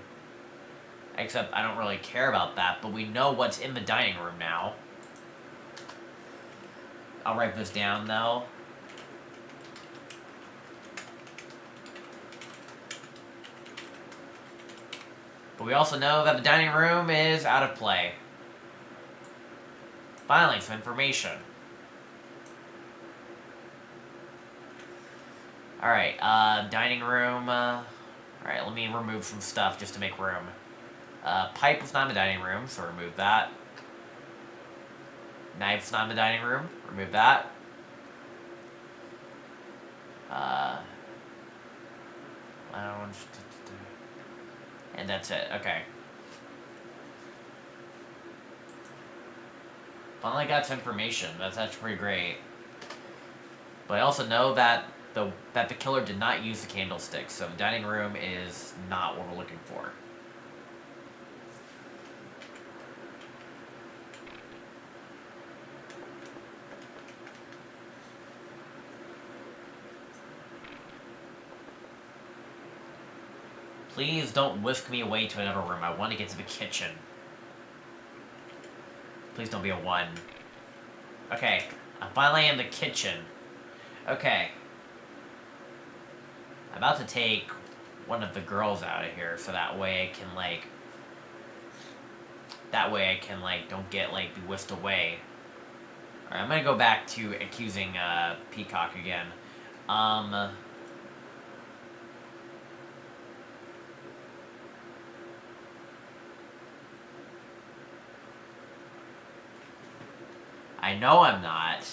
[SPEAKER 1] Except I don't really care about that, but we know what's in the dining room now. I'll write this down, though. But we also know that the dining room is out of play. Finally, some information. Alright, dining room. Alright, let me remove some stuff just to make room. Pipe was not in the dining room, so remove that. Knife's not in the dining room, remove that. And that's it, okay. Finally got some information, that's actually pretty great. But I also know that the killer did not use the candlestick, so the dining room is not what we're looking for. Please don't whisk me away to another room. I want to get to the kitchen. Please don't be a 1. Okay, I'm finally in the kitchen. Okay. I'm about to take one of the girls out of here, so that way I can, like... don't get, like, be whisked away. Alright, I'm gonna go back to accusing, Peacock again. I know I'm not.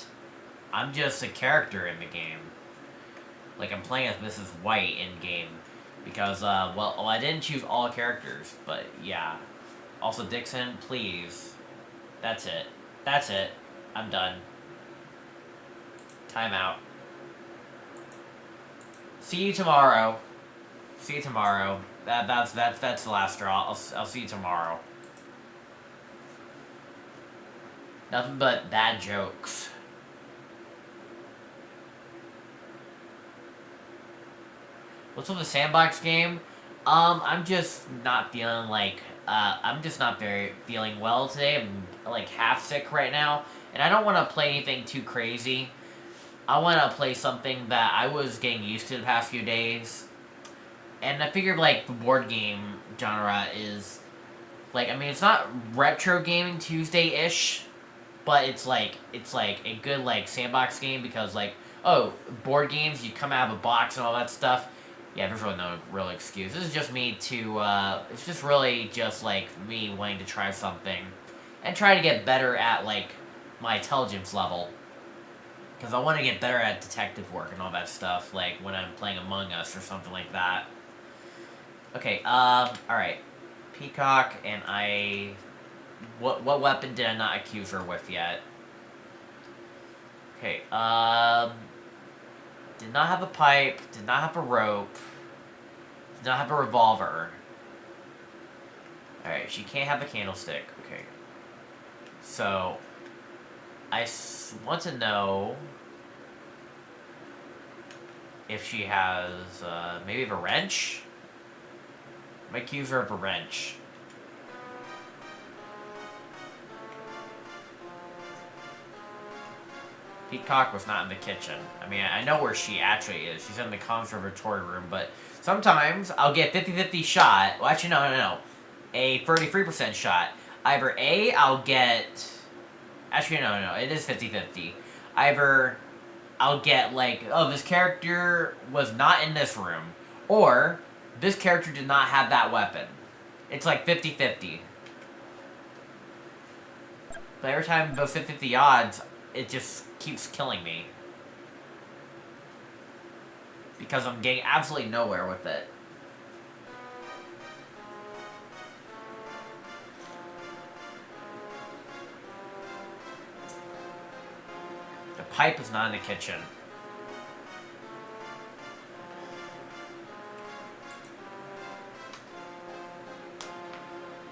[SPEAKER 1] I'm just a character in the game. Like, I'm playing as Mrs. White in-game. Because, well, I didn't choose all characters, but, yeah. Also, Dixon, please. That's it. That's it. I'm done. Time out. See you tomorrow. See you tomorrow. That's the last straw. I'll see you tomorrow. Nothing but bad jokes. What's with the Sandbox game? I'm just not feeling like, I'm just not feeling well today. I'm, like, half sick right now. And I don't want to play anything too crazy. I want to play something that I was getting used to the past few days. And I figured, like, the board game genre is Like, I mean, it's not Retro Gaming Tuesday-ish, but it's like a good, like, sandbox game because, like, oh, board games, you come out of a box and all that stuff. Yeah, there's really no real excuse. This is just me it's just really just, like, me wanting to try something and try to get better at, like, my intelligence level. Because I want to get better at detective work and all that stuff, like when I'm playing Among Us or something like that. Okay, alright. Peacock, and what weapon did I not accuse her with yet? Okay, did not have a pipe, did not have a rope, did not have a revolver. Alright, she can't have a candlestick. Okay. So, I want to know if she has, maybe a wrench? I might accuse her of a wrench. Peacock was not in the kitchen. I mean, I know where she actually is. She's in the conservatory room, but sometimes I'll get 50-50 shot. Well, actually, no. A 33% shot. Either A, I'll get... Actually, no. It is 50-50. Either I'll get, like, oh, this character was not in this room. Or, this character did not have that weapon. It's like 50-50. But every time those 50-50 odds, it just keeps killing me. Because I'm getting absolutely nowhere with it. The pipe is not in the kitchen.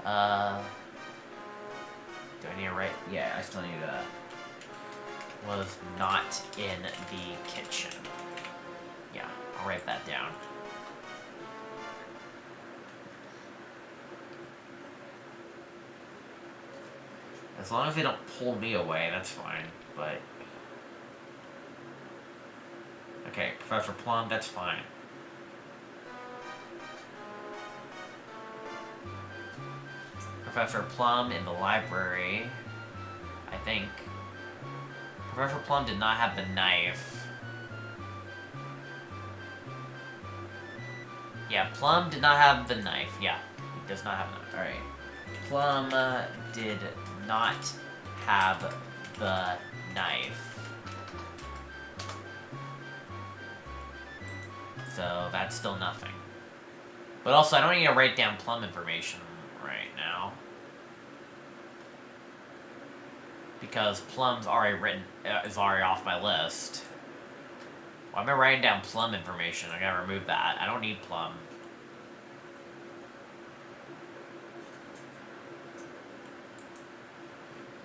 [SPEAKER 1] Do I need to write? Yeah, I still need to... Was not in the kitchen. Yeah, I'll write that down. As long as they don't pull me away, that's fine, but... Okay, Professor Plum, that's fine. Professor Plum in the library, I think. Professor Plum did not have the knife. Yeah, Plum did not have the knife. Yeah, he does not have the knife. Alright. Plum did not have the knife. So that's still nothing. But also, I don't need to write down Plum information right now. Because Plum's already is already off my list. Well, I've been writing down Plum information. I gotta remove that. I don't need Plum.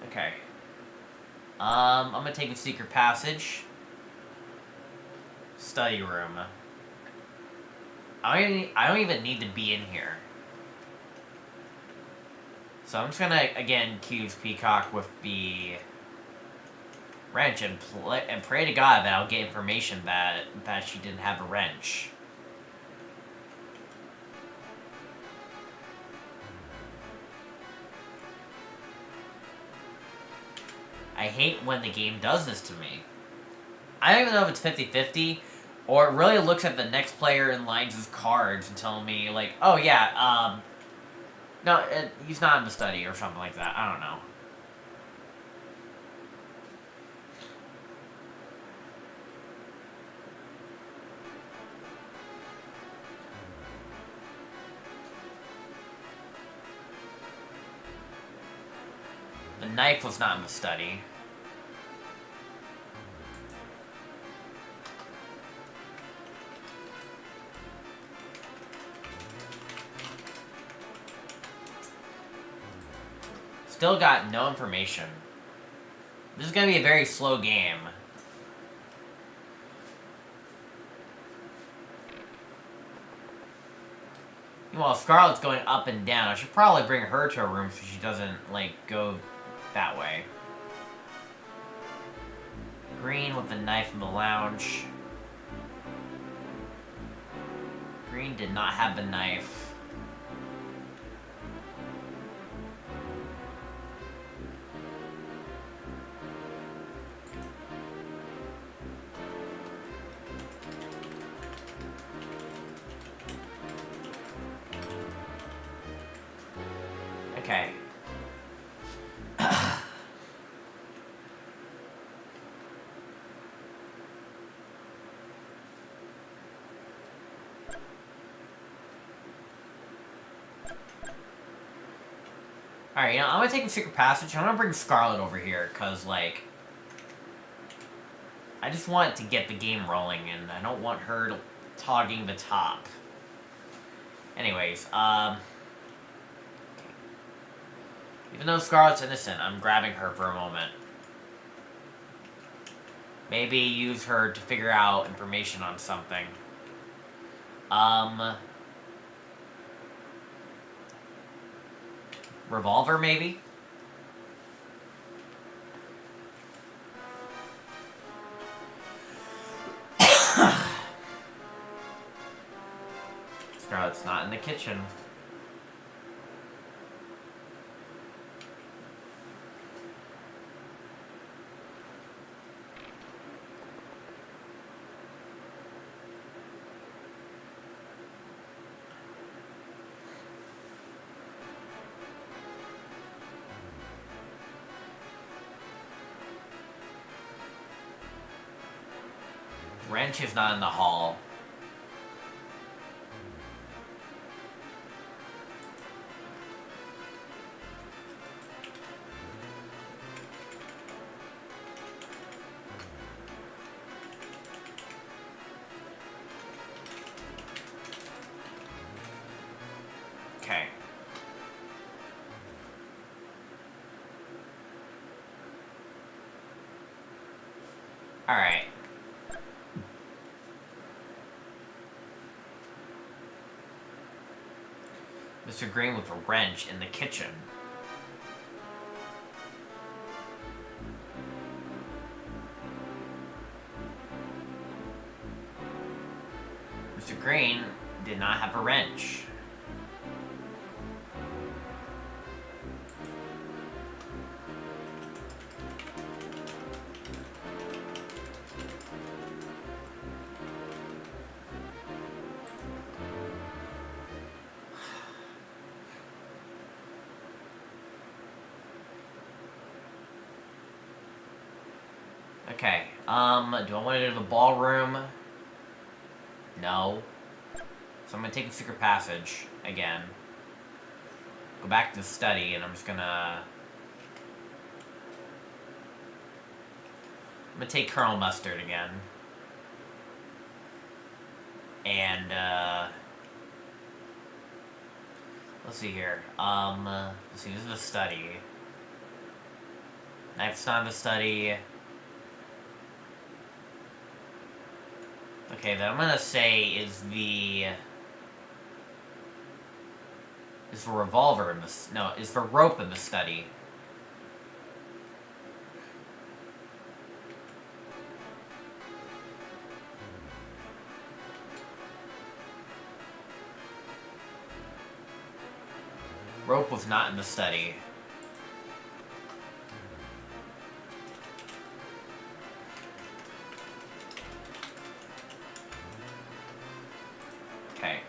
[SPEAKER 1] Okay. I'm gonna take a secret passage. Study room. I don't even need to be in here. So I'm just gonna, again, accuse Peacock with the wrench and pray to God that I'll get information that she didn't have a wrench. I hate when the game does this to me. I don't even know if it's 50-50, or it really looks at the next player in line's cards and telling me, like, oh yeah, no, he's not in the study or something like that. I don't know. The knife was not in the study. Still got no information. This is gonna be a very slow game. Meanwhile, Scarlet's going up and down. I should probably bring her to a room so she doesn't, like, go that way. Green with the knife in the lounge. Green did not have the knife. Okay. Alright, you know, I'm gonna take the secret passage. I'm gonna bring Scarlet over here, because, like, I just want to get the game rolling, and I don't want her togging the top. Anyways, even though Scarlet's innocent, I'm grabbing her for a moment. Maybe use her to figure out information on something. Revolver, maybe? Scarlet's not in the kitchen. Wrench is not in the hall. Okay. Alright. Mr. Green with a wrench in the kitchen. Mr. Green did not have a wrench. Okay, do I want to go to the ballroom? No. So I'm gonna take the secret passage again. Go back to the study, and I'm gonna take Colonel Mustard again. And, let's see here. Let's see, this is the study. Knife's not in the study. Okay, then I'm gonna say is the revolver in the... No, is the rope in the study. Rope was not in the study. Okay.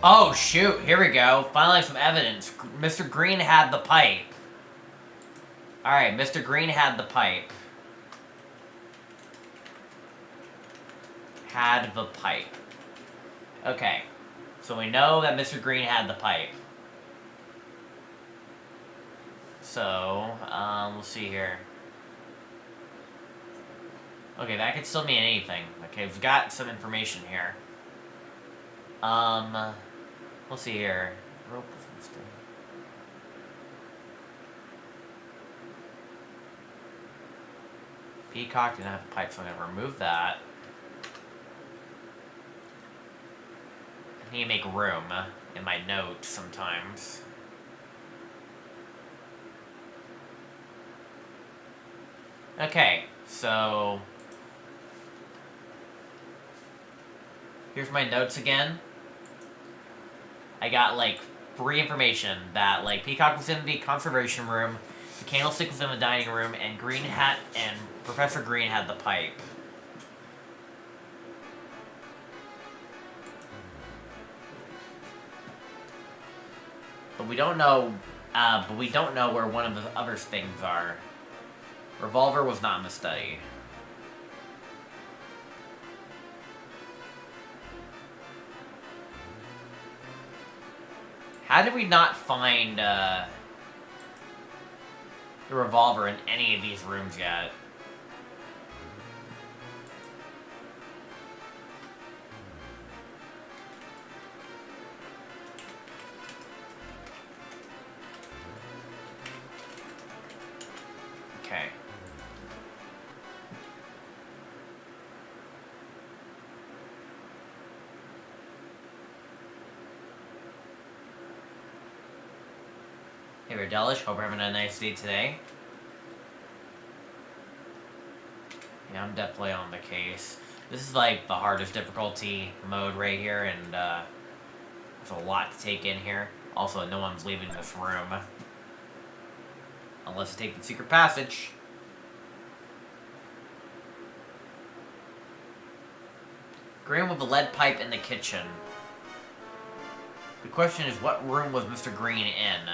[SPEAKER 1] Oh, shoot. Here we go. Finally some evidence. Mr. Green had the pipe. Alright, Mr. Green had the pipe. Had the pipe. Okay. So we know that Mr. Green had the pipe. So, we'll see here. Okay, that could still mean anything. Okay, we've got some information here. We'll see here. Rope was missing. Peacock didn't have a pipe, so I'm gonna remove that. I need to make room in my notes sometimes. Okay, so Here's my notes again. I got, like, 3 information. That, like, Peacock was in the conservation room, the candlestick was in the dining room, and Professor Green had the pipe. But we don't know where one of the other things are. Revolver was not in the study. How did we not find the revolver in any of these rooms yet? Okay. Hey, Verdelish, hope you're having a nice day today. Yeah, I'm definitely on the case. This is like the hardest difficulty mode right here, and there's a lot to take in here. Also, no one's leaving this room. Unless you take the secret passage. Green with the lead pipe in the kitchen. The question is, what room was Mr. Green in?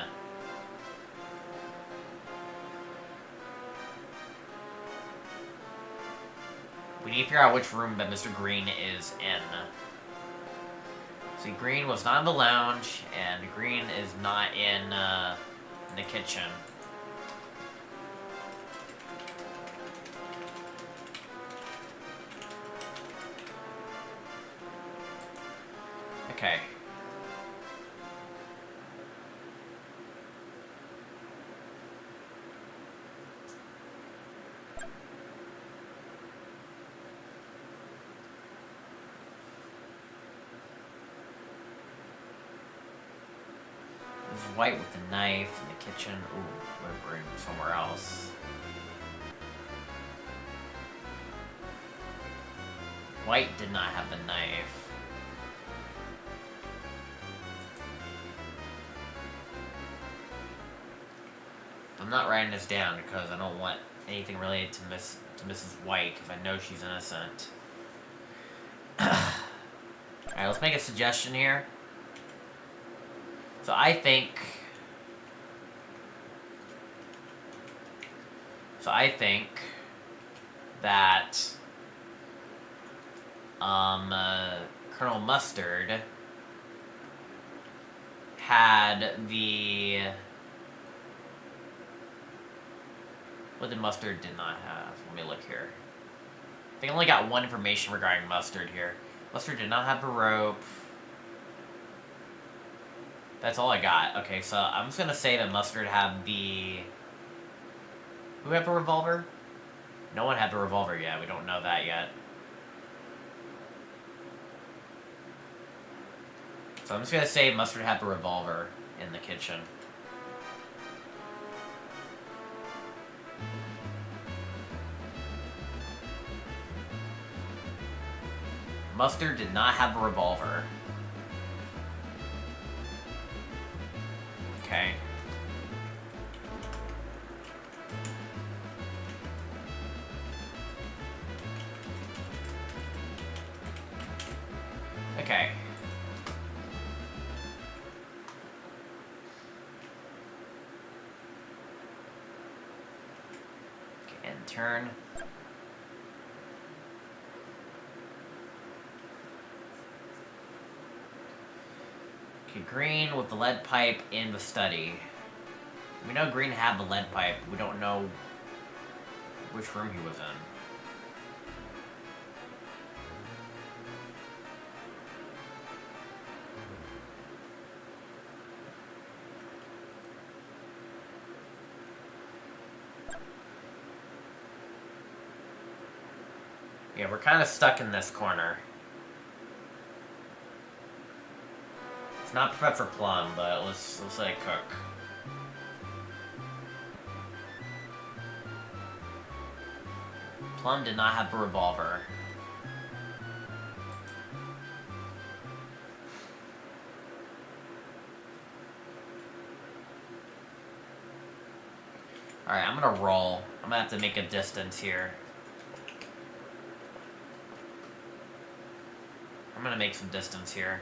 [SPEAKER 1] We need to figure out which room that Mr. Green is in. See, Green was not in the lounge, and Green is not in the kitchen. Okay. There's White with the knife in the kitchen. Ooh, we're somewhere else. White did not have the knife. I'm not writing this down because I don't want anything related to Mrs. White, because I know she's innocent. Alright, let's make a suggestion here. So I think that Colonel Mustard had the... What did Mustard did not have? Let me look here. I think I only got one information regarding Mustard here. Mustard did not have the rope. That's all I got. Okay, so I'm just gonna say that Mustard had the... Who had the revolver? No one had the revolver yet. We don't know that yet. So I'm just gonna say Mustard had the revolver in the kitchen. Mustard did not have a revolver. Okay. Okay. Okay, and turn. Okay, Green with the lead pipe in the study. We know Green had the lead pipe. We don't know which room he was in. Yeah, we're kind of stuck in this corner. It's not Professor Plum, but let's say Cook. Plum did not have the revolver. I'm gonna roll. I'm gonna have to make a distance here. I'm gonna make some distance here.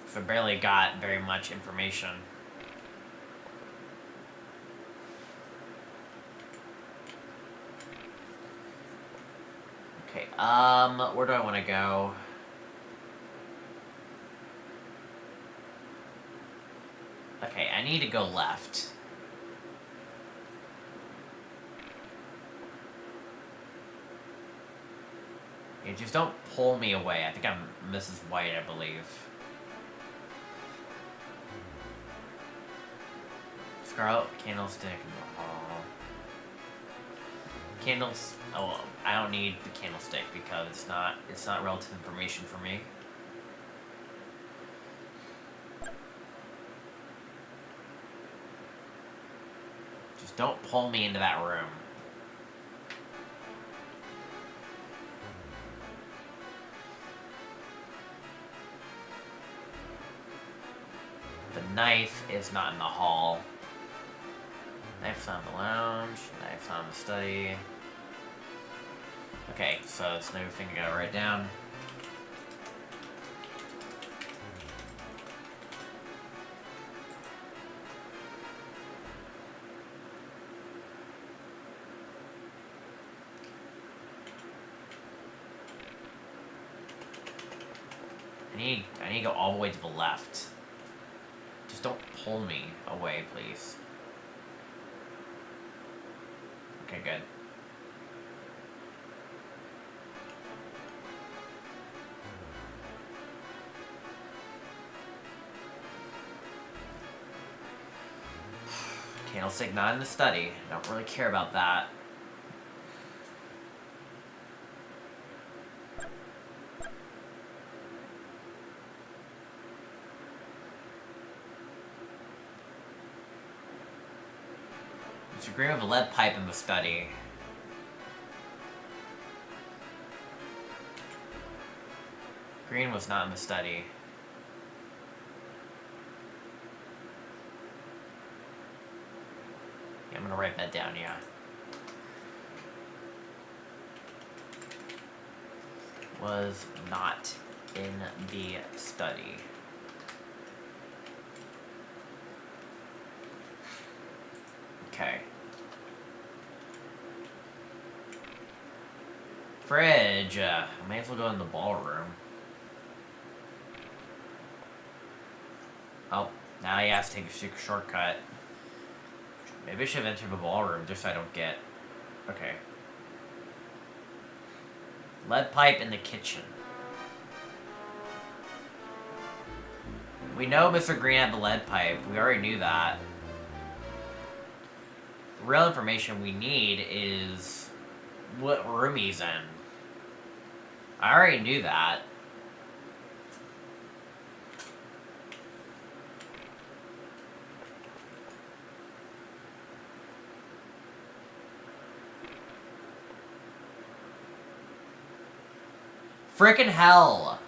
[SPEAKER 1] So I barely got very much information. Okay, where do I want to go? Okay, I need to go left. Okay, just don't pull me away. I think I'm Mrs. White, I believe. Scarlet candlestick in the hall. Candles. Oh, I don't need the candlestick because it's not relative information for me. Just don't pull me into that room. The knife is not in the hall. Knife's not in the lounge. Knife's not in the study. Okay, so it's another thing I gotta write down. I need to go all the way to the left. Just don't pull me away, please. Okay, good. Candlestick not in the study. I don't really care about that. Disagree with a lead pipe in the study. Green was not in the study. Yeah, I'm gonna write that down, yeah. Was not in the study. Okay. Fridge. I may as well go in the ballroom. Oh, now you have to take a shortcut. Maybe I should have entered the ballroom just so I don't get... Okay. Lead pipe in the kitchen. We know Mr. Green had the lead pipe. We already knew that. The real information we need is what room he's in. I already knew that. Frickin' hell!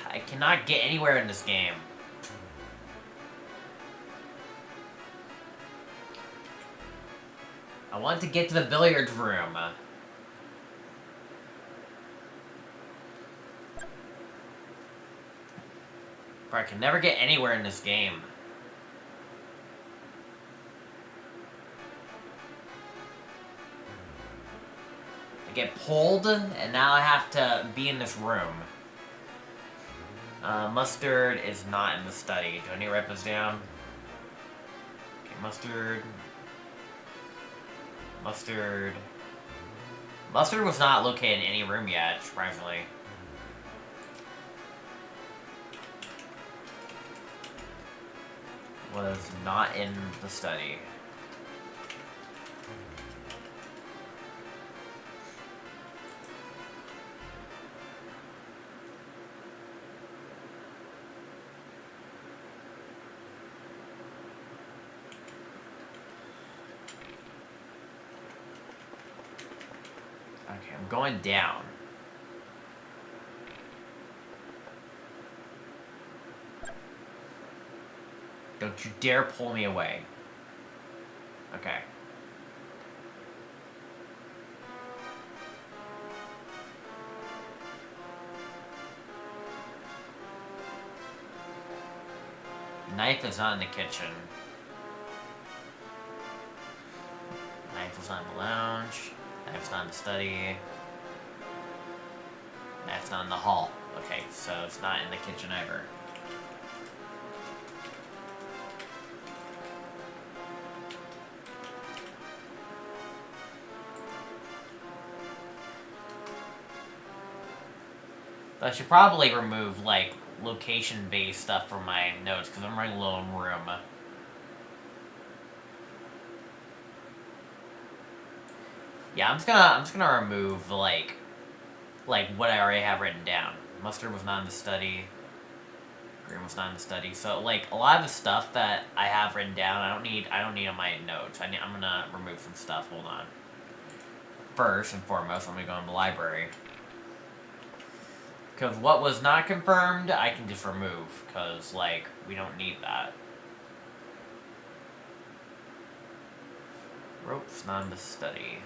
[SPEAKER 1] I cannot get anywhere in this game. I want to get to the billiards room. But I can never get anywhere in this game. I get pulled, and now I have to be in this room. Mustard is not in the study. Do I need to write this down? Okay, mustard. Mustard. Mustard was not located in any room yet, surprisingly. Was not in the study. Okay, I'm going down. Don't you dare pull me away. Okay. Knife is not in the kitchen. Knife is not in the lounge. Knife's not in the study. Knife's not in the hall. Okay, so it's not in the kitchen either. I should probably remove, like, location-based stuff from my notes, because I'm running low on room. Yeah, I'm just gonna remove, like what I already have written down. Mustard was not in the study. Green was not in the study. So, like, a lot of the stuff that I have written down, I don't need on my notes. I'm gonna remove some stuff. Hold on. First and foremost, I'm gonna go in the library. Because what was not confirmed, I can just remove. Because, like, we don't need that. Rope's not in the study.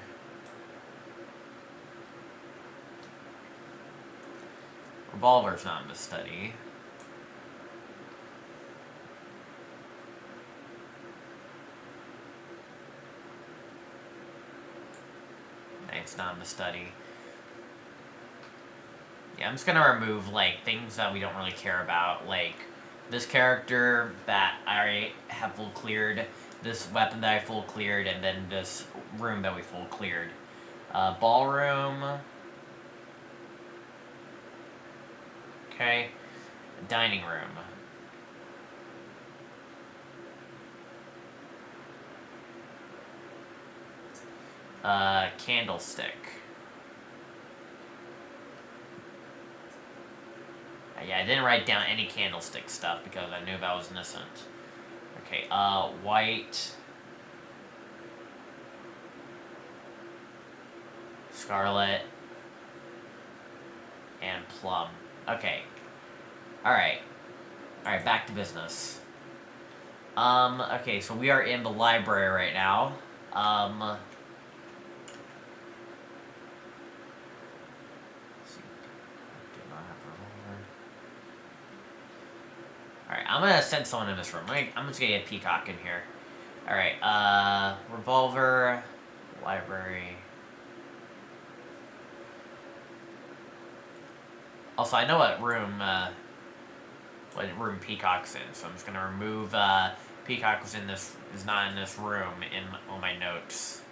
[SPEAKER 1] Revolver's not in the study. Knife's not in the study. Yeah, I'm just gonna remove, like, things that we don't really care about, like this character that I already have full cleared, this weapon that I full cleared, and then this room that we full cleared. Ballroom. Okay. Dining room. Candlestick. Yeah, I didn't write down any candlestick stuff because I knew that was innocent. Okay, white. Scarlet. And plum. Okay. Alright. Alright, back to business. Okay, so we are in the library right now. Alright, I'm gonna send someone in this room. I'm just gonna get Peacock in here. Alright, revolver, library. Also, I know what room Peacock's in, so I'm just gonna remove, Peacock is not in this room in all my notes.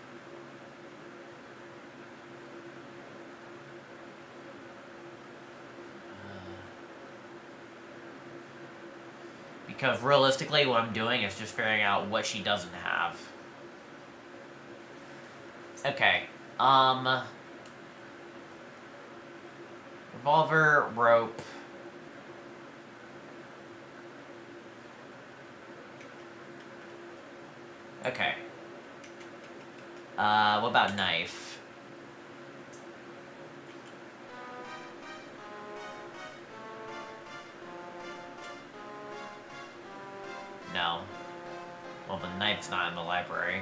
[SPEAKER 1] Because realistically, what I'm doing is just figuring out what she doesn't have. Okay, revolver, rope. Okay. What about knife? No. Well, the knife's not in the library.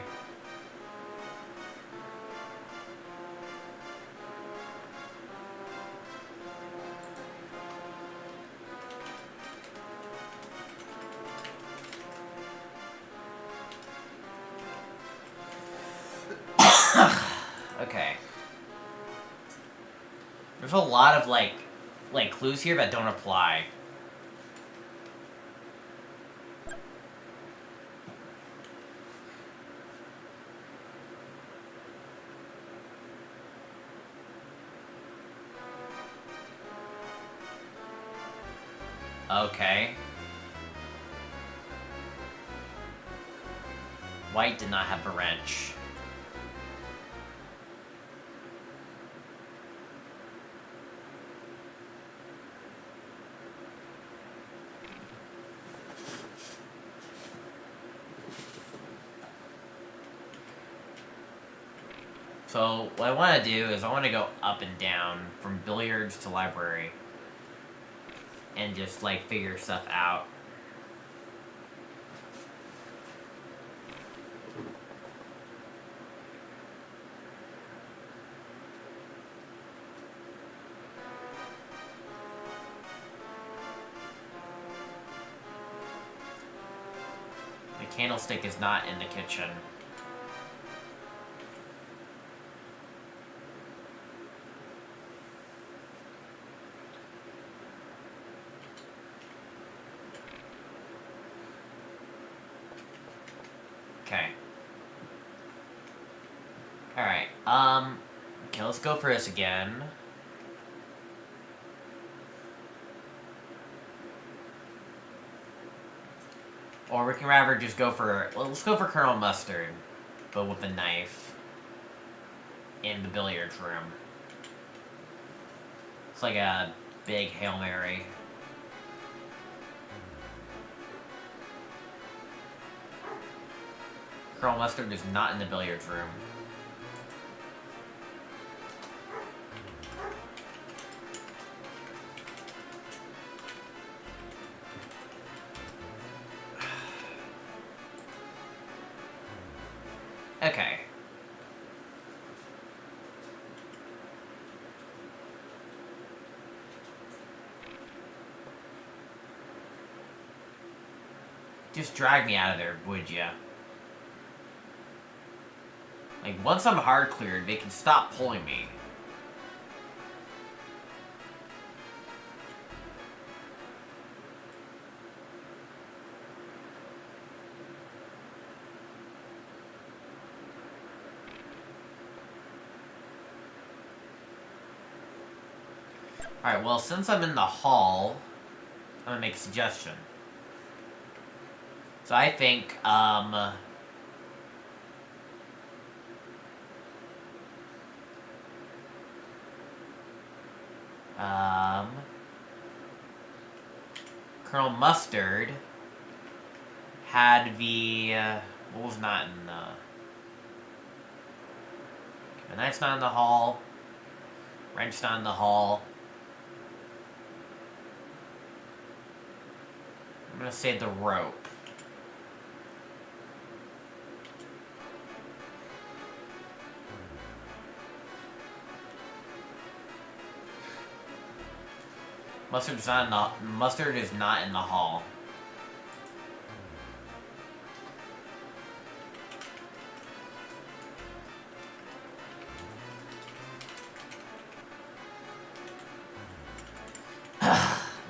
[SPEAKER 1] Okay. There's a lot of, like clues here that don't apply. Okay. White did not have a wrench. So, what I want to do is I want to go up and down from billiards to library. And just, like, figure stuff out. The candlestick is not in the kitchen. Okay. Alright, okay, let's go for this again. Or we can rather just go for, well, let's go for Colonel Mustard, but with a knife in the billiards room. It's like a big Hail Mary. Colonel Mustard is not in the billiards room. Okay. Just drag me out of there, would ya? Like, once I'm hard cleared, they can stop pulling me. Alright, well, since I'm in the hall, I'm gonna make a suggestion. So I think, Colonel Mustard had the, what was not in the... The knife's not in the hall. Wrench's not in the hall. I'm gonna say the rope. Mustard is not in the hall.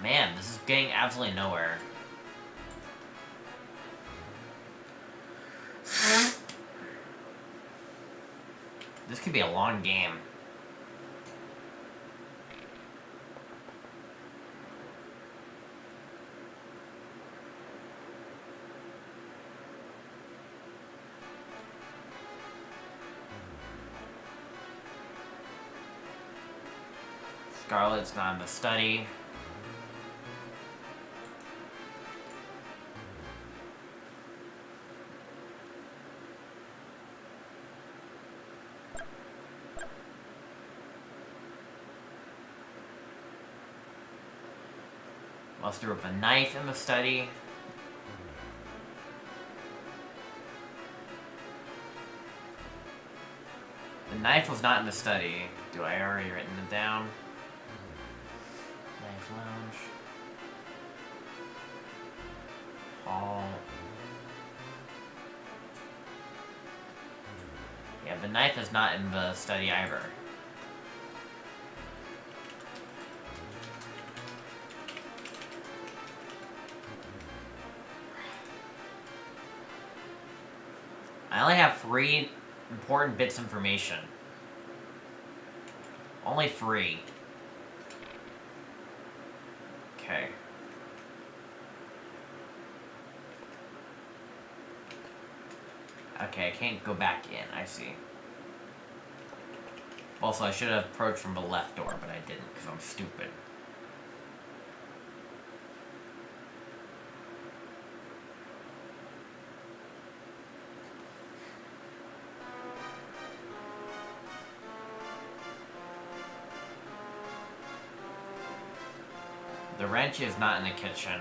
[SPEAKER 1] Man, this is getting absolutely nowhere. This could be a long game. Scarlet's not in the study. Mustard with a knife in the study. The knife was not in the study. Do I already written it down? Knife lounge. Hall. Yeah, the knife is not in the study either. I only have 3 important bits of information. Only 3. Okay. Okay, I can't go back in, I see. Also, I should have approached from the left door, but I didn't, because I'm stupid. The wrench is not in the kitchen.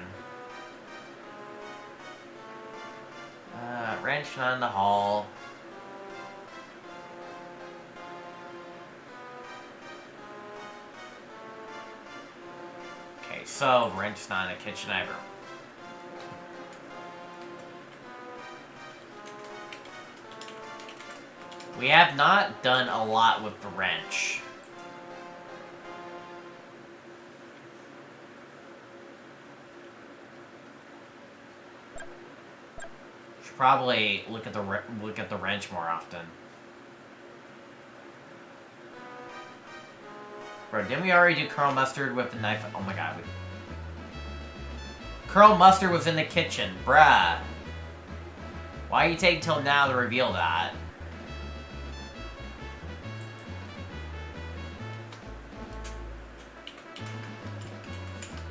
[SPEAKER 1] Wrench Wrench not in the hall. Okay, so wrench not in the kitchen either. We have not done a lot with the wrench. Should probably look at the wrench more often. Bro, didn't we already do Colonel Mustard with the knife? Oh my god. Colonel Mustard was in the kitchen, bruh. Why you take till now to reveal that?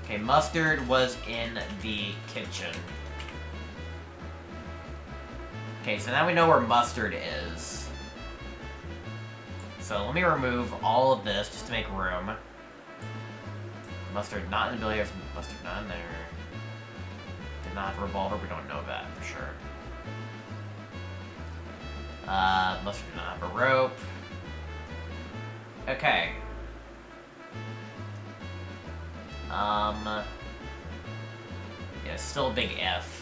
[SPEAKER 1] Okay, Mustard was in the kitchen. Okay, so now we know where Mustard is. So let me remove all of this just to make room. Mustard not in the billiards. Mustard not in there. Did not have a revolver. We don't know that for sure. Mustard did not have a rope. Okay. Yeah, still a big F.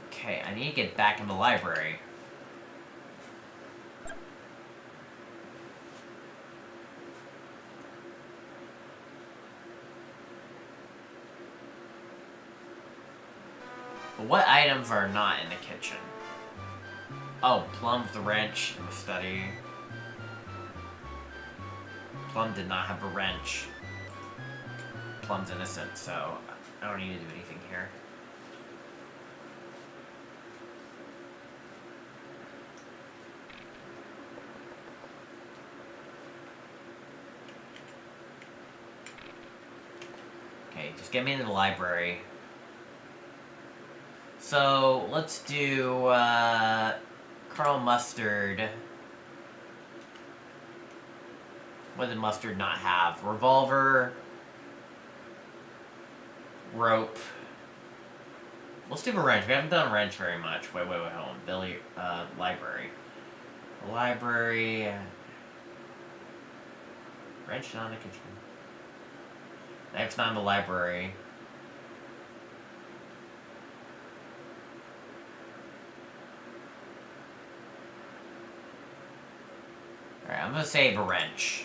[SPEAKER 1] Okay, I need to get back in the library. But what items are not in the kitchen? Oh, Plum's the wrench in the study. Plum did not have a wrench. Plum's innocent, so I don't need to do anything here. Okay, just get me into the library. So, let's do, Colonel Mustard. What did Mustard not have? Revolver. Rope. Let's do a wrench. We haven't done a wrench very much. Wait, hold on. Library. Library. Wrench not in the kitchen. Knife's not in the library. Alright, I'm gonna save a wrench.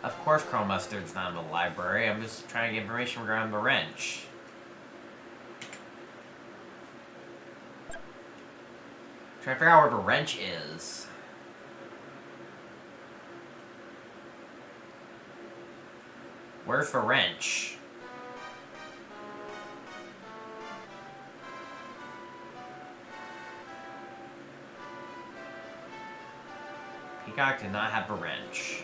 [SPEAKER 1] Of course Colonel Mustard's not in the library. I'm just trying to get information regarding the wrench. Trying to figure out where the wrench is. Where's the wrench? Peacock did not have a wrench.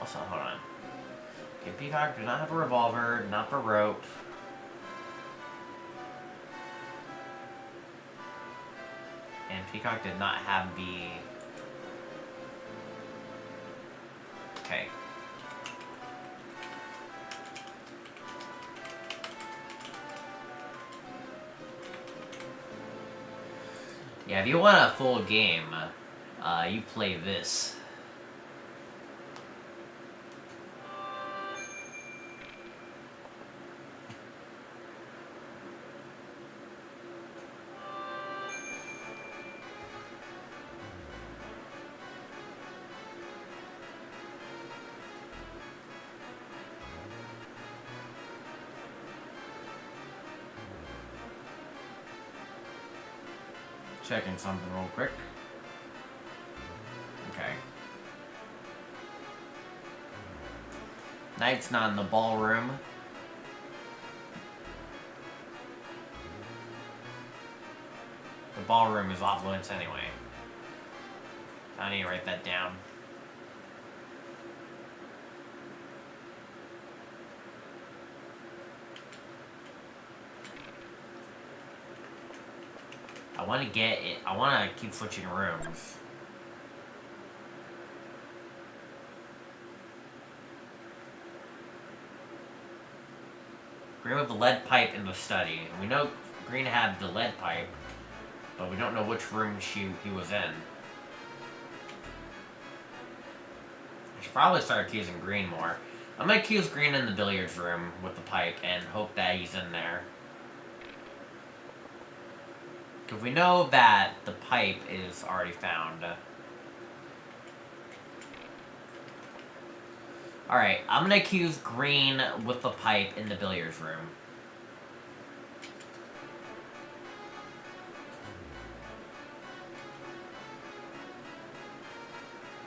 [SPEAKER 1] Also, hold on. Okay, Peacock did not have a revolver, not the rope. And Peacock did not have the... Okay. Yeah, if you want a full game, you play this. Checking something real quick. Okay. Knight's not in the ballroom. The ballroom is off limits anyway. I need to write that down. want to get it. I want to keep switching rooms. Green with the lead pipe in the study. We know Green had the lead pipe, but we don't know which room he was in. I should probably start accusing Green more. I'm gonna accuse Green in the billiards room with the pipe and hope that he's in there. Because we know that the pipe is already found. Alright, I'm gonna accuse Green with the pipe in the billiards room.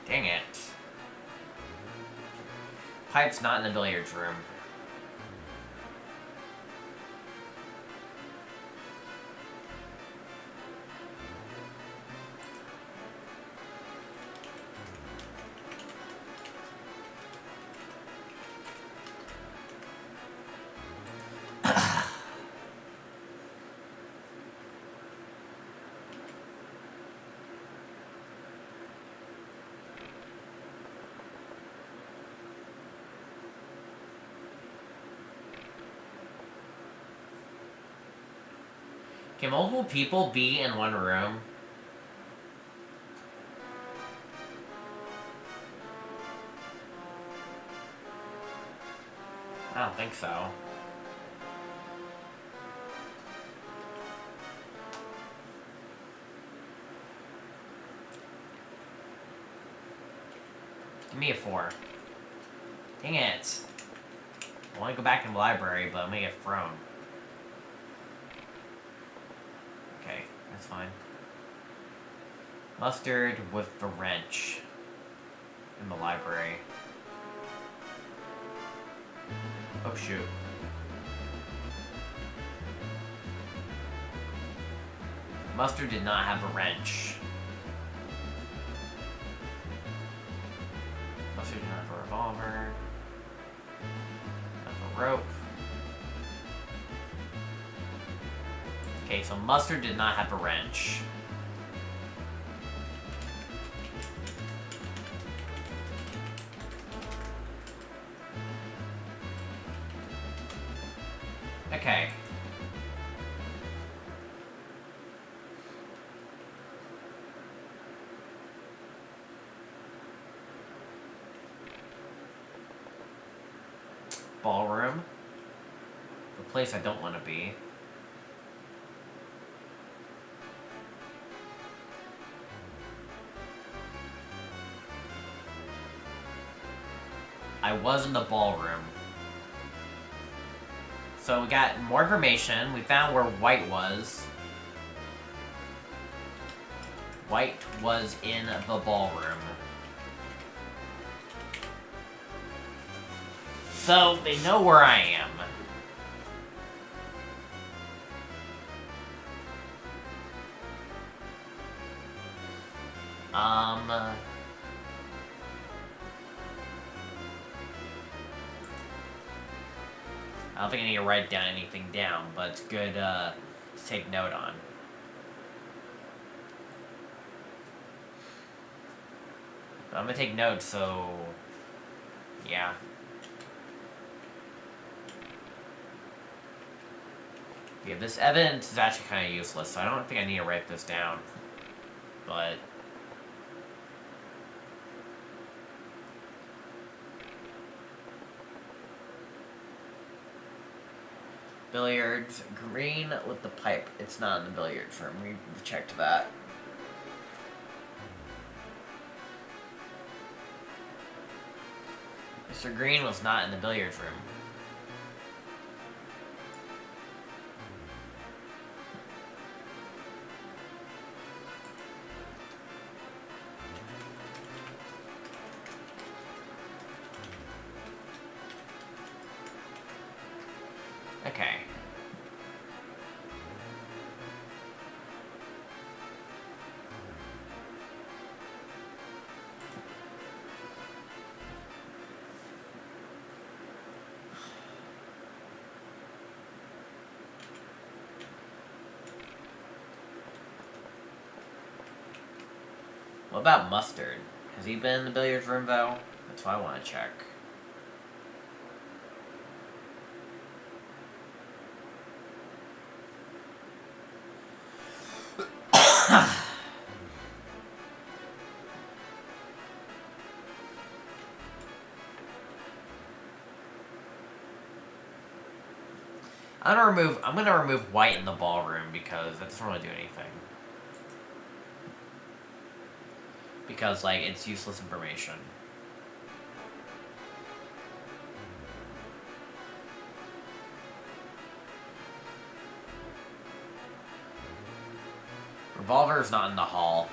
[SPEAKER 1] Dang it. Pipe's not in the billiards room. Can multiple people be in one room? I don't think so. Give me a 4. Dang it. I want to go back in the library, but I'm gonna get thrown. Okay, that's fine. Mustard with the wrench in the library. Oh shoot. Mustard did not have a wrench. Mustard did not have a revolver. Have a rope. Okay, so Mustard did not have a wrench. Okay. Ballroom. The place I don't want to be. I was in the ballroom. So we got more information. We found where White was. White was in the ballroom. So they know where I am. I don't think I need to write down anything down, but it's good to take note on. But I'm gonna take notes, so yeah. Yeah, this evidence is actually kind of useless, so I don't think I need to write this down. But billiards, green with the pipe. It's not in the billiards room. We've checked that. Mr. Green was not in the billiards room. Okay. What about Mustard? Has he been in the billiards room, though? That's what I want to check. I'm gonna remove white in the ballroom because that doesn't really do anything. Because, like, it's useless information. Revolver's not in the hall.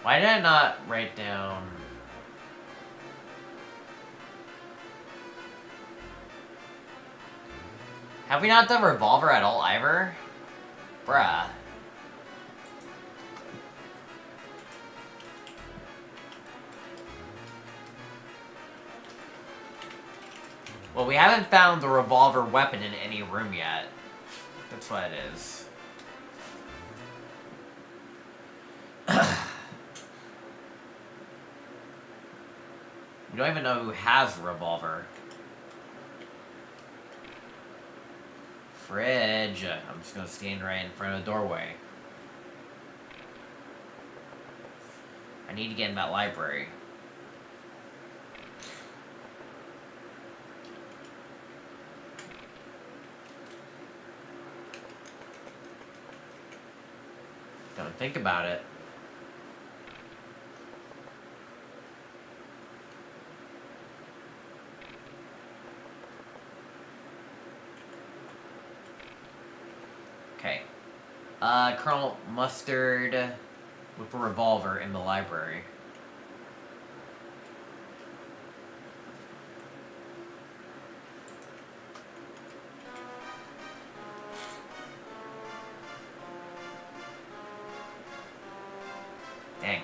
[SPEAKER 1] Why did I not write down... Have we not done Revolver at all, Ivor? Bruh. Well, we haven't found the Revolver weapon in any room yet. That's what it is. We don't even know who has a revolver. Fridge. I'm just gonna stand right in front of the doorway. I need to get in that library. Don't think about it. Okay. Colonel Mustard with a revolver in the library. Dang.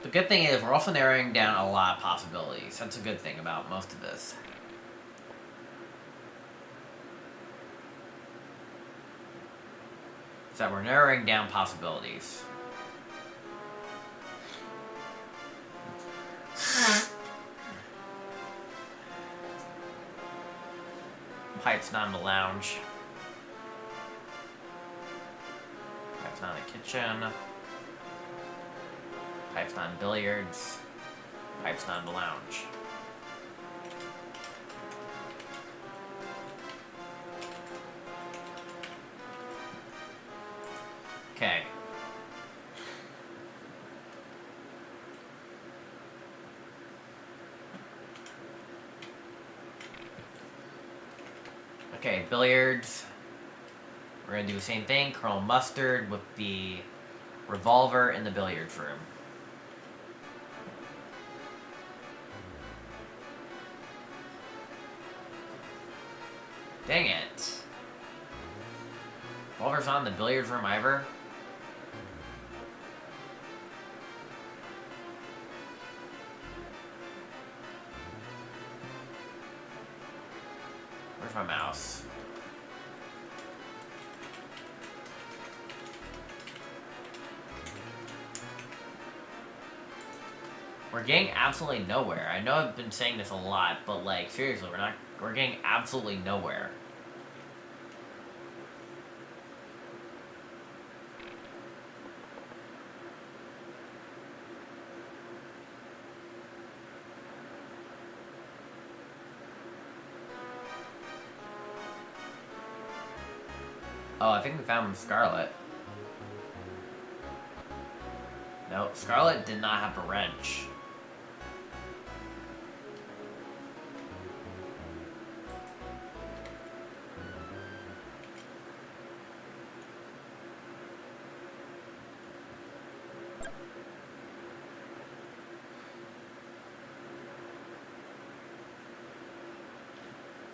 [SPEAKER 1] The good thing is we're also narrowing down a lot of possibilities. That's a good thing about most of this. Is that we're narrowing down possibilities. Pipe's not in the lounge. Pipe's not in the kitchen. Pipe's not in billiards. Pipe's not in the lounge. Okay. Okay, billiards. We're gonna do the same thing. Colonel Mustard with the revolver in the billiards room. Dang it. Revolver's not in the billiards room either. Where's my mouse? We're getting absolutely nowhere. I know I've been saying this a lot, but like seriously, we're getting absolutely nowhere. Oh, I think we found Scarlet. No, Scarlet did not have a wrench.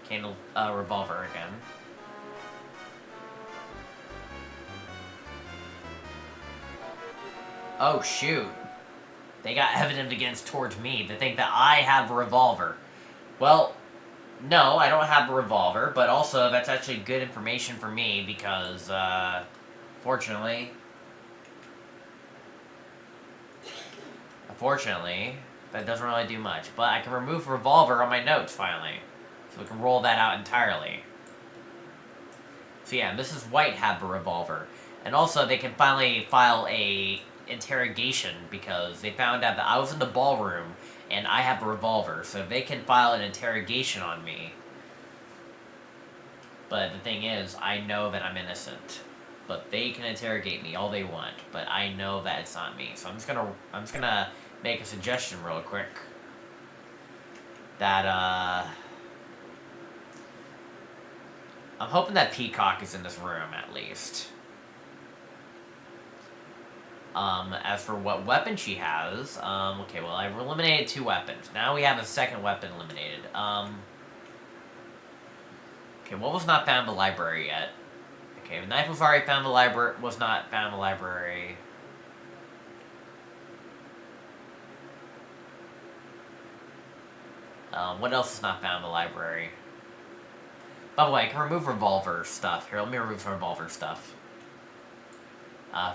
[SPEAKER 1] Candle, revolver again. Oh, shoot. They got evidence against towards me. They think that I have a revolver. Well, no, I don't have a revolver, but also that's actually good information for me because, unfortunately, that doesn't really do much. But I can remove revolver on my notes, finally. So we can roll that out entirely. So yeah, Mrs. White have a revolver. And also, they can finally file a interrogation because they found out that I was in the ballroom and I have a revolver. So they can file an interrogation on me. But the thing is, I know that I'm innocent. But they can interrogate me all they want. But I know that it's not me. So I'm just gonna make a suggestion real quick. That, I'm hoping that Peacock is in this room, at least. As for what weapon she has, okay, well, I've eliminated 2 weapons. Now we have a second weapon eliminated. Okay, what was not found in the library yet? Okay, the knife was already found in the library, was not found in the library. What else is not found in the library? By the way, I can remove revolver stuff. Here, let me remove some revolver stuff.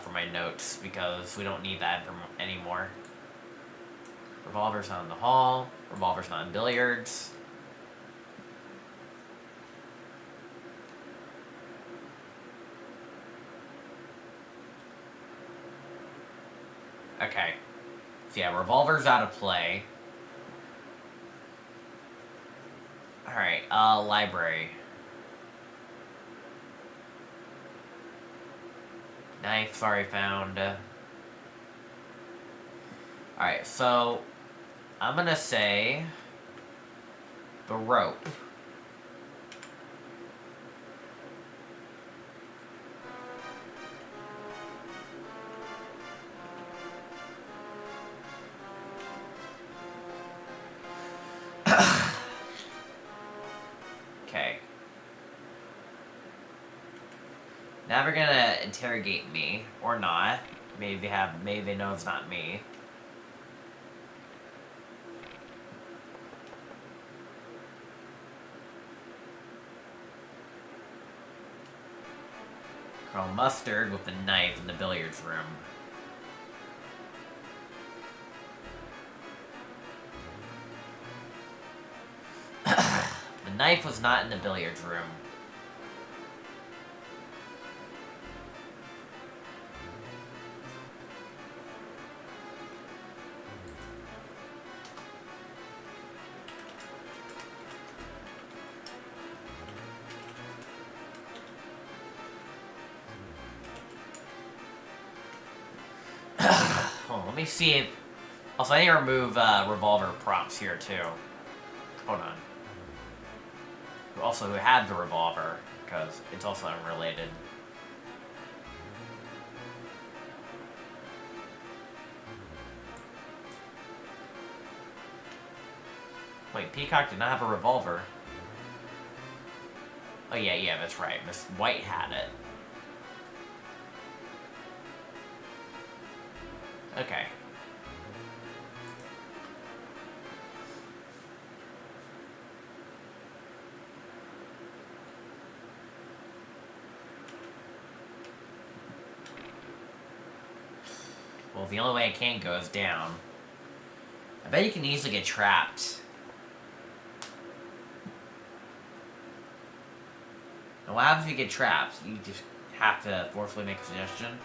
[SPEAKER 1] For my notes, because we don't need that anymore. Revolver's not in the hall. Revolver's not in billiards. Okay. So yeah, revolver's out of play. Alright, library. Knife, sorry, found. Alright, so I'm gonna say the rope. Okay. Now they're gonna interrogate me, or not. Maybe they know it's not me. Colonel Mustard with the knife in the billiards room. The knife was not in the billiards room. Hold on, let me see if... Also, I need to remove revolver props here, too. Hold on. Also, who had the revolver, because it's also unrelated. Wait, Peacock did not have a revolver. Oh, yeah, that's right. Miss White had it. Okay. Well, the only way I can go is down. I bet you can easily get trapped. And what happens if you get trapped? You just have to forcefully make a suggestion?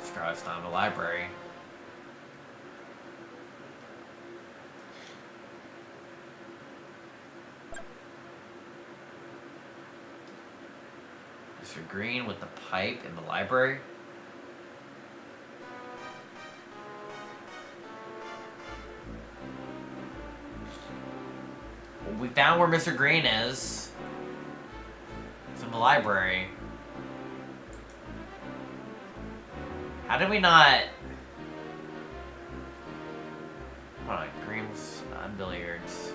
[SPEAKER 1] Scarlet's not in the library. Mr. Green with the pipe in the library. Well, we found where Mr. Green is. It's in the library. How did we not... Hold on, Green's billiards.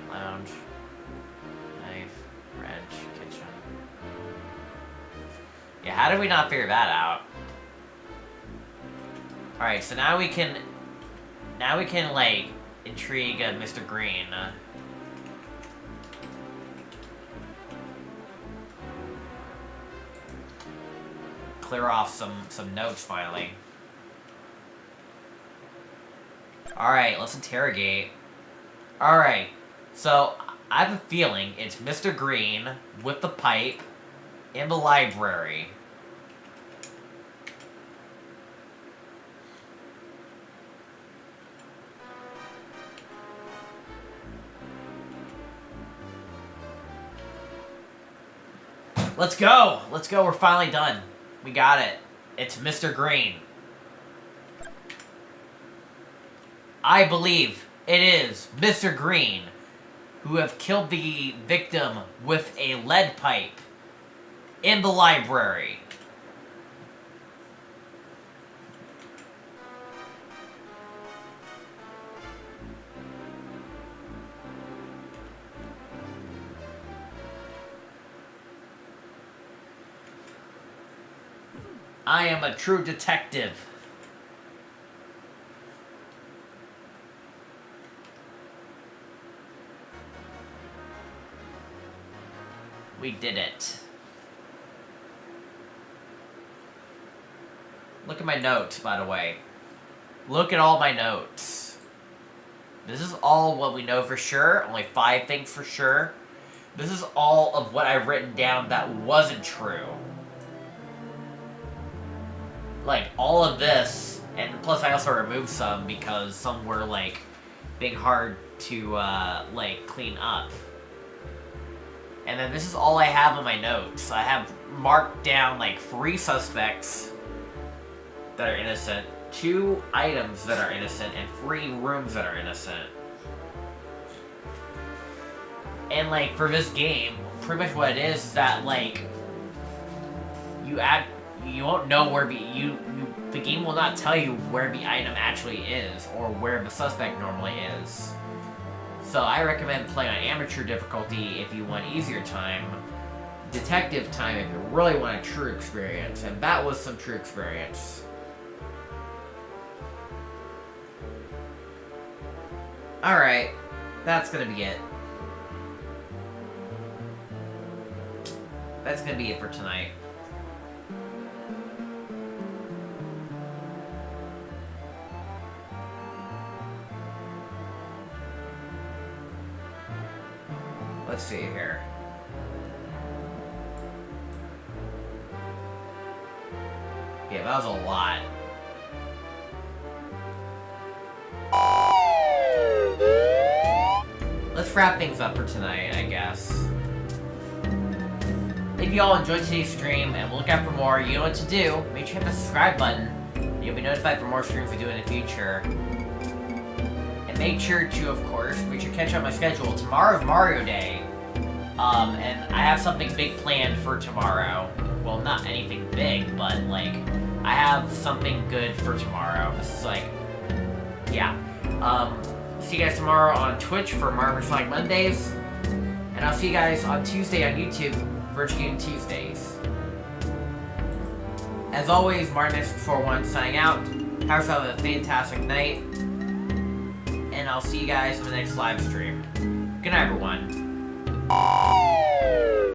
[SPEAKER 1] Lounge. Knife. Wrench. Kitchen. Yeah, how did we not figure that out? Alright, so now we can... Now we can, like, intrigue Mr. Green. Clear off some notes, finally. Alright, let's interrogate. Alright, so I have a feeling it's Mr. Green with the pipe in the library. Let's go! Let's go, we're finally done. We got it. It's Mr. Green. I believe it is Mr. Green who have killed the victim with a lead pipe in the library. I am a true detective. We did it. Look at my notes, by the way. Look at all my notes. This is all what we know for sure. Only 5 things for sure. This is all of what I've written down that wasn't true. Like, all of this, and plus I also removed some because some were, like, being hard to, like, clean up. And then this is all I have in my notes. I have marked down, like, 3 suspects that are innocent, 2 items that are innocent, and 3 rooms that are innocent. And, like, for this game, pretty much what it is that, like, you won't know where the game will not tell you where the item actually is, or where the suspect normally is. So I recommend playing on amateur difficulty if you want easier time, detective time if you really want a true experience, and that was some true experience. Alright, that's gonna be it. That's gonna be it for tonight. Let's see here. Yeah, that was a lot. Let's wrap things up for tonight, I guess. If you all enjoyed today's stream and will look out for more, you know what to do. Make sure you hit the subscribe button. You'll be notified for more streams we do in the future. And make sure to, of course, catch up my schedule. Tomorrow's Mario Day. And I have something big planned for tomorrow. Well, not anything big, but, like, I have something good for tomorrow. This is, like, yeah. See you guys tomorrow on Twitch for Mardiman641 Mondays. And I'll see you guys on Tuesday on YouTube, Virtual Game Tuesdays. As always, Mardiman641 signing out. Have yourself a fantastic night. And I'll see you guys in the next live stream. Good night, everyone.